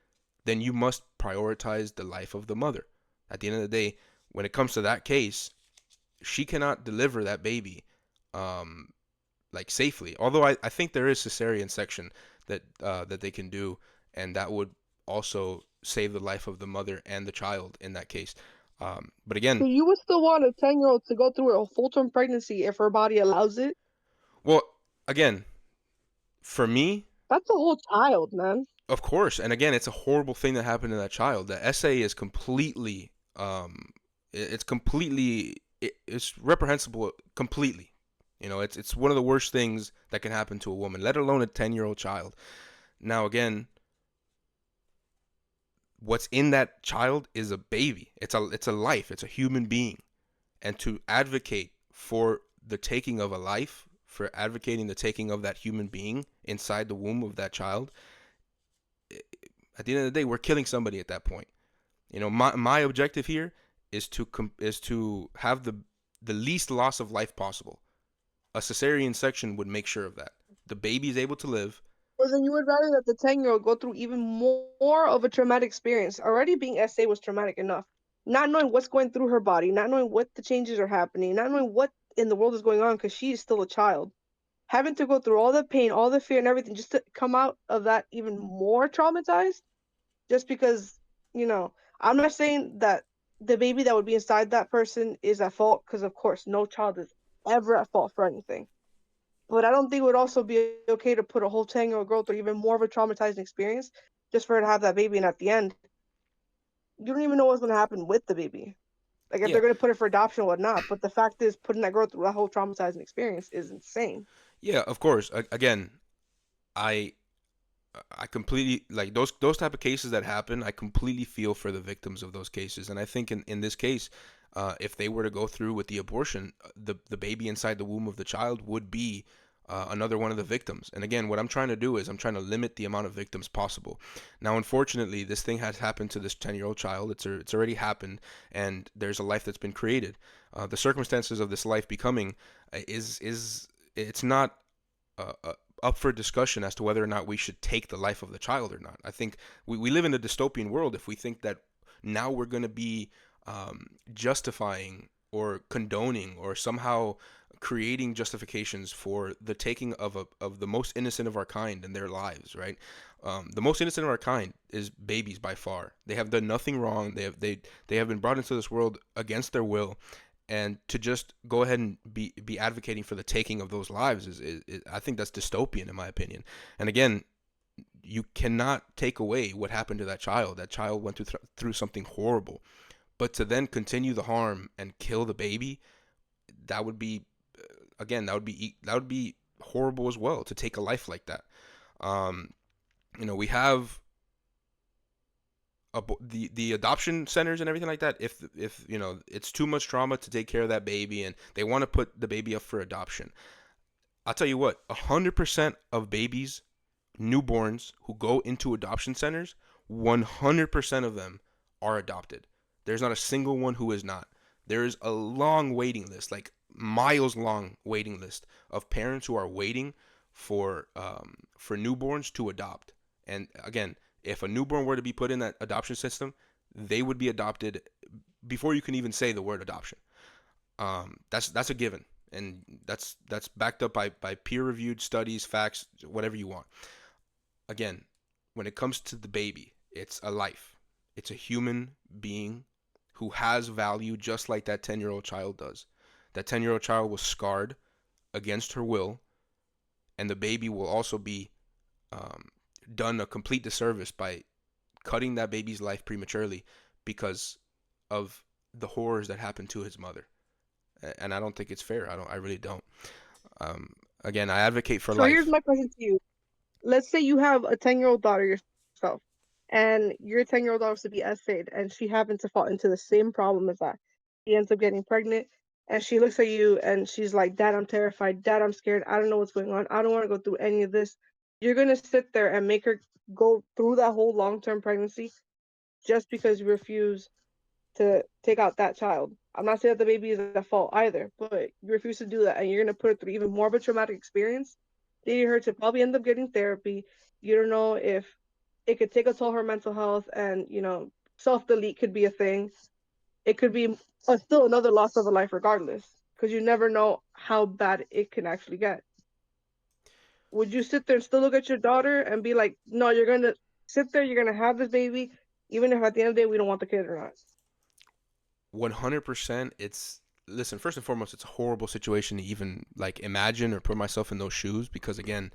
then you must prioritize the life of the mother. At the end of the day, when it comes to that case, she cannot deliver that baby um, like safely. Although I think there is cesarean section that they can do, and that would also save the life of the mother and the child in that case. But so again, you would still want a 10-year-old to go through a full-term pregnancy if her body allows it? well, again, for me, That's a whole child, man. of course, and again, it's a horrible thing that happened to that child. The essay is completely, it's completely, it's reprehensible completely. It's one of the worst things that can happen to a woman, let alone a 10-year-old child. Now, again, what's in that child is a baby. It's a life. It's a human being, and to advocate for the taking of a life, for advocating the taking of that human being inside the womb of that child, at the end of the day, we're killing somebody at that point. My objective here is to have the least loss of life possible. A cesarean section would make sure of that. The baby is able to live. Or then you would rather that the 10-year-old go through even more of a traumatic experience. Already being SA was traumatic enough. Not knowing what's going through her body, not knowing what the changes are happening, not knowing what in the world is going on because she is still a child. Having to go through all the pain, all the fear, and everything just to come out of that even more traumatized, just because, you know, I'm not saying that the baby that would be inside that person is at fault, because of course, no child is ever at fault for anything. But I don't think it would also be okay to put a whole 10-year-old girl through even more of a traumatizing experience just for her to have that baby. And at the end, you don't even know what's going to happen with the baby. Like if Yeah, they're going to put it for adoption or whatnot. But the fact is, putting that girl through that whole traumatizing experience is insane. yeah, of course. Again, I I completely like those type of cases that happen. I completely feel for the victims of those cases, and I think in this case, if they were to go through with the abortion, the baby inside the womb of the child would be another one of the victims. And again, what I'm trying to do is I'm trying to limit the amount of victims possible. Now, unfortunately, this thing has happened to this 10-year-old child. It's already happened, and there's a life that's been created. The circumstances of this life becoming is it's not. Up for discussion as to whether or not we should take the life of the child or not. I think we live in a dystopian world if we think that now we're going to be justifying or condoning or somehow creating justifications for the taking of the most innocent of our kind and their lives, right? The most innocent of our kind is babies by far. They have done nothing wrong. They have been brought into this world against their will, and to just go ahead and be advocating for the taking of those lives is I think that's dystopian in my opinion. And again, you cannot take away what happened to that child. That child went through something horrible, but to then continue the harm and kill the baby, that would be again that would be horrible as well, to take a life like that. um we have the adoption centers and everything like that. If it's too much trauma to take care of that baby and they want to put the baby up for adoption, I'll tell you what, 100% of babies, newborns who go into adoption centers, 100% of them are adopted. There's not a single one who is not. There is a long waiting list, like miles long waiting list of parents who are waiting for newborns to adopt. And again, if a newborn were to be put in that adoption system, they would be adopted before you can even say the word adoption. That's a given, and that's backed up by peer reviewed studies, facts, whatever you want. Again, when it comes to the baby, it's a life. It's a human being who has value just like that 10-year-old child does. That 10-year-old child was scarred against her will, and the baby will also be um, done a complete disservice by cutting that baby's life prematurely because of the horrors that happened to his mother. And I don't think it's fair. I really don't. Um, Again, I advocate for So here's life. my question to you. Let's say you have a 10-year-old daughter yourself, and your 10-year-old daughter to be essayed, and she happens to fall into the same problem as that. She ends up getting pregnant, and she looks at you and she's like, Dad, I'm terrified. Dad, I'm scared. I don't know what's going on. I don't want to go through any of this. You're going to sit there and make her go through that whole long-term pregnancy just because you refuse to take out that child. I'm not saying that the baby is at fault either, but you refuse to do that, and you're gonna put her through even more of a traumatic experience, leading her to probably end up getting therapy. You don't know if it could take a toll on her mental health, and self delete could be a thing. It could be still another loss of a life, regardless, because you never know how bad it can actually get. Would you sit there and still look at your daughter and be like, no, you're gonna sit there, you're gonna have this baby, even if at the end of the day we don't want the kid or not? 100%. Listen, first and foremost, it's a horrible situation to even like imagine or put myself in those shoes, because again,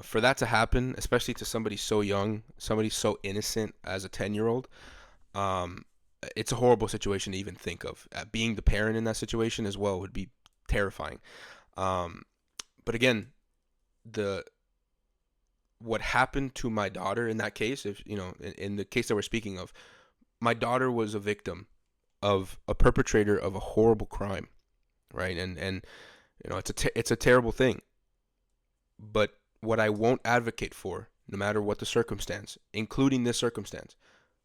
for that to happen, especially to somebody so young, somebody so innocent as a 10-year-old, um, it's a horrible situation to even think of. Being the parent in that situation as well would be terrifying. Um, but again, the what happened to my daughter in that case, if in the case that we're speaking of, my daughter was a victim of a perpetrator of a horrible crime, right? And it's a terrible thing. But what I won't advocate for, no matter what the circumstance, including this circumstance,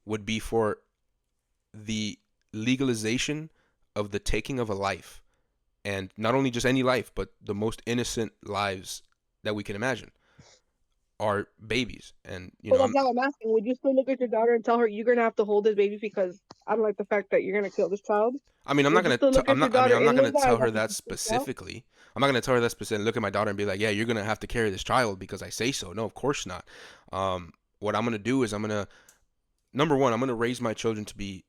would be for the legalization of the taking of a life, and not only just any life, but the most innocent lives that we can imagine are babies. And Well, that's not what I'm asking. Would you still look at your daughter and tell her you're gonna have to hold this baby because I don't like the fact that you're gonna kill this child? I mean, Would you still look at your daughter I'm not in gonna those tell eyes her after that she freaks out? specifically. I'm not gonna tell her that specifically. Look at my daughter and be like, "Yeah, you're gonna have to carry this child because I say so." No, of course not. What I'm gonna do is number one, I'm gonna raise my children to be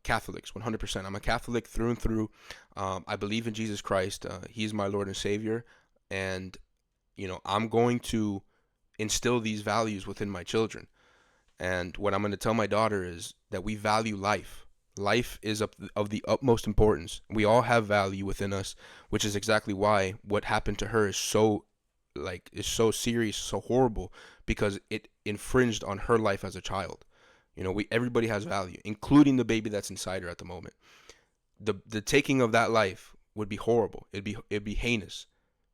Catholics, 100%. I'm a Catholic through and through. I believe in Jesus Christ. He's my Lord and Savior, and I'm going to instill these values within my children. And what I'm going to tell my daughter is that we value life. Life is of the utmost importance. We all have value within us, which is exactly why what happened to her is so serious, so horrible, because it infringed on her life as a child. Everybody has value, including the baby that's inside her at the moment. The taking of that life would be horrible. It'd be heinous,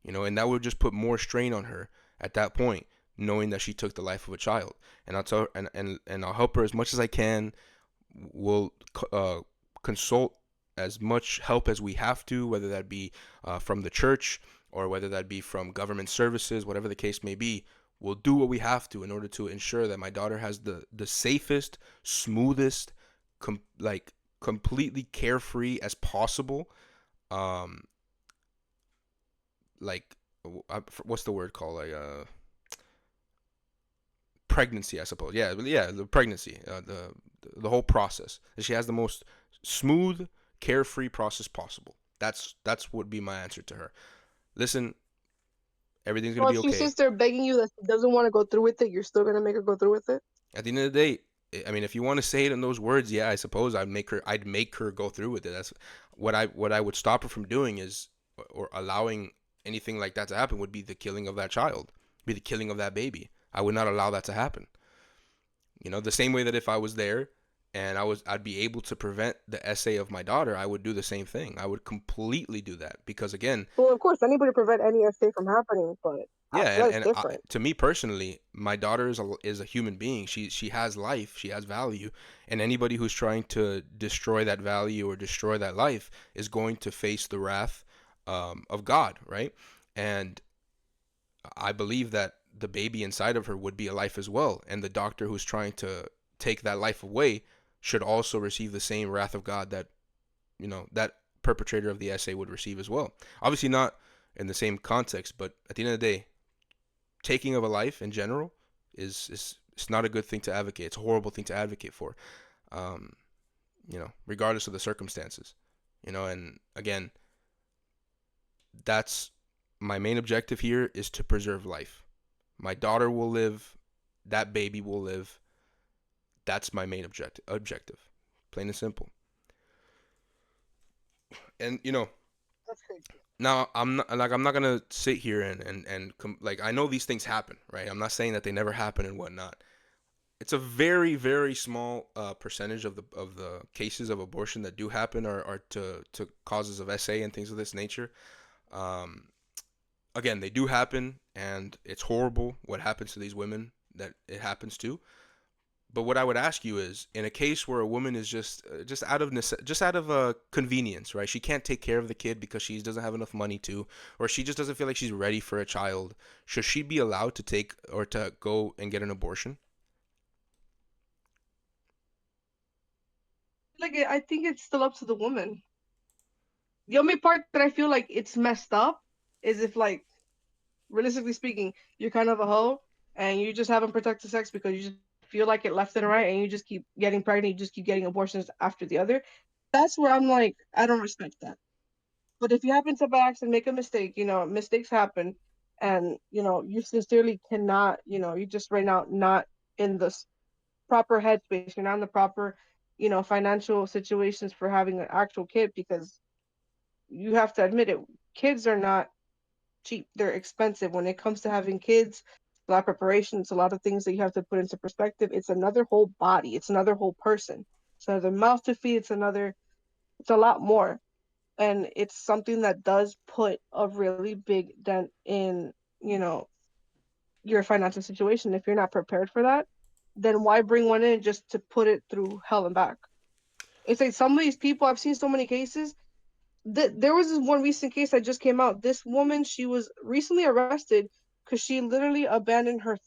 and that would just put more strain on her at that point, knowing that she took the life of a child. And I'll tell her, and I'll help her as much as I can. We'll consult as much help as we have to, whether that be from the church or whether that be from government services, whatever the case may be. We'll do what we have to in order to ensure that my daughter has the safest, smoothest, like completely carefree as possible, um, like what's the word called, like pregnancy, I suppose. Yeah, yeah, the pregnancy, the whole process. And she has the most smooth, carefree process possible. That's would be my answer to her. Listen, everything's gonna Well, be if she okay. sits there begging you that she doesn't want to go through with it, you're still gonna make her go through with it. At the end of the day, I mean, if you want to say it in those words, yeah, I suppose I'd make her go through with it. That's what I would stop her from doing is, or allowing anything like that to happen would be the killing of that child, be the killing of that baby. I would not allow that to happen. You know, the same way that if I was there and I'd be able to prevent the essay of my daughter, I would do the same thing. I would completely do that because again, Well, of course, anybody prevent any escape from happening, but yeah, after that, it's and different. to me personally, my daughter is a human being. She has life, she has value, and anybody who's trying to destroy that value or destroy that life is going to face the wrath of God, right? And I believe that the baby inside of her would be a life as well, and the doctor who's trying to take that life away should also receive the same wrath of God that that perpetrator of the essay would receive as well. Obviously not in the same context, but at the end of the day, taking of a life in general is it's not a good thing to advocate. It's a horrible thing to advocate for, um, regardless of the circumstances. And again, that's my main objective here is to preserve life. My daughter will live, that baby will live. That's my main objective, plain and simple. And That's crazy. now I'm not gonna sit here and like I know these things happen, right? I'm not saying that they never happen and whatnot. It's a very very small percentage of the cases of abortion that do happen are to causes of SA and things of this nature. Um, Again, they do happen, and it's horrible what happens to these women that it happens to. But what I would ask you is, in a case where a woman is just out of just out of convenience, right? She can't take care of the kid because she doesn't have enough money to, or she just doesn't feel like she's ready for a child. Should she be allowed to take or to go and get an abortion? Like, I think it's still up to the woman. The only part that I feel like it's messed up is if, like, realistically speaking, you're kind of a hoe and you just haven't protected sex because you just feel like it left and right, and you just keep getting pregnant, you just keep getting abortions after the other. That's where I'm like, I don't respect that. But if you happen to by accident make a mistake, mistakes happen, and you sincerely cannot, you just right now not in the proper headspace, you're not in the proper, financial situations for having an actual kid, because you have to admit it, kids are not cheap. They're expensive. When it comes to having kids, a lot of preparation, it's a lot of things that you have to put into perspective. It's another whole body, it's another whole person. It's another mouth to feed, it's a lot more. And it's something that does put a really big dent in, you know, your financial situation. If you're not prepared for that, then why bring one in just to put it through hell and back? It's like some of these people, I've seen so many cases. There was this one recent case that just came out. This woman, she was recently arrested because she literally abandoned her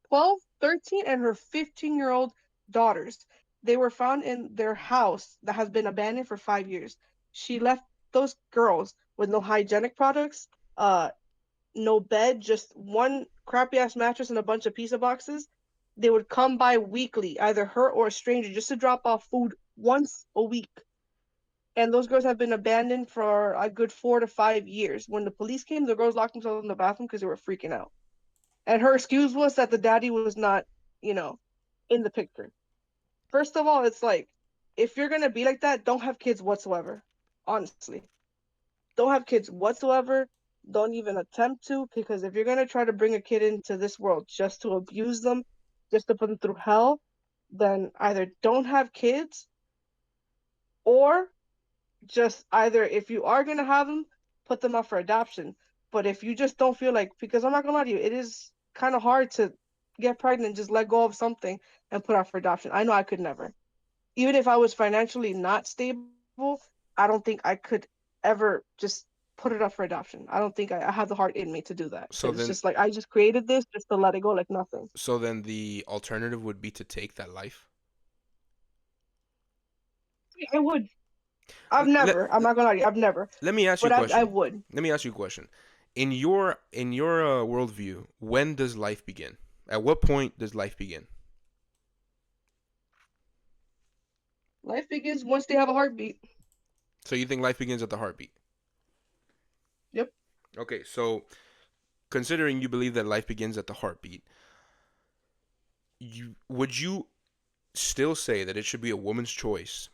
12, 13, and her 15-year-old daughters. They were found in their house that has been abandoned for 5 years. She left those girls with no hygienic products, no bed, just one crappy ass mattress and a bunch of pizza boxes. They would come by weekly, either her or a stranger, just to drop off food once a week. And those girls have been abandoned for a good 4 to 5 years. When the police came, the girls locked themselves in the bathroom because they were freaking out. And her excuse was that the daddy was not, you know, in the picture. First of all, it's like, if you're gonna be like that, don't have kids whatsoever. Honestly, don't have kids whatsoever. Don't even attempt to, because if you're gonna try to bring a kid into this world just to abuse them, just to put them through hell, then either don't have kids, or just either, if you are gonna have them, put them up for adoption. But if you just don't feel like, because I'm not gonna lie to you, it is kind of hard to get pregnant, just let go of something and put up for adoption. I know I could never. Even if I was financially not stable, I don't think I could ever just put it up for adoption. I don't think I have the heart in me to do that, So because it's then just like I just created this just to let it go like nothing. so then the alternative would be to take that life. I would. I've Let, never. I'm not gonna lie to you. I've never. let me ask you But a I question. would. Let me ask you a question. In your worldview, when does life begin? At what point does life begin? Life begins once they have a heartbeat. So you think life begins at the heartbeat? Yep. Okay, so considering you believe that life begins at the heartbeat, would you still say that it should be a woman's choice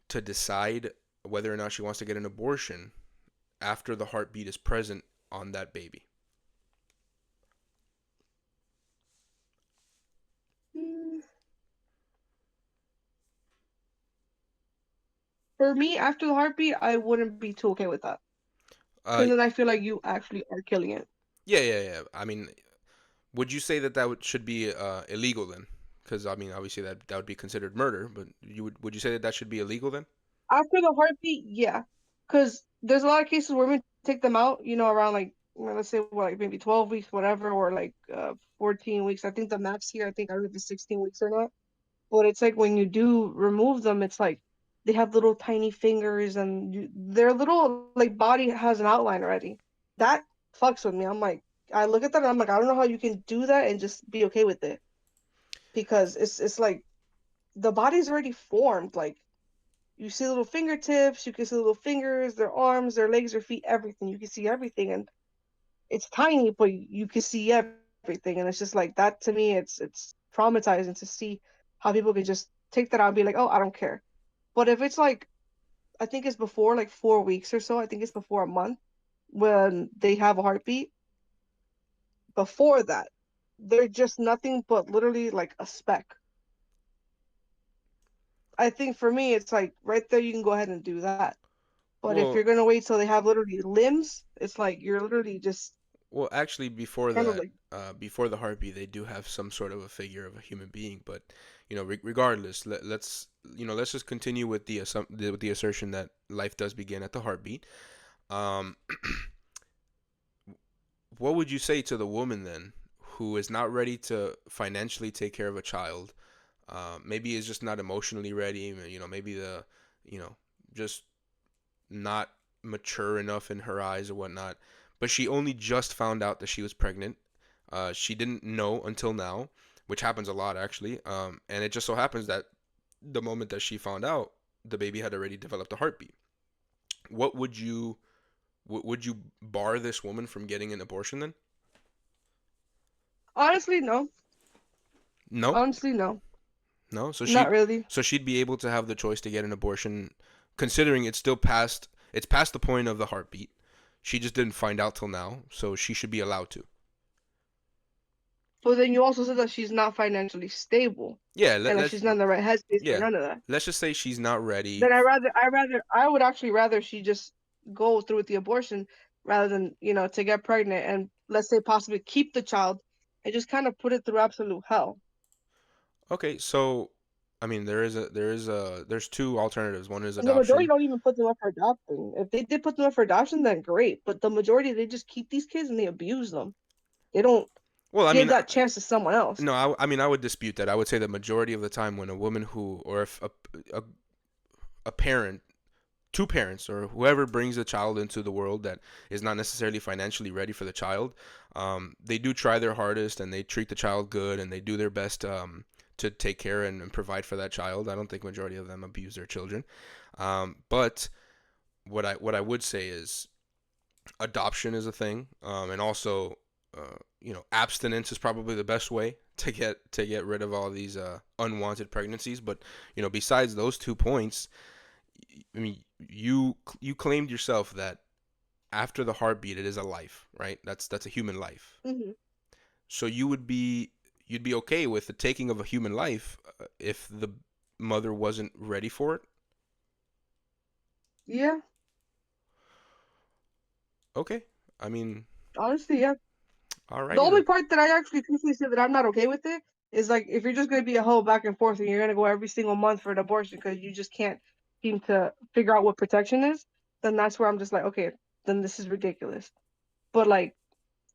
to decide whether or not she wants to get an abortion after the heartbeat is present on that baby? Mm, For me, after the heartbeat, I wouldn't be too okay with that. Uh, Because then I feel like you actually are killing it. yeah, yeah, yeah. I mean, would you say that should be illegal then? Because I mean, obviously that would be considered murder. But would you say that should be illegal then? After the heartbeat, yeah. Because there's a lot of cases where women take them out, around like, let's say, what, like maybe 12 weeks, whatever, or like 14 weeks. I think the max here, I think I read the 16 weeks or not. But it's like when you do remove them, it's like they have little tiny fingers and their little like body has an outline already. That fucks with me. I'm like, I look at that and I'm like, I don't know how you can do that and just be okay with it because it's like the body's already formed. Like you see little fingertips, you can see little fingers, their arms, their legs, their feet, everything. You can see everything, and it's tiny, but you can see everything. And it's just like that to me. It's traumatizing to see how people can just take that out and be like, oh, I don't care. But if it's like, I think it's before like 4 weeks or so. I think it's before a month when they have a heartbeat. Before that, they're just nothing but literally like a speck. I think for me, it's like right there, you can go ahead and do that. But if Well, you're gonna wait till they have literally limbs, it's like you're literally just actually, before kind of that, like, before the heartbeat, they do have some sort of a figure of a human being. But regardless, let's just continue with with the assertion that life does begin at the heartbeat. Um, what would you say to the woman then who is not ready to financially take care of a child? Maybe is just not emotionally ready. Maybe you know, just not mature enough in her eyes or whatnot. But she only just found out that she was pregnant. She didn't know until now, which happens a lot actually. And it just so happens that the moment that she found out, the baby had already developed a heartbeat. What would you bar this woman from getting an abortion then? honestly, no. No, Honestly, no. no. So Not really. she'd be able to have the choice to get an abortion, considering it's past the point of the heartbeat. She just didn't find out till now, so she should be allowed to. But then you also said that she's not financially stable Yeah, and that she's not in the right headspace for yeah. none of that. Let's just say she's not ready. Then I would actually rather she just go through with the abortion rather than, to get pregnant and let's say possibly keep the child and just kind of put it through absolute hell. Okay, so I mean there's two alternatives. One is And the majority adoption. don't even put them up for adoption. If they did put them up for adoption, then great. But the majority, they just keep these kids and they abuse them. They don't Well, I give mean, that chance to someone else. no, I mean I would dispute that. I would say the majority of the time when a woman or if a parent, two parents, or whoever brings a child into the world that is not necessarily financially ready for the child, they do try their hardest and they treat the child good and they do their best to take care and provide for that child. I don't think majority of them abuse their children. But what I would say is adoption is a thing, and also abstinence is probably the best way to get rid of all these unwanted pregnancies. But besides those 2 points, I mean, you claimed yourself that after the heartbeat, it is a life, right? That's a human life. Hmm. So you'd be okay with the taking of a human life if the mother wasn't ready for it. Yeah, Okay, I mean, honestly, yeah. The alrighty only then. part that I actually truthfully say that I'm not okay with it is like if you're just gonna be a hoe back and forth and you're gonna go every single month for an abortion because you just can't seem to figure out what protection is, then that's where I'm just like, okay, then this is ridiculous. But like,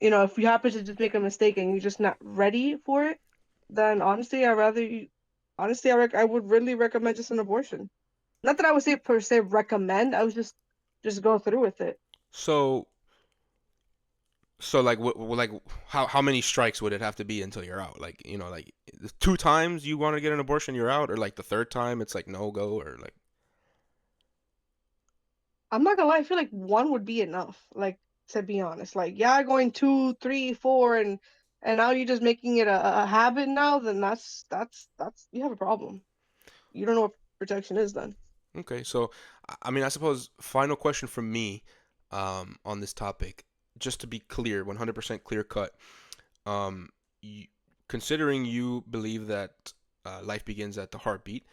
if you happen to just make a mistake and you're just not ready for it, then honestly, I would really recommend just an abortion. Not that I would say per se recommend. I was just go through with it. So so like like how many strikes would it have to be until you're out? Like, you know, like the 2 times you want to get an abortion, you're out, or like the third time it's like no go, or like I'm not gonna lie, I feel like one would be enough. Like, to be honest, like, yeah, going two, three, four, and now you're just making it a habit now. Then that's you have a problem. You don't know what protection is then. okay. So I mean, I suppose final question from me on this topic, just to be clear, 100% clear cut. Um, you, considering you believe that life begins at the heartbeat,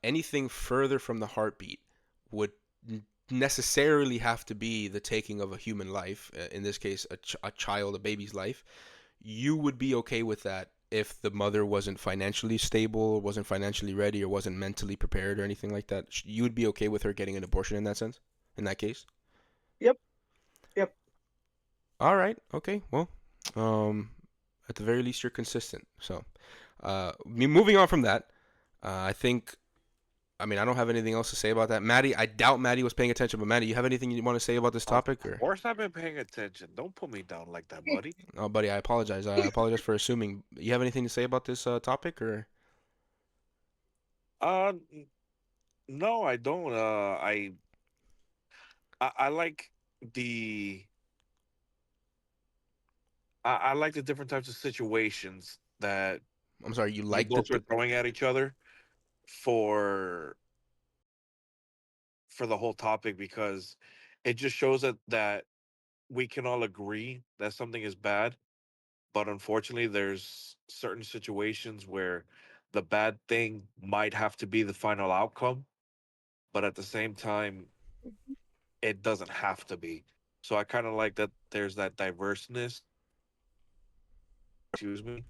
anything further from the heartbeat would necessarily have to be the taking of a human life, in this case, a child, a baby's life. You would be okay with that if the mother wasn't financially stable, wasn't financially ready, or wasn't mentally prepared, or anything like that. You would be okay with her getting an abortion in that sense, in that case. Yep, yep. All right. Okay. Well, um, at the very least, you're consistent. So, moving on from that, I think. I mean, I don't have anything else to say about that. Maddie, I doubt Maddie was paying attention, but Maddie, you have anything you want to say about this Of topic, or? course, I've been paying attention. Don't put me down like that, buddy. Oh, buddy, I apologize. I apologize for assuming. You have anything to say about this topic, or? N- no, I don't. I like the I like the different types of situations that I'm sorry, you you liked both it. are throwing at each other for for the whole topic because it just shows that we can all agree that something is bad, but unfortunately there's certain situations where the bad thing might have to be the final outcome, but at the same time it doesn't have to be. So I kind of like that there's that diverseness, excuse me,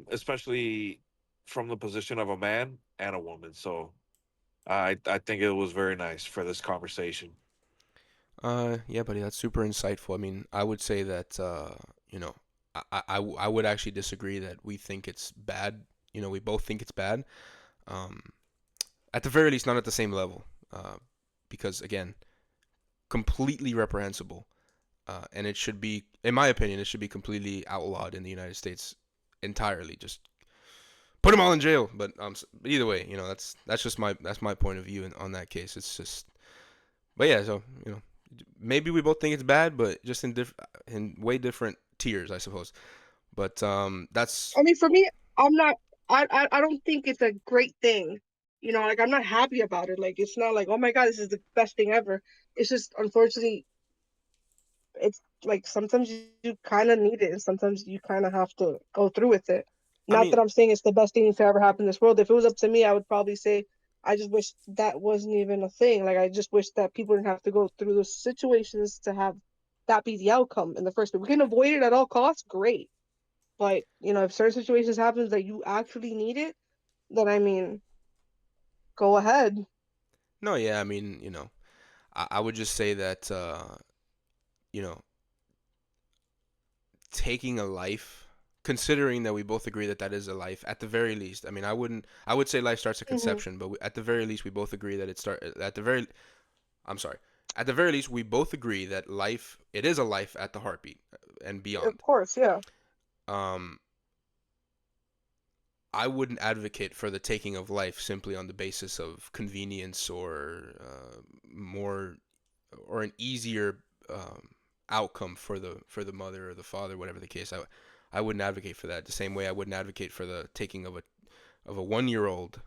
especially from the position of a man and a woman. So I think it was very nice for this conversation. Yeah, buddy, that's super insightful. I mean, I would say that, you know, I would actually disagree that we think it's bad. You know, we both think it's bad. Um, at the very least, not at the same level. Because again, completely reprehensible. And it should be, in my opinion, it should be completely outlawed in the United States entirely. Just put them all in jail. But either way, you know, that's just my point of view on that case. It's just, but yeah, so you know, maybe we both think it's bad, but just in way different tiers, I suppose. But that's I mean, for me, I'm not. I don't think it's a great thing. You know, like I'm not happy about it. Like it's not like, oh my God, this is the best thing ever. It's just unfortunately, it's like sometimes you kind of need it, and sometimes you kind of have to go through with it. I Not that mean, I'm saying it's the best thing to ever happen in this world. If it was up to me, I would probably say I just wish that wasn't even a thing. Like I just wish that people didn't have to go through those situations to have that be the outcome in the first place. We can avoid it at all costs, great. But you know, if certain situations happens that you actually need it, then I mean, go ahead. no, yeah, I mean, you know, I would just say that you know, taking a life, considering that we both agree that that is a life, at the very least. I mean, I would say life starts at Hmm. conception, but at the very least, we both agree that I'm sorry. At the very least, we both agree that life, it is a life at the heartbeat and Of beyond. course, yeah. Um, I wouldn't advocate for the taking of life simply on the basis of convenience or more or an easier outcome for the mother or the father, whatever the case. I wouldn't advocate for that. The same way I wouldn't advocate for the taking of a 1 year old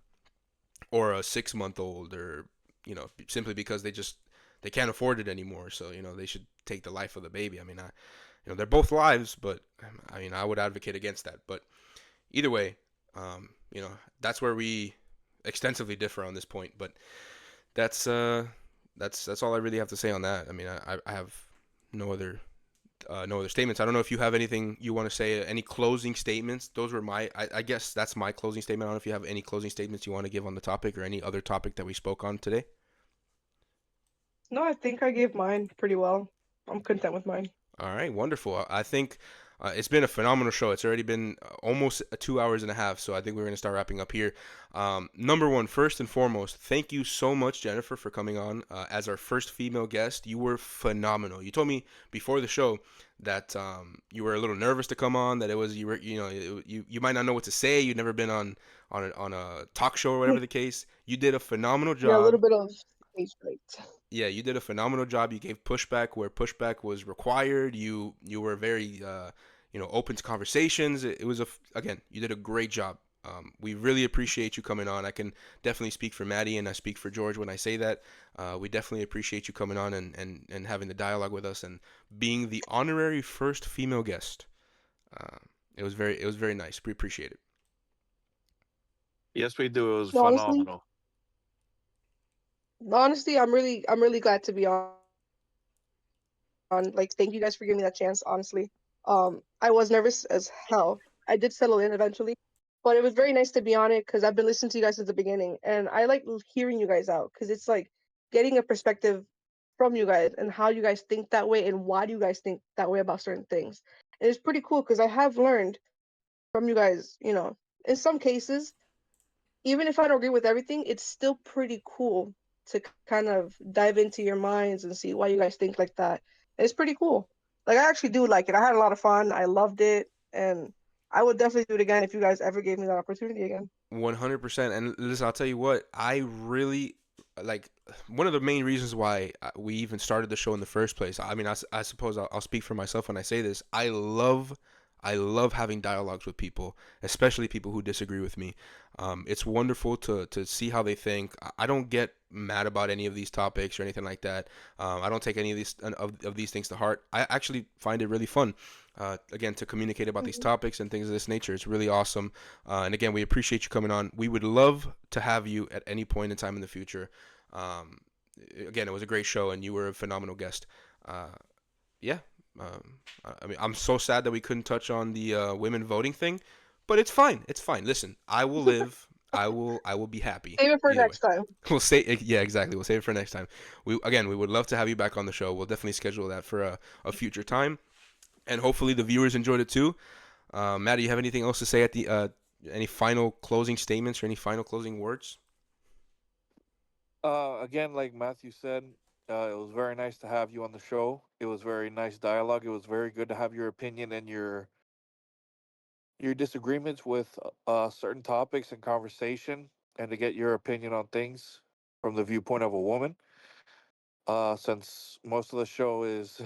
or a 6 month old, or you know, simply because they can't afford it anymore. So you know they should take the life of the baby. I mean, you know, they're both lives, but I mean I would advocate against that. But either way, you know, that's where we extensively differ on this point. But that's uh, that's all I really have to say on that. I mean, I have no other no other statements. I don't know if you have anything you want to say. Any closing statements? Those were I guess that's my closing statement. I don't know if you have any closing statements you want to give on the topic or any other topic that we spoke on today. No, I think I gave mine pretty well. I'm content with mine. All right, wonderful. I think It's been a phenomenal show. It's already been almost 2 hours and a half, so I think we're going to start wrapping up here. Number one, first and foremost, thank you so much, Jennifer, for coming on as our first female guest. You were phenomenal. You told me before the show that you were a little nervous to come on, that it was you might not know what to say. You'd never been on a talk show or whatever the case. You did a phenomenal Yeah, a job. little bit of stage fright. Yeah, you did a phenomenal job. You gave pushback where pushback was required. You were very open to conversations. It was again, you did a great job. We really appreciate you coming on. I can definitely speak for Maddie and I speak for George when I say that. We definitely appreciate you coming on and having the dialogue with us and being the honorary first female guest. Uh, it was very nice. We appreciate it. Yes, we do. It was No, honestly, phenomenal. honestly, I'm really glad to be on. Like, thank you guys for giving me that chance. Honestly, I was nervous as hell. I did settle in eventually, but it was very nice to be on it because I've been listening to you guys since the beginning, and I like hearing you guys out because it's like getting a perspective from you guys and how you guys think that way and why do you guys think that way about certain things. And it's pretty cool because I have learned from you guys. In some cases, even if I don't agree with everything, it's still pretty cool to kind of dive into your minds and see why you guys think like that. It's pretty cool. Like, I actually do like it. I had a lot of fun. I loved it, and I would definitely do it again if you guys ever gave me that opportunity again. 100%. And listen, I'll tell you what, I really like one of the main reasons why we even started the show in the first place. I mean, I suppose I'll speak for myself when I say this. I love having dialogues with people, especially people who disagree with me. It's wonderful to see how they think. I don't get mad about any of these topics or anything like that. I don't take any of these things to heart. I actually find it really fun. Again, to communicate about these Mhm. topics and things of this nature. It's really awesome. And again, we appreciate you coming on. We would love to have you at any point in time in the future. Um, Again, it was a great show, and you were a phenomenal guest. Uh, yeah. I mean, I'm so sad that we couldn't touch on the women voting thing, but it's fine. It's fine. Listen, I will live. I will be happy Save it for either way. next time. We'll say yeah, exactly. We'll save it for next time. We would love to have you back on the show. We'll definitely schedule that for a future time, and hopefully the viewers enjoyed it too. Matt, do you have anything else to say at the any final closing statements or any final closing words? Again, like Matthew said, it was very nice to have you on the show. It was very nice dialogue. It was very good to have your opinion and your disagreements with certain topics and conversation, and to get your opinion on things from the viewpoint of a woman. Since most of the show is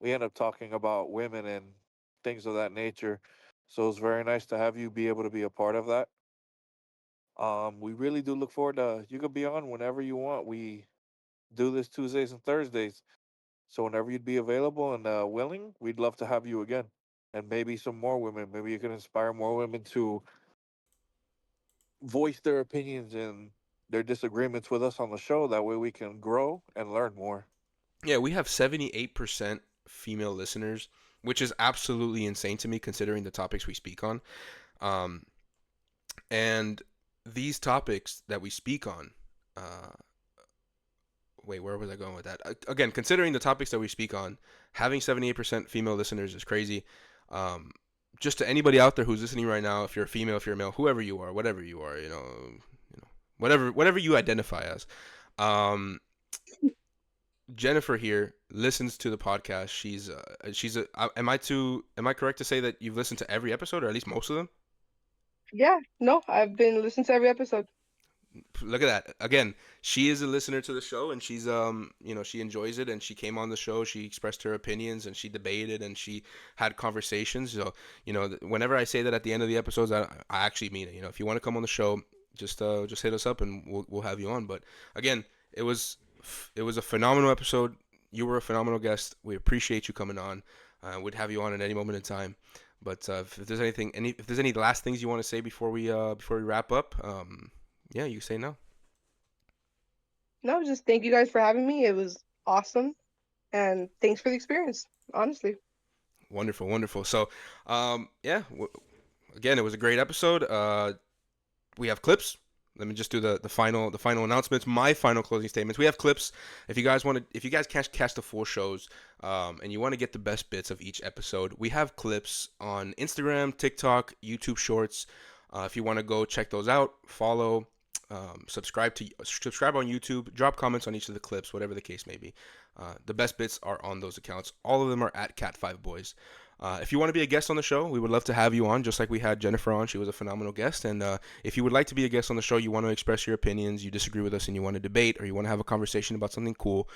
we end up talking about women and things of that nature, so it's very nice to have you be able to be a part of that. We really do look forward to you could be on whenever you want. We do this Tuesdays and Thursdays. So whenever you'd be available and willing, we'd love to have you again. And maybe some more women. Maybe you can inspire more women to voice their opinions and their disagreements with us on the show. That way we can grow and learn more. Yeah, we have 78% female listeners, which is absolutely insane to me considering the topics we speak on. Um, and these topics that we speak on, uh, wait, where was I going with that? Again, considering the topics that we speak on, having 78% female listeners is crazy. Um, just to anybody out there who's listening right now, if you're a female, if you're a male, whoever you are, whatever you are, whatever you identify as. Um, Jennifer here listens to the podcast. Am I correct to say that you've listened to every episode or at least most of them? Yeah, no, I've been listening to every episode. Look at that. Again, she is a listener to the show and she enjoys it and she came on the show, she expressed her opinions and she debated and she had conversations. So, whenever I say that at the end of the episodes, I actually mean it. If you want to come on the show, just hit us up and we'll have you on. But again, it was it was a phenomenal episode. You were a phenomenal guest. We appreciate you coming on. We'd have you on at any moment in time. But if there's any last things you want to say before we wrap up, yeah, you say no. No, just thank you guys for having me. It was awesome, and thanks for the experience. Honestly. Wonderful, wonderful. So, yeah, again, it was a great episode. We have clips. let me just do the final announcements. My final closing statements. We have clips. If you guys can't catch the full shows, and you want to get the best bits of each episode, we have clips on Instagram, TikTok, YouTube Shorts. If you want to go check those out, follow, subscribe on YouTube, drop comments on each of the clips, whatever the case may be. The best bits are on those accounts. All of them are at Cat5Boys. If you want to be a guest on the show, we would love to have you on, just like we had Jennifer on. She was a phenomenal guest. And if you would like to be a guest on the show, you want to express your opinions, you disagree with us, and you want to debate, or you want to have a conversation about something cool,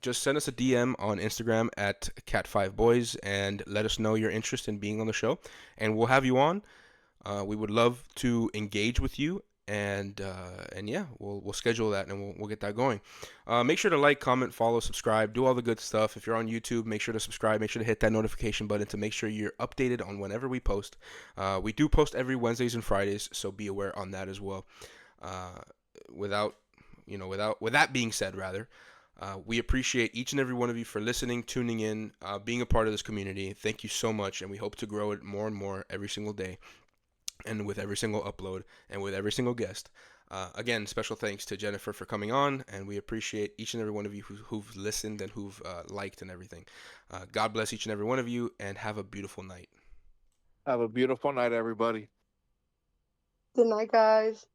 just send us a DM on Instagram at Cat5Boys and let us know your interest in being on the show, and we'll have you on. We would love to engage with you, and yeah, we'll schedule that, and we'll get that going. Make sure to like, comment, follow, subscribe, do all the good stuff. If you're on YouTube, make sure to subscribe. Make sure to hit that notification button to make sure you're updated on whenever we post. We do post every Wednesdays and Fridays, so be aware on that as well. With that being said, rather. We appreciate each and every one of you for listening, tuning in, being a part of this community. Thank you so much, and we hope to grow it more and more every single day, and with every single upload, and with every single guest. Again, special thanks to Jennifer for coming on, and we appreciate each and every one of you who've listened and who've liked and everything. God bless each and every one of you, and have a beautiful night. Have a beautiful night, everybody. Good night, guys.